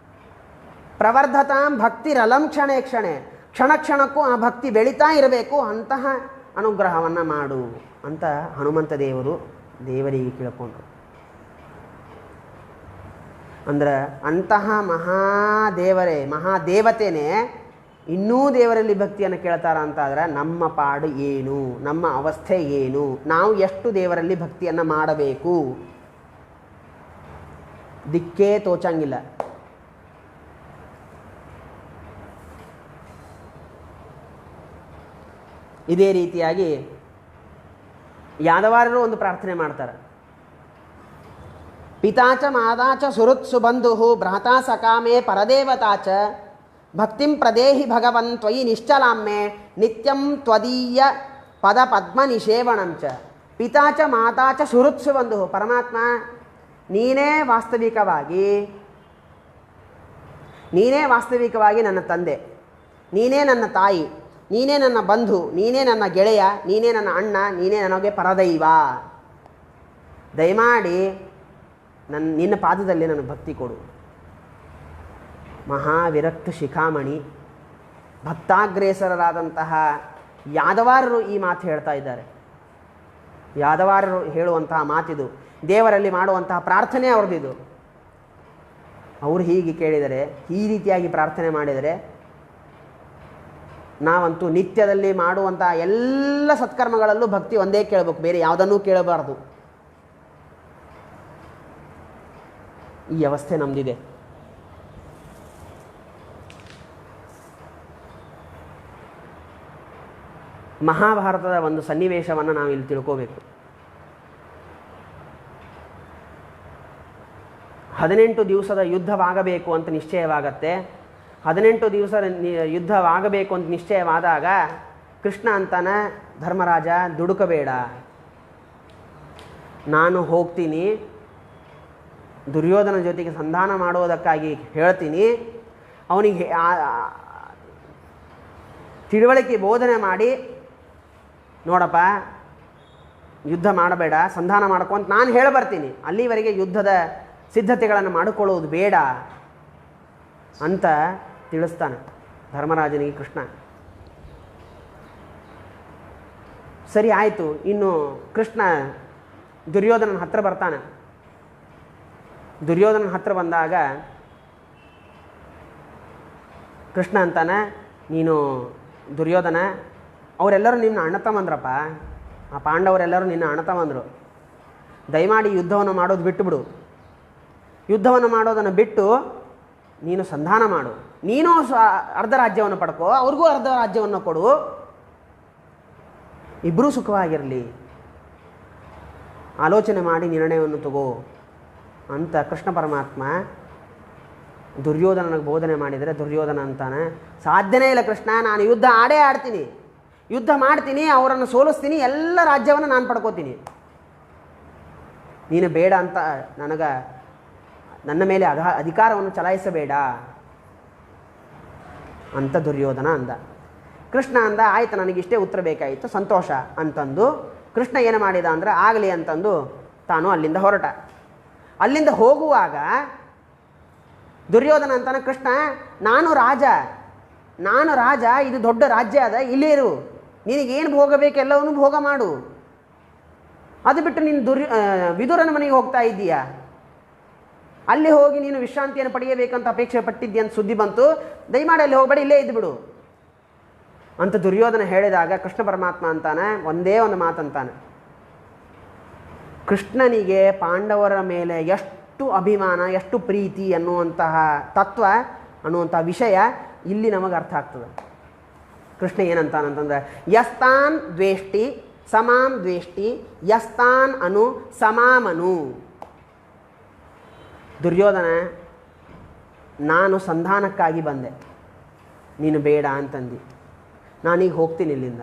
ಪ್ರವರ್ಧತಾಂ ಭಕ್ತಿರಲಂ ಕ್ಷಣೇ ಕ್ಷಣೆ, ಕ್ಷಣ ಕ್ಷಣಕ್ಕೂ ಆ ಭಕ್ತಿ ಬೆಳೀತಾ ಇರಬೇಕು. ಅಂತಹ ಅನುಗ್ರಹವನ್ನು ಮಾಡು ಅಂತ ಹನುಮಂತ ದೇವರಿಗೆ ಕೇಳಿಕೊಂಡ್ರು. ಅಂದ್ರೆ ಅಂತಹ ಮಹಾದೇವತೆನೇ ಇನ್ನೂ ದೇವರಲ್ಲಿ ಭಕ್ತಿಯನ್ನು ಕೇಳ್ತಾರ ಅಂತಾದ್ರೆ ನಮ್ಮ ಪಾಡು ಏನು, ನಮ್ಮ ಅವಸ್ಥೆ ಏನು, ನಾವು ಎಷ್ಟು ದೇವರಲ್ಲಿ ಭಕ್ತಿಯನ್ನು ಮಾಡಬೇಕು? ದಿಕ್ಕೇ ತೋಚಂಗಿಲ್ಲ. ಇದೇ ರೀತಿಯಾಗಿ ಯಾದವಾರರು ಒಂದು ಪ್ರಾರ್ಥನೆ ಮಾಡ್ತಾರೆ. ಪಿತಾಚ ಮಾದಾಚ ಸುಹೃತ್ಸು ಬಂಧು ಭ್ರಾತಾ ಸಕಾಮೇ ಪರದೇವತಾಚ ಭಕ್ತಿಂ ಪ್ರದೇಹಿ ಭಗವನ್ ತ್ವಯಿ ನಿಶ್ಚಲಾಮ್ಮೆ ನಿತ್ಯಂ ತ್ವದೀಯ ಪದ ಪದ್ಮ ನಿಷೇವಣಂಚ. ಪಿತಾಚ ಮಾತಾಚ ಸುಹೃತ್ಸು ಬಂಧು, ಪರಮಾತ್ಮ ನೀನೇ ವಾಸ್ತವಿಕವಾಗಿ ನನ್ನ ತಂದೆ, ನೀನೇ ನನ್ನ ತಾಯಿ, ನೀನೇ ನನ್ನ ಬಂಧು, ನೀನೇ ನನ್ನ ಗೆಳೆಯ, ನೀನೇ ನನ್ನ ಅಣ್ಣ, ನೀನೇ ನನಗೆ ಪರದೈವ. ದಯಮಾಡಿ ನಿನ್ನ ಪಾದದಲ್ಲಿ ನನ್ನ ಭಕ್ತಿ ಕೊಡು. ಮಹಾವಿರಕ್ತ ಶಿಖಾಮಣಿ ಭಕ್ತಾಗ್ರೇಸರರಾದಂತಹ ಯಾದವಾರರು ಈ ಮಾತು ಹೇಳ್ತಾ ಇದ್ದಾರೆ. ಯಾದವಾರರು ಹೇಳುವಂತಹ ಮಾತಿದು, ದೇವರಲ್ಲಿ ಮಾಡುವಂತಹ ಪ್ರಾರ್ಥನೆ ಅವ್ರದ್ದಿದು. ಅವರು ಹೀಗೆ ಕೇಳಿದರೆ, ಈ ರೀತಿಯಾಗಿ ಪ್ರಾರ್ಥನೆ ಮಾಡಿದರೆ ನಾವಂತೂ ನಿತ್ಯದಲ್ಲಿ ಮಾಡುವಂತಹ ಎಲ್ಲ ಸತ್ಕರ್ಮಗಳಲ್ಲೂ ಭಕ್ತಿ ಒಂದೇ ಕೇಳಬೇಕು, ಬೇರೆ ಯಾವುದನ್ನೂ ಕೇಳಬಾರ್ದು. ಈ ಅವಸ್ಥೆ ನಮ್ಮದಿದೆ. ಮಹಾಭಾರತದ ಒಂದು ಸನ್ನಿವೇಶವನ್ನು ನಾವು ಇಲ್ಲಿ ತಿಳ್ಕೋಬೇಕು. 18 ದಿವಸದ ಯುದ್ಧವಾಗಬೇಕು ಅಂತ ನಿಶ್ಚಯವಾಗತ್ತೆ. 18 ದಿವಸ ಯುದ್ಧವಾಗಬೇಕು ಅಂತ ನಿಶ್ಚಯವಾದಾಗ ಕೃಷ್ಣ ಅಂತಾನೆ, ಧರ್ಮರಾಜ ದುಡುಕಬೇಡ, ನಾನು ಹೋಗ್ತೀನಿ, ದುರ್ಯೋಧನ ಜೊತೆಗೆ ಸಂಧಾನ ಮಾಡುವುದಕ್ಕಾಗಿ ಹೇಳ್ತೀನಿ, ಅವನಿಗೆ ತಿಳುವಳಿಕೆ ಬೋಧನೆ ಮಾಡಿ, ನೋಡಪ್ಪ ಯುದ್ಧ ಮಾಡಬೇಡ, ಸಂಧಾನ ಮಾಡ್ಕೊಂತ ನಾನು ಹೇಳಬರ್ತೀನಿ, ಅಲ್ಲಿವರೆಗೆ ಯುದ್ಧದ ಸಿದ್ಧತೆಗಳನ್ನು ಮಾಡಿಕೊಳ್ಳುವುದು ಬೇಡ ಅಂತ ತಿಳಿಸ್ತಾನೆ ಧರ್ಮರಾಜನಿಗೆ ಕೃಷ್ಣ. ಸರಿ ಆಯಿತು. ಇನ್ನು ಕೃಷ್ಣ ದುರ್ಯೋಧನನ ಹತ್ರ ಬರ್ತಾನೆ. ದುರ್ಯೋಧನನ ಹತ್ರ ಬಂದಾಗ ಕೃಷ್ಣ ಅಂತಾನೆ, ನೀನು ದುರ್ಯೋಧನ, ಅವರೆಲ್ಲರೂ ನಿನ್ನ ಅಣ್ಣ ತಮ್ಮಂದ್ರಪ್ಪ, ಆ ಪಾಂಡವರೆಲ್ಲರೂ ನಿನ್ನ ಅಣ್ಣ ತಮ್ಮಂದರು, ದಯಮಾಡಿ ಯುದ್ಧವನ್ನು ಮಾಡೋದು ಬಿಟ್ಟುಬಿಡು. ಯುದ್ಧವನ್ನು ಮಾಡೋದನ್ನು ಬಿಟ್ಟು ನೀನು ಸಂಧಾನ ಮಾಡು. ನೀನು ಅರ್ಧ ರಾಜ್ಯವನ್ನು ಪಡ್ಕೋ, ಅವ್ರಿಗೂ ಅರ್ಧ ರಾಜ್ಯವನ್ನು ಕೊಡು, ಇಬ್ಬರೂ ಸುಖವಾಗಿರಲಿ, ಆಲೋಚನೆ ಮಾಡಿ ನಿರ್ಣಯವನ್ನು ತಗೋ ಅಂತ ಕೃಷ್ಣ ಪರಮಾತ್ಮ ದುರ್ಯೋಧನನಿಗೆ ಬೋಧನೆ ಮಾಡಿದರೆ ದುರ್ಯೋಧನ ಅಂತಾನೆ, ಸಾಧ್ಯನೇ ಇಲ್ಲ ಕೃಷ್ಣ, ನಾನು ಯುದ್ಧ ಆಡ್ತೀನಿ, ಯುದ್ಧ ಮಾಡ್ತೀನಿ, ಅವರನ್ನು ಸೋಲಿಸ್ತೀನಿ, ಎಲ್ಲ ರಾಜ್ಯವನ್ನು ನಾನು ಪಡ್ಕೋತೀನಿ, ನೀನು ಬೇಡ ಅಂತ ನನ್ನ ಮೇಲೆ ಅಧಿಕಾರವನ್ನು ಚಲಾಯಿಸಬೇಡ ಅಂತ ದುರ್ಯೋಧನ ಅಂದ. ಕೃಷ್ಣ ಅಂದ, ಆಯ್ತು ನನಗಿಷ್ಟೇ ಉತ್ತರ ಬೇಕಾಯಿತು, ಸಂತೋಷ ಅಂತಂದು ಕೃಷ್ಣ ಏನು ಮಾಡಿದ ಅಂದರೆ ಆಗಲಿ ಅಂತಂದು ತಾನು ಅಲ್ಲಿಂದ ಹೊರಟ. ಅಲ್ಲಿಂದ ಹೋಗುವಾಗ ದುರ್ಯೋಧನ ಅಂತಾನೆ, ಕೃಷ್ಣ ನಾನು ರಾಜ, ಇದು ದೊಡ್ಡ ರಾಜ್ಯ ಅದ, ಇಲ್ಲೇ ಇರು, ನಿನಗೇನು ಭೋಗ ಬೇಕು ಎಲ್ಲವನ್ನೂ ಭೋಗ ಮಾಡು, ಅದು ಬಿಟ್ಟು ನೀನು ವಿದುರನ ಮನೆಗೆ ಹೋಗ್ತಾ ಇದ್ದೀಯಾ, ಅಲ್ಲಿ ಹೋಗಿ ನೀನು ವಿಶ್ರಾಂತಿಯನ್ನು ಪಡೆಯಬೇಕಂತ ಅಪೇಕ್ಷೆ ಪಟ್ಟಿದ್ದೀಯ ಅಂತ ಸುದ್ದಿ ಬಂತು, ದಯಮಾಡಿ ಅಲ್ಲಿ ಹೋಗಬೇಡಿ, ಇಲ್ಲೇ ಇದ್ದುಬಿಡು ಅಂತ ದುರ್ಯೋಧನ ಹೇಳಿದಾಗ ಕೃಷ್ಣ ಪರಮಾತ್ಮ ಅಂತಾನೆ ಒಂದೇ ಒಂದು ಮಾತಂತಾನೆ, ಕೃಷ್ಣನಿಗೆ ಪಾಂಡವರ ಮೇಲೆ ಎಷ್ಟು ಅಭಿಮಾನ, ಎಷ್ಟು ಪ್ರೀತಿ ಅನ್ನುವಂತಹ ತತ್ವ, ಅನ್ನುವಂಥ ವಿಷಯ ಇಲ್ಲಿ ನಮಗೆ ಅರ್ಥ ಆಗ್ತದೆ. ಕೃಷ್ಣ ಏನಂತಾನಂತಂದ್ರೆ, ಯಸ್ತಾನ್ ದ್ವೇಷ್ಟಿ ಸಮಾಂ ದ್ವೇಷ್ಟಿ ಯಸ್ತಾನ್ ಅನು ಸಮಾಮನು. ದುರ್ಯೋಧನ, ನಾನು ಸಂಧಾನಕ್ಕಾಗಿ ಬಂದೆ, ನೀನು ಬೇಡ ಅಂತಂದು, ನಾನೀಗ ಹೋಗ್ತೀನಿ ಇಲ್ಲಿಂದ.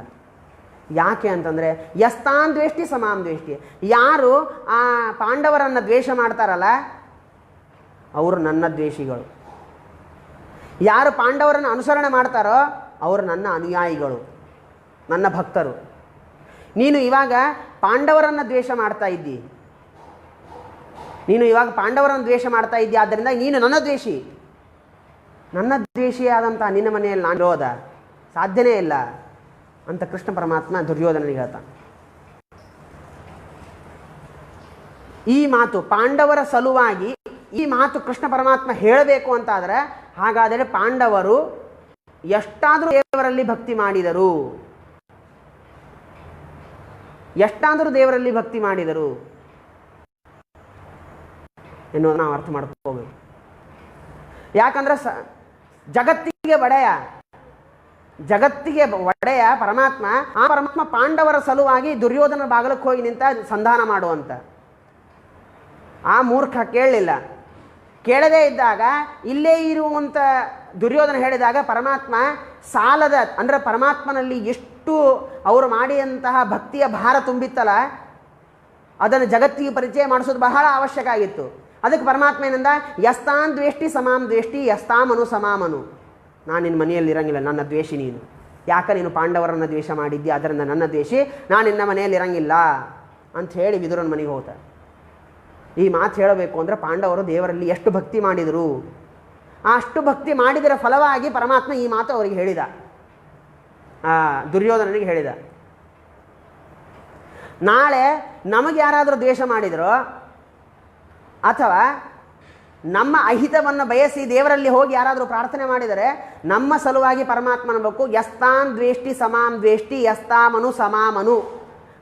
ಯಾಕೆ ಅಂತಂದರೆ ಯಸ್ತಾನ್ ದ್ವೇಷ್ಟಿ ಸಮಾಂ ದ್ವೇಷ್ಟಿ, ಯಾರು ಆ ಪಾಂಡವರನ್ನು ದ್ವೇಷ ಮಾಡ್ತಾರಲ್ಲ ಅವರು ನನ್ನ ದ್ವೇಷಿಗಳು, ಯಾರು ಪಾಂಡವರನ್ನು ಅನುಸರಣೆ ಮಾಡ್ತಾರೋ ಅವರು ನನ್ನ ಅನುಯಾಯಿಗಳು, ನನ್ನ ಭಕ್ತರು. ನೀನು ಇವಾಗ ಪಾಂಡವರನ್ನು ದ್ವೇಷ ಮಾಡ್ತಾ ಇದ್ದಿ, ಆದ್ದರಿಂದ ನೀನು ನನ್ನ ದ್ವೇಷಿಯಾದಂಥ ನಿನ್ನ ಮನೆಯಲ್ಲಿ ನಾನು ಇರೋದ ಸಾಧ್ಯನೇ ಇಲ್ಲ ಅಂತ ಕೃಷ್ಣ ಪರಮಾತ್ಮ ದುರ್ಯೋಧನನಿಗೆ ಹೇಳ್ತಾನೆ. ಈ ಮಾತು ಪಾಂಡವರ ಸಲುವಾಗಿ ಈ ಮಾತು ಕೃಷ್ಣ ಪರಮಾತ್ಮ ಹೇಳಬೇಕು ಅಂತಾದರೆ, ಹಾಗಾದರೆ ಪಾಂಡವರು ಎಷ್ಟಾದರೂ ದೇವರಲ್ಲಿ ಭಕ್ತಿ ಮಾಡಿದರು, ಎನ್ನುವುದು ನಾವು ಅರ್ಥ ಮಾಡ್ಕೋಬೇಕು. ಯಾಕಂದ್ರೆ ಜಗತ್ತಿಗೆ ಒಡೆಯ ಪರಮಾತ್ಮ, ಆ ಪರಮಾತ್ಮ ಪಾಂಡವರ ಸಲುವಾಗಿ ದುರ್ಯೋಧನ ಬಾಗಲಕ್ಕೆ ಹೋಗಿ ನಿಂತ ಸಂಧಾನ ಮಾಡುವಂತ. ಆ ಮೂರ್ಖ ಕೇಳದೇ ಇದ್ದಾಗ ಇಲ್ಲೇ ಇರುವಂಥ ದುರ್ಯೋಧನ ಹೇಳಿದಾಗ ಪರಮಾತ್ಮ ಸಾಲದ ಅಂದರೆ ಪರಮಾತ್ಮನಲ್ಲಿ ಎಷ್ಟು ಅವರು ಮಾಡಿದಂತಹ ಭಕ್ತಿಯ ಭಾರ ತುಂಬಿತ್ತಲ್ಲ, ಅದನ್ನು ಜಗತ್ತಿಗೆ ಪರಿಚಯ ಮಾಡಿಸೋದು ಬಹಳ ಅವಶ್ಯಕ ಆಗಿತ್ತು. ಅದಕ್ಕೆ ಪರಮಾತ್ಮ ಏನಂದ, ಯಸ್ತಾನ್ ದ್ವೇಷ್ಟಿ ಸಮಾಂ ದ್ವೇಷ್ಟಿ ಯಸ್ತಾಮನು ಸಮಾಮನು. ನಾನು ನಿನ್ನ ಮನೆಯಲ್ಲಿ ಇರಂಗಿಲ್ಲ, ನನ್ನ ದ್ವೇಷಿ ನೀನು. ಯಾಕೆ ನೀನು ಪಾಂಡವರನ್ನು ದ್ವೇಷ ಮಾಡಿದ್ದಿ, ಅದರಿಂದ ನನ್ನ ದ್ವೇಷಿ, ನಾನು ನಿನ್ನ ಮನೆಯಲ್ಲಿ ಇರಂಗಿಲ್ಲ ಅಂತ ಹೇಳಿ ವಿದುರನ ಮನೆಗೆ ಹೋಗ್ತಾರೆ. ಈ ಮಾತು ಹೇಳಬೇಕು ಅಂದರೆ ಪಾಂಡವರು ದೇವರಲ್ಲಿ ಎಷ್ಟು ಭಕ್ತಿ ಮಾಡಿದರು, ಅಷ್ಟು ಭಕ್ತಿ ಮಾಡಿದರ ಫಲವಾಗಿ ಪರಮಾತ್ಮ ಈ ಮಾತು ಅವರಿಗೆ ಹೇಳಿದ, ದುರ್ಯೋಧನನಿಗೆ ಹೇಳಿದ. ನಾಳೆ ನಮಗೆ ಯಾರಾದರೂ ದ್ವೇಷ ಮಾಡಿದರೋ ಅಥವಾ ನಮ್ಮ ಅಹಿತವನ್ನು ಬಯಸಿ ದೇವರಲ್ಲಿ ಹೋಗಿ ಯಾರಾದರೂ ಪ್ರಾರ್ಥನೆ ಮಾಡಿದರೆ ನಮ್ಮ ಸಲುವಾಗಿ ಪರಮಾತ್ಮ ಅನ್ನಬೇಕು, ಯಸ್ತಾನ್ ದ್ವೇಷ್ಟಿ ಸಮಾಂ ದ್ವೇಷ್ಟಿ ಯಸ್ತಾಮನು ಸಮಾಮನು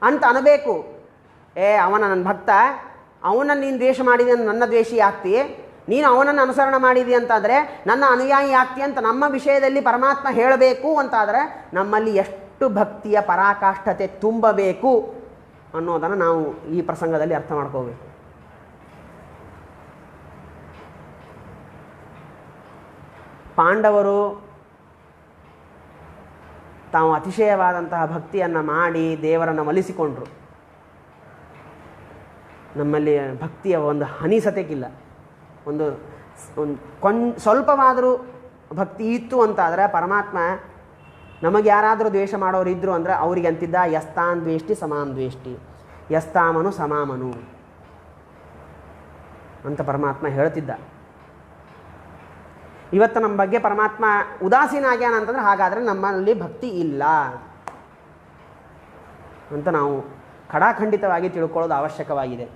ಅಂತ ಅನ್ನಬೇಕು. ಅವನ ನನ್ನ ಭಕ್ತ, ಅವನನ್ನು ನೀನು ದ್ವೇಷ ಮಾಡಿದಿ ಅಂತ ನನ್ನ ದ್ವೇಷಿ ಆಗ್ತಿ, ನೀನು ಅವನನ್ನು ಅನುಸರಣೆ ಮಾಡಿದಿ ಅಂತಾದರೆ ನನ್ನ ಅನುಯಾಯಿ ಆಗ್ತಿ ಅಂತ ನಮ್ಮ ವಿಷಯದಲ್ಲಿ ಪರಮಾತ್ಮ ಹೇಳಬೇಕು ಅಂತಾದರೆ ನಮ್ಮಲ್ಲಿ ಎಷ್ಟು ಭಕ್ತಿಯ ಪರಾಕಾಷ್ಠತೆ ತುಂಬಬೇಕು ಅನ್ನೋದನ್ನು ನಾವು ಈ ಪ್ರಸಂಗದಲ್ಲಿ ಅರ್ಥ ಮಾಡ್ಕೋಬೇಕು. ಪಾಂಡವರು ತಾವು ಅತಿಶಯವಾದಂತಹ ಭಕ್ತಿಯನ್ನು ಮಾಡಿ ದೇವರನ್ನು ಒಲಿಸಿಕೊಂಡ್ರು. ನಮ್ಮಲ್ಲಿ ಭಕ್ತಿಯ ಒಂದು ಹನಿ ಸತೆಗಿಲ್ಲ. ಒಂದು ಸ್ವಲ್ಪವಾದರೂ ಭಕ್ತಿ ಇತ್ತು ಅಂತಾದರೆ ಪರಮಾತ್ಮ ನಮಗೆ ಯಾರಾದರೂ ದ್ವೇಷ ಮಾಡೋರು ಇದ್ದರು ಅಂದರೆ ಅವರಿಗೆ ಅಂತಿದ್ದ, ಯಸ್ತಾನ್ ದ್ವೇಷ್ಟಿ ಸಮಾಂ ದ್ವೇಷ್ಟಿ ಯಸ್ತಾಮನು ಸಮಾಮನು ಅಂತ ಪರಮಾತ್ಮ ಹೇಳ್ತಿದ್ದ. ಇವತ್ತು ನಮ್ಮ ಬಗ್ಗೆ ಪರಮಾತ್ಮ ಉದಾಸೀನ ಆಗ್ಯಾನ ಅಂತಂದ್ರೆ ಹಾಗಾದರೆ ನಮ್ಮಲ್ಲಿ ಭಕ್ತಿ ಇಲ್ಲ ಅಂತ ನಾವು ಖಡಾಖಂಡಿತವಾಗಿ ತಿಳ್ಕೊಳ್ಳೋದು ಅವಶ್ಯಕವಾಗಿದೆ.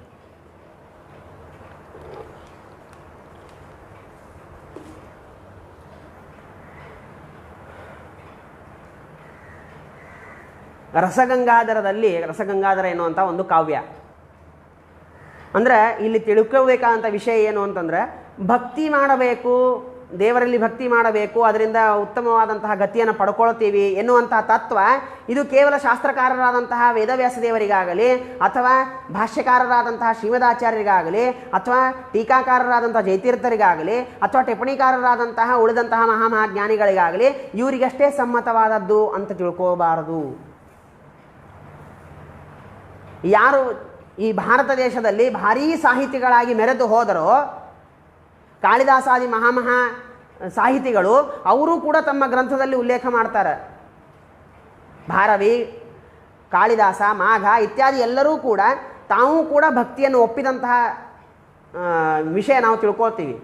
ರಸಗಂಗಾಧರ ಎನ್ನುವಂಥ ಒಂದು ಕಾವ್ಯ, ಅಂದರೆ ಇಲ್ಲಿ ತಿಳ್ಕೋಬೇಕಾದಂಥ ವಿಷಯ ಏನು ಅಂತಂದರೆ, ಭಕ್ತಿ ಮಾಡಬೇಕು, ದೇವರಲ್ಲಿ ಭಕ್ತಿ ಮಾಡಬೇಕು, ಅದರಿಂದ ಉತ್ತಮವಾದಂತಹ ಗತಿಯನ್ನು ಪಡ್ಕೊಳ್ತೀವಿ ಎನ್ನುವಂತಹ ತತ್ವ ಇದು ಕೇವಲ ಶಾಸ್ತ್ರಕಾರರಾದಂತಹ ವೇದವ್ಯಾಸ ದೇವರಿಗಾಗಲಿ ಅಥವಾ ಭಾಷ್ಯಕಾರರಾದಂತಹ ಶ್ರೀಮದಾಚಾರ್ಯರಿಗಾಗಲಿ ಅಥವಾ ಟೀಕಾಕಾರರಾದಂತಹ ಜಯತೀರ್ಥರಿಗಾಗಲಿ ಅಥವಾ ಟಿಪ್ಪಣಿಕಾರರಾದಂತಹ ಉಳಿದಂತಹ ಮಹಾಜ್ಞಾನಿಗಳಿಗಾಗಲಿ ಇವರಿಗಷ್ಟೇ ಸಮ್ಮತವಾದದ್ದು ಅಂತ ತಿಳ್ಕೋಬಾರದು. ಯಾರು ಈ ಭಾರತ ದೇಶದಲ್ಲಿ ಭಾರೀ ಸಾಹಿತಿಗಳಾಗಿ ಮೆರೆದು ಹೋದರೋ, ಕಾಳಿದಾಸಾದಿ ಮಹಾಮಹಾ ಸಾಹಿತಿಗಳು, ಅವರು ಕೂಡ ತಮ್ಮ ಗ್ರಂಥದಲ್ಲಿ ಉಲ್ಲೇಖ ಮಾಡ್ತಾರೆ. ಭಾರವಿ, ಕಾಳಿದಾಸ, ಮಾಘ ಇತ್ಯಾದಿ ಎಲ್ಲರೂ ಕೂಡ ತಾವು ಕೂಡ ಭಕ್ತಿಯನ್ನು ಒಪ್ಪಿದಂತಹ ವಿಷಯ ನಾವು ತಿಳ್ಕೊಳ್ತೀವಿ.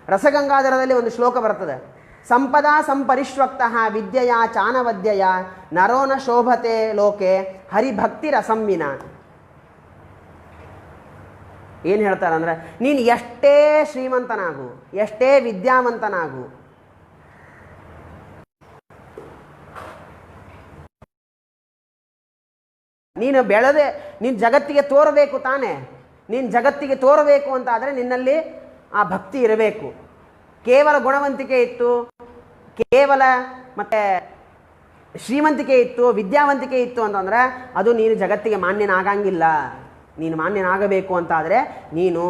ರಸಗಂಗಾಧರದಲ್ಲಿ ಒಂದು ಶ್ಲೋಕ ಬರ್ತದೆ, ಸಂಪದಾ ಸಂಪರಿಶ್ವಕ್ತಃ ವಿದ್ಯೆಯ ಚಾನವದ್ಯಯ ನರೋನ ಶೋಭತೆ ಲೋಕೆ ಹರಿಭಕ್ತಿ ರಸಂವಿನ. ಏನು ಹೇಳ್ತಾರೆ ಅಂದರೆ, ನೀನು ಎಷ್ಟೇ ಶ್ರೀಮಂತನಾಗು, ಎಷ್ಟೇ ವಿದ್ಯಾವಂತನಾಗು, ನೀನು ಬೆಳೆದೆ ನೀನು ಜಗತ್ತಿಗೆ ತೋರಬೇಕು ತಾನೇ. ನೀನು ಜಗತ್ತಿಗೆ ತೋರಬೇಕು ಅಂತ ಆದರೆ ನಿನ್ನಲ್ಲಿ ಆ ಭಕ್ತಿ ಇರಬೇಕು. ಕೇವಲ ಗುಣವಂತಿಕೆ ಇತ್ತು, ಕೇವಲ ಮತ್ತೆ ಶ್ರೀಮಂತಿಕೆ ಇತ್ತು, ವಿದ್ಯಾವಂತಿಕೆ ಇತ್ತು ಅಂತಂದರೆ ಅದು ನೀನು ಜಗತ್ತಿಗೆ ಮಾನ್ಯನಾಗಂಗಿಲ್ಲ. ನೀನು ಮಾನ್ಯನಾಗಬೇಕು ಅಂತಾದರೆ ನೀನು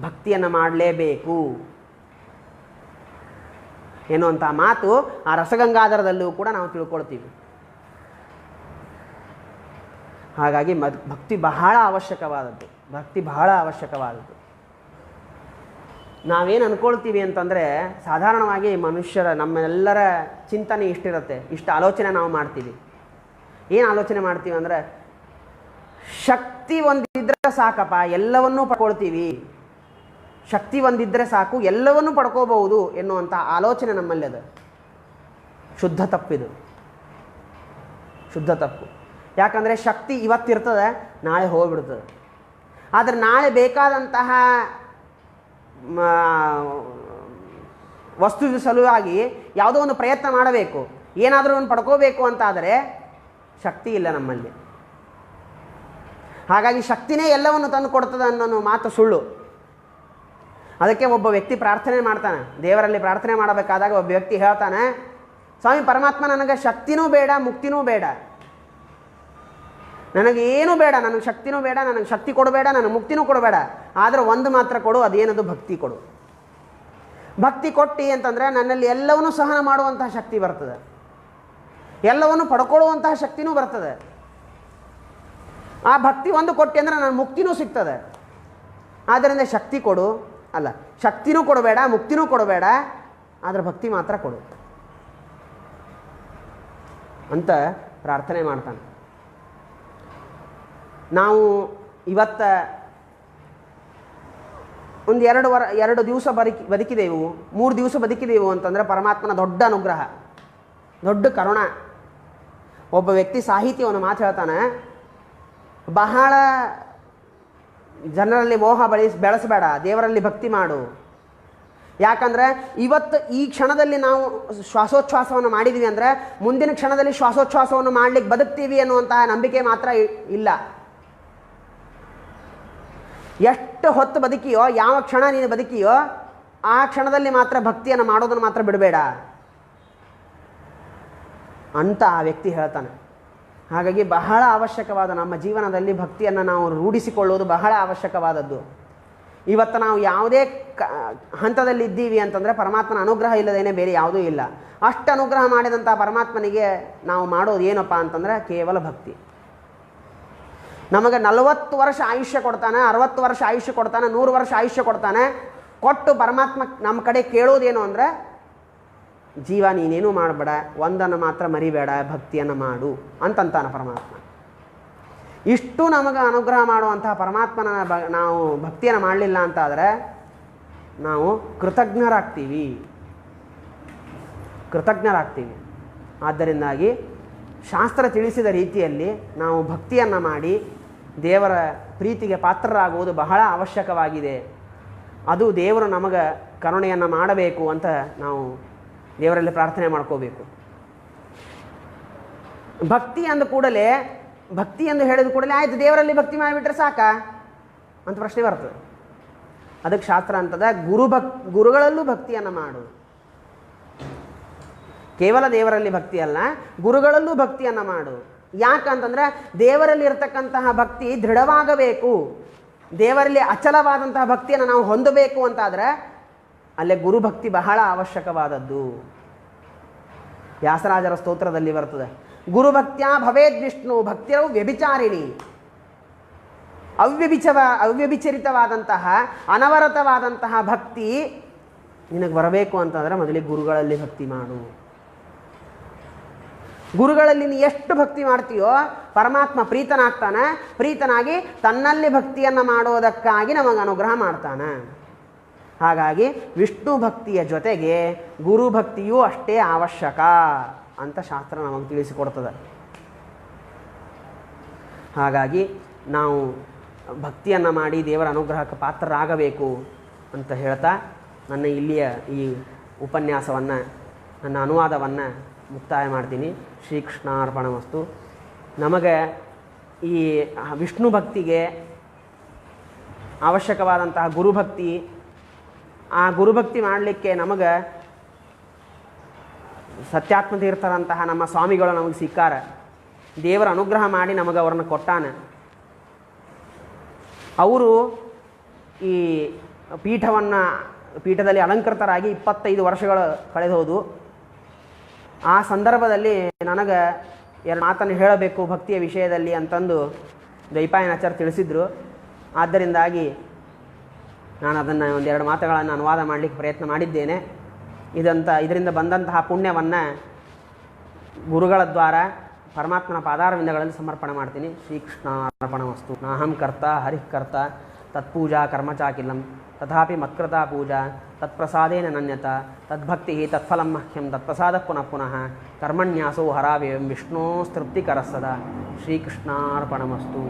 ಭಕ್ತಿಯನ್ನು ಮಾಡಲೇಬೇಕು ಎನ್ನುವಂಥ ಮಾತು ಆ ರಸಗಂಗಾಧರದಲ್ಲೂ ಕೂಡ ನಾವು ತಿಳ್ಕೊಳ್ತೀವಿ. ಹಾಗಾಗಿ ಭಕ್ತಿ ಬಹಳ ಅವಶ್ಯಕವಾದದ್ದು, ಭಕ್ತಿ ಬಹಳ ಅವಶ್ಯಕವಾದದ್ದು. ನಾವೇನು ಅಂದ್ಕೊಳ್ತೀವಿ ಅಂತಂದರೆ, ಸಾಧಾರಣವಾಗಿ ಮನುಷ್ಯರ ನಮ್ಮೆಲ್ಲರ ಚಿಂತನೆ ಇಷ್ಟಿರುತ್ತೆ, ಇಷ್ಟು ಆಲೋಚನೆ ನಾವು ಮಾಡ್ತೀವಿ. ಏನು ಆಲೋಚನೆ ಮಾಡ್ತೀವಿ ಅಂದರೆ, ಶಕ್ತಿ ಒಂದಿದ್ರೆ ಸಾಕಪ್ಪ, ಎಲ್ಲವನ್ನೂ ಪಡ್ಕೊಳ್ತೀವಿ, ಶಕ್ತಿ ಒಂದಿದ್ರೆ ಸಾಕು, ಎಲ್ಲವನ್ನೂ ಪಡ್ಕೋಬಹುದು ಎನ್ನುವಂಥ ಆಲೋಚನೆ ನಮ್ಮಲ್ಲಿ ಅದು ಶುದ್ಧ ತಪ್ಪಿದು, ಶುದ್ಧ ತಪ್ಪು. ಯಾಕಂದರೆ ಶಕ್ತಿ ಇವತ್ತಿರ್ತದೆ, ನಾಳೆ ಹೋಗ್ಬಿಡ್ತದೆ. ಆದರೆ ನಾಳೆ ಬೇಕಾದಂತಹ ವಸ್ತು ಸಲುವಾಗಿ ಯಾವುದೋ ಒಂದು ಪ್ರಯತ್ನ ಮಾಡಬೇಕು, ಏನಾದರೂ ಒಂದು ಪಡ್ಕೋಬೇಕು ಅಂತಾದರೆ ಶಕ್ತಿ ಇಲ್ಲ ನಮ್ಮಲ್ಲಿ. ಹಾಗಾಗಿ ಶಕ್ತಿನೇ ಎಲ್ಲವನ್ನು ತಂದು ಕೊಡ್ತದೆ ಅನ್ನೋ ಮಾತು ಸುಳ್ಳು. ಅದಕ್ಕೆ ಒಬ್ಬ ವ್ಯಕ್ತಿ ಪ್ರಾರ್ಥನೆ ಮಾಡ್ತಾನೆ, ದೇವರಲ್ಲಿ ಪ್ರಾರ್ಥನೆ ಮಾಡಬೇಕಾದಾಗ ಒಬ್ಬ ವ್ಯಕ್ತಿ ಹೇಳ್ತಾನೆ, ಸ್ವಾಮಿ ಪರಮಾತ್ಮ ನನಗೆ ಶಕ್ತಿನೂ ಬೇಡ, ಮುಕ್ತಿನೂ ಬೇಡ, ನನಗೇನೂ ಬೇಡ, ನನಗೆ ಶಕ್ತಿನೂ ಬೇಡ, ನನಗೆ ಶಕ್ತಿ ಕೊಡಬೇಡ, ನನಗೆ ಮುಕ್ತಿನೂ ಕೊಡಬೇಡ, ಆದರೆ ಒಂದು ಮಾತ್ರ ಕೊಡು, ಅದೇನದು ಭಕ್ತಿ ಕೊಡು. ಭಕ್ತಿ ಕೊಟ್ಟು ಅಂತಂದರೆ ನನ್ನಲ್ಲಿ ಎಲ್ಲವನ್ನೂ ಸಹನ ಮಾಡುವಂತಹ ಶಕ್ತಿ ಬರ್ತದೆ, ಎಲ್ಲವನ್ನು ಪಡ್ಕೊಳ್ಳುವಂತಹ ಶಕ್ತಿನೂ ಬರ್ತದೆ. ಆ ಭಕ್ತಿ ಒಂದು ಕೊಟ್ಟು ಅಂದರೆ ನನ್ನ ಮುಕ್ತಿನೂ ಸಿಗ್ತದೆ. ಆದ್ದರಿಂದ ಶಕ್ತಿ ಕೊಡು, ಅಲ್ಲ ಶಕ್ತಿನೂ ಕೊಡಬೇಡ, ಮುಕ್ತಿನೂ ಕೊಡಬೇಡ, ಆದರೆ ಭಕ್ತಿ ಮಾತ್ರ ಕೊಡು ಅಂತ ಪ್ರಾರ್ಥನೆ ಮಾಡ್ತಾನೆ. ನಾವು ಇವತ್ತ ಒಂದು 2 ದಿವಸ ಬದುಕಿದೆವು, 3 ದಿವಸ ಬದುಕಿದೆವು ಅಂತಂದರೆ ಪರಮಾತ್ಮನ ದೊಡ್ಡ ಅನುಗ್ರಹ, ದೊಡ್ಡ ಕರುಣ. ಒಬ್ಬ ವ್ಯಕ್ತಿ ಸಾಹಿತ್ಯವನ್ನು ಮಾತು ಹೇಳ್ತಾನೆ, ಬಹಳ ಜನರಲ್ಲಿ ಮೋಹ ಬೆಳೆಸಬೇಡ, ದೇವರಲ್ಲಿ ಭಕ್ತಿ ಮಾಡು. ಯಾಕಂದರೆ ಇವತ್ತು ಈ ಕ್ಷಣದಲ್ಲಿ ನಾವು ಶ್ವಾಸೋಚ್ಛ್ವಾಸವನ್ನು ಮಾಡಿದ್ವಿ ಅಂದರೆ ಮುಂದಿನ ಕ್ಷಣದಲ್ಲಿ ಶ್ವಾಸೋಚ್ಛ್ವಾಸವನ್ನು ಮಾಡಲಿಕ್ಕೆ ಬದುಕ್ತೀವಿ ಅನ್ನುವಂತಹ ನಂಬಿಕೆ ಮಾತ್ರ ಇಲ್ಲ. ಎಷ್ಟು ಹೊತ್ತು ಬದುಕಿಯೋ, ಯಾವ ಕ್ಷಣ ನೀನು ಬದುಕಿಯೋ ಆ ಕ್ಷಣದಲ್ಲಿ ಮಾತ್ರ ಭಕ್ತಿಯನ್ನು ಮಾಡೋದನ್ನು ಮಾತ್ರ ಬಿಡಬೇಡ ಅಂತ ಆ ವ್ಯಕ್ತಿ ಹೇಳ್ತಾನೆ. ಹಾಗಾಗಿ ಬಹಳ ಅವಶ್ಯಕವಾದ ನಮ್ಮ ಜೀವನದಲ್ಲಿ ಭಕ್ತಿಯನ್ನು ನಾವು ರೂಢಿಸಿಕೊಳ್ಳುವುದು ಬಹಳ ಅವಶ್ಯಕವಾದದ್ದು. ಇವತ್ತು ನಾವು ಯಾವುದೇ ಹಂತದಲ್ಲಿ ಇದ್ದೀವಿ ಅಂತಂದರೆ ಪರಮಾತ್ಮನ ಅನುಗ್ರಹ ಇಲ್ಲದೇನೆ ಬೇರೆ ಯಾವುದೂ ಇಲ್ಲ. ಅಷ್ಟು ಅನುಗ್ರಹ ಮಾಡಿದಂಥ ಪರಮಾತ್ಮನಿಗೆ ನಾವು ಮಾಡೋದು ಏನಪ್ಪ ಅಂತಂದರೆ ಕೇವಲ ಭಕ್ತಿ. ನಮಗೆ 40 ವರ್ಷ ಆಯುಷ್ಯ ಕೊಡ್ತಾನೆ, 60 ವರ್ಷ ಆಯುಷ್ಯ ಕೊಡ್ತಾನೆ, 100 ವರ್ಷ ಆಯುಷ್ಯ ಕೊಡ್ತಾನೆ. ಕೊಟ್ಟು ಪರಮಾತ್ಮ ನಮ್ಮ ಕಡೆ ಕೇಳೋದೇನು ಅಂದರೆ, ಜೀವ ನೀನೇನು ಮಾಡಬೇಡ, ಒಂದನ್ನು ಮಾತ್ರ ಮರಿಬೇಡ, ಭಕ್ತಿಯನ್ನು ಮಾಡು ಅಂತಂತಾನೆ ಪರಮಾತ್ಮ. ಇಷ್ಟು ನಮಗೆ ಅನುಗ್ರಹ ಮಾಡುವಂತಹ ಪರಮಾತ್ಮನ ನಾವು ಭಕ್ತಿಯನ್ನು ಮಾಡಲಿಲ್ಲ ಅಂತಾದರೆ ನಾವು ಕೃತಜ್ಞರಾಗ್ತೀವಿ. ಆದ್ದರಿಂದಾಗಿ ಶಾಸ್ತ್ರ ತಿಳಿಸಿದ ರೀತಿಯಲ್ಲಿ ನಾವು ಭಕ್ತಿಯನ್ನು ಮಾಡಿ ದೇವರ ಪ್ರೀತಿಗೆ ಪಾತ್ರರಾಗುವುದು ಬಹಳ ಅವಶ್ಯಕವಾಗಿದೆ. ಅದು ದೇವರು ನಮಗೆ ಕರುಣೆಯನ್ನು ಮಾಡಬೇಕು ಅಂತ ನಾವು ದೇವರಲ್ಲಿ ಪ್ರಾರ್ಥನೆ ಮಾಡ್ಕೋಬೇಕು. ಭಕ್ತಿ ಅಂದ ಕೂಡಲೇ, ಭಕ್ತಿ ಎಂದು ಹೇಳಿದ ಕೂಡಲೇ ಆಯಿತು ದೇವರಲ್ಲಿ ಭಕ್ತಿ ಮಾಡಿಬಿಟ್ರೆ ಸಾಕ, ಅಂತ ಪ್ರಶ್ನೆ ಬರ್ತದೆ. ಅದಕ್ಕೆ ಶಾಸ್ತ್ರ ಅಂತದ ಗುರುಗಳಲ್ಲೂ ಭಕ್ತಿಯನ್ನು ಮಾಡು. ಕೇವಲ ದೇವರಲ್ಲಿ ಭಕ್ತಿ ಅಲ್ಲ, ಗುರುಗಳಲ್ಲೂ ಭಕ್ತಿಯನ್ನು ಮಾಡು. ಯಾಕಂತಂದರೆ ದೇವರಲ್ಲಿ ಇರತಕ್ಕಂತಹ ಭಕ್ತಿ ದೃಢವಾಗಬೇಕು. ದೇವರಲ್ಲಿ ಅಚಲವಾದಂತಹ ಭಕ್ತಿಯನ್ನು ನಾವು ಹೊಂದಬೇಕು ಅಂತಾದರೆ ಅಲ್ಲೇ ಗುರುಭಕ್ತಿ ಬಹಳ ಅವಶ್ಯಕವಾದದ್ದು. ವ್ಯಾಸರಾಜರ ಸ್ತೋತ್ರದಲ್ಲಿ ಬರ್ತದೆ, ಗುರುಭಕ್ತ್ಯಾ ಭವೇದ್ ವಿಷ್ಣು ಭಕ್ತಿರವು ವ್ಯಭಿಚಾರಿಣಿ. ಅವ್ಯಭಿಚರಿತವಾದಂತಹ ಅನವರತವಾದಂತಹ ಭಕ್ತಿ ನಿನಗೆ ಬರಬೇಕು ಅಂತಂದರೆ ಮೊದಲಿಗೆ ಗುರುಗಳಲ್ಲಿ ಭಕ್ತಿ ಮಾಡು. ಗುರುಗಳಲ್ಲಿ ನೀ ಎಷ್ಟು ಭಕ್ತಿ ಮಾಡ್ತೀಯೋ ಪರಮಾತ್ಮ ಪ್ರೀತನಾಗ್ತಾನೆ. ಪ್ರೀತನಾಗಿ ತನ್ನಲ್ಲಿ ಭಕ್ತಿಯನ್ನು ಮಾಡೋದಕ್ಕಾಗಿ ನಮಗೆ ಅನುಗ್ರಹ ಮಾಡ್ತಾನೆ. ಹಾಗಾಗಿ ವಿಷ್ಣು ಭಕ್ತಿಯ ಜೊತೆಗೆ ಗುರುಭಕ್ತಿಯೂ ಅಷ್ಟೇ ಅವಶ್ಯಕ ಅಂತ ಶಾಸ್ತ್ರ ನಮಗೆ ತಿಳಿಸಿಕೊಡ್ತದೆ. ಹಾಗಾಗಿ ನಾವು ಭಕ್ತಿಯನ್ನು ಮಾಡಿ ದೇವರ ಅನುಗ್ರಹಕ್ಕೆ ಪಾತ್ರರಾಗಬೇಕು ಅಂತ ಹೇಳ್ತಾ ನನ್ನ ಇಲ್ಲಿಯ ಈ ಉಪನ್ಯಾಸವನ್ನು, ನನ್ನ ಅನುವಾದವನ್ನು ಮುಕ್ತಾಯ ಮಾಡ್ತೀನಿ. ಶ್ರೀಕೃಷ್ಣಾರ್ಪಣಮಸ್ತು. ನಮಗೆ ಈ ವಿಷ್ಣು ಭಕ್ತಿಗೆ ಅವಶ್ಯಕವಾದಂತಹ ಗುರುಭಕ್ತಿ, ಆ ಗುರುಭಕ್ತಿ ಮಾಡಲಿಕ್ಕೆ ನಮಗೆ ಸತ್ಯಾತ್ಮತೀರ್ಥರಂತಹ ನಮ್ಮ ಸ್ವಾಮಿಗಳು ನಮಗೆ ಸಿಕ್ಕಾರ. ದೇವರ ಅನುಗ್ರಹ ಮಾಡಿ ನಮಗೆ ಅವ್ರನ್ನ ಕೊಟ್ಟಾನೆ. ಅವರು ಈ ಪೀಠದಲ್ಲಿ ಅಲಂಕೃತರಾಗಿ 25 ವರ್ಷಗಳು ಕಳೆದೋದು. ಆ ಸಂದರ್ಭದಲ್ಲಿ ನನಗೆ 2 ಮಾತನ್ನು ಹೇಳಬೇಕು ಭಕ್ತಿಯ ವಿಷಯದಲ್ಲಿ ಅಂತಂದು ದ್ವೈಪಾಯನಾಚಾರ್ಯ ತಿಳಿಸಿದರು. ಆದ್ದರಿಂದಾಗಿ ನಾನು ಅದನ್ನು 1-2 ಮಾತುಗಳನ್ನು ಅನುವಾದ ಮಾಡಲಿಕ್ಕೆ ಪ್ರಯತ್ನ ಮಾಡಿದ್ದೇನೆ. ಇದರಿಂದ ಬಂದಂತಹ ಪುಣ್ಯವನ್ನು ಗುರುಗಳ ದ್ವಾರ ಪರಮಾತ್ಮನ ಪಾದಾರವಿಂದಗಳಲ್ಲಿ ಸಮರ್ಪಣೆ ಮಾಡ್ತೀನಿ. ಶ್ರೀಕೃಷ್ಣಾರ್ಪಣಮಸ್ತು. ನಾಹಂ ಕರ್ತ ಹರಿಃ ಕರ್ತ ತತ್ಪೂಜಾ ಕರ್ಮಚಾಕಿಲಂ ತಥಾಪಿ ಮತ್ಕೃತಾ ಪೂಜಾ ತತ್ಪ್ರಸಾದೇನ ನನ್ಯತ ತದ್ಭಕ್ತಿ ತತ್ಫಲಂ ಮಹ್ಯಂ ತತ್ಪ್ರಸಾದ ಪುನಃ ಪುನಃ ಕರ್ಮಣ್ಯಾಸೋ ಹರಾವ್ಯಯಂ ವಿಷ್ಣೋಸ್ತೃಪ್ತಿಕರಸ್ಸದಾ. ಶ್ರೀಕೃಷ್ಣಾರ್ಪಣಮಸ್ತು.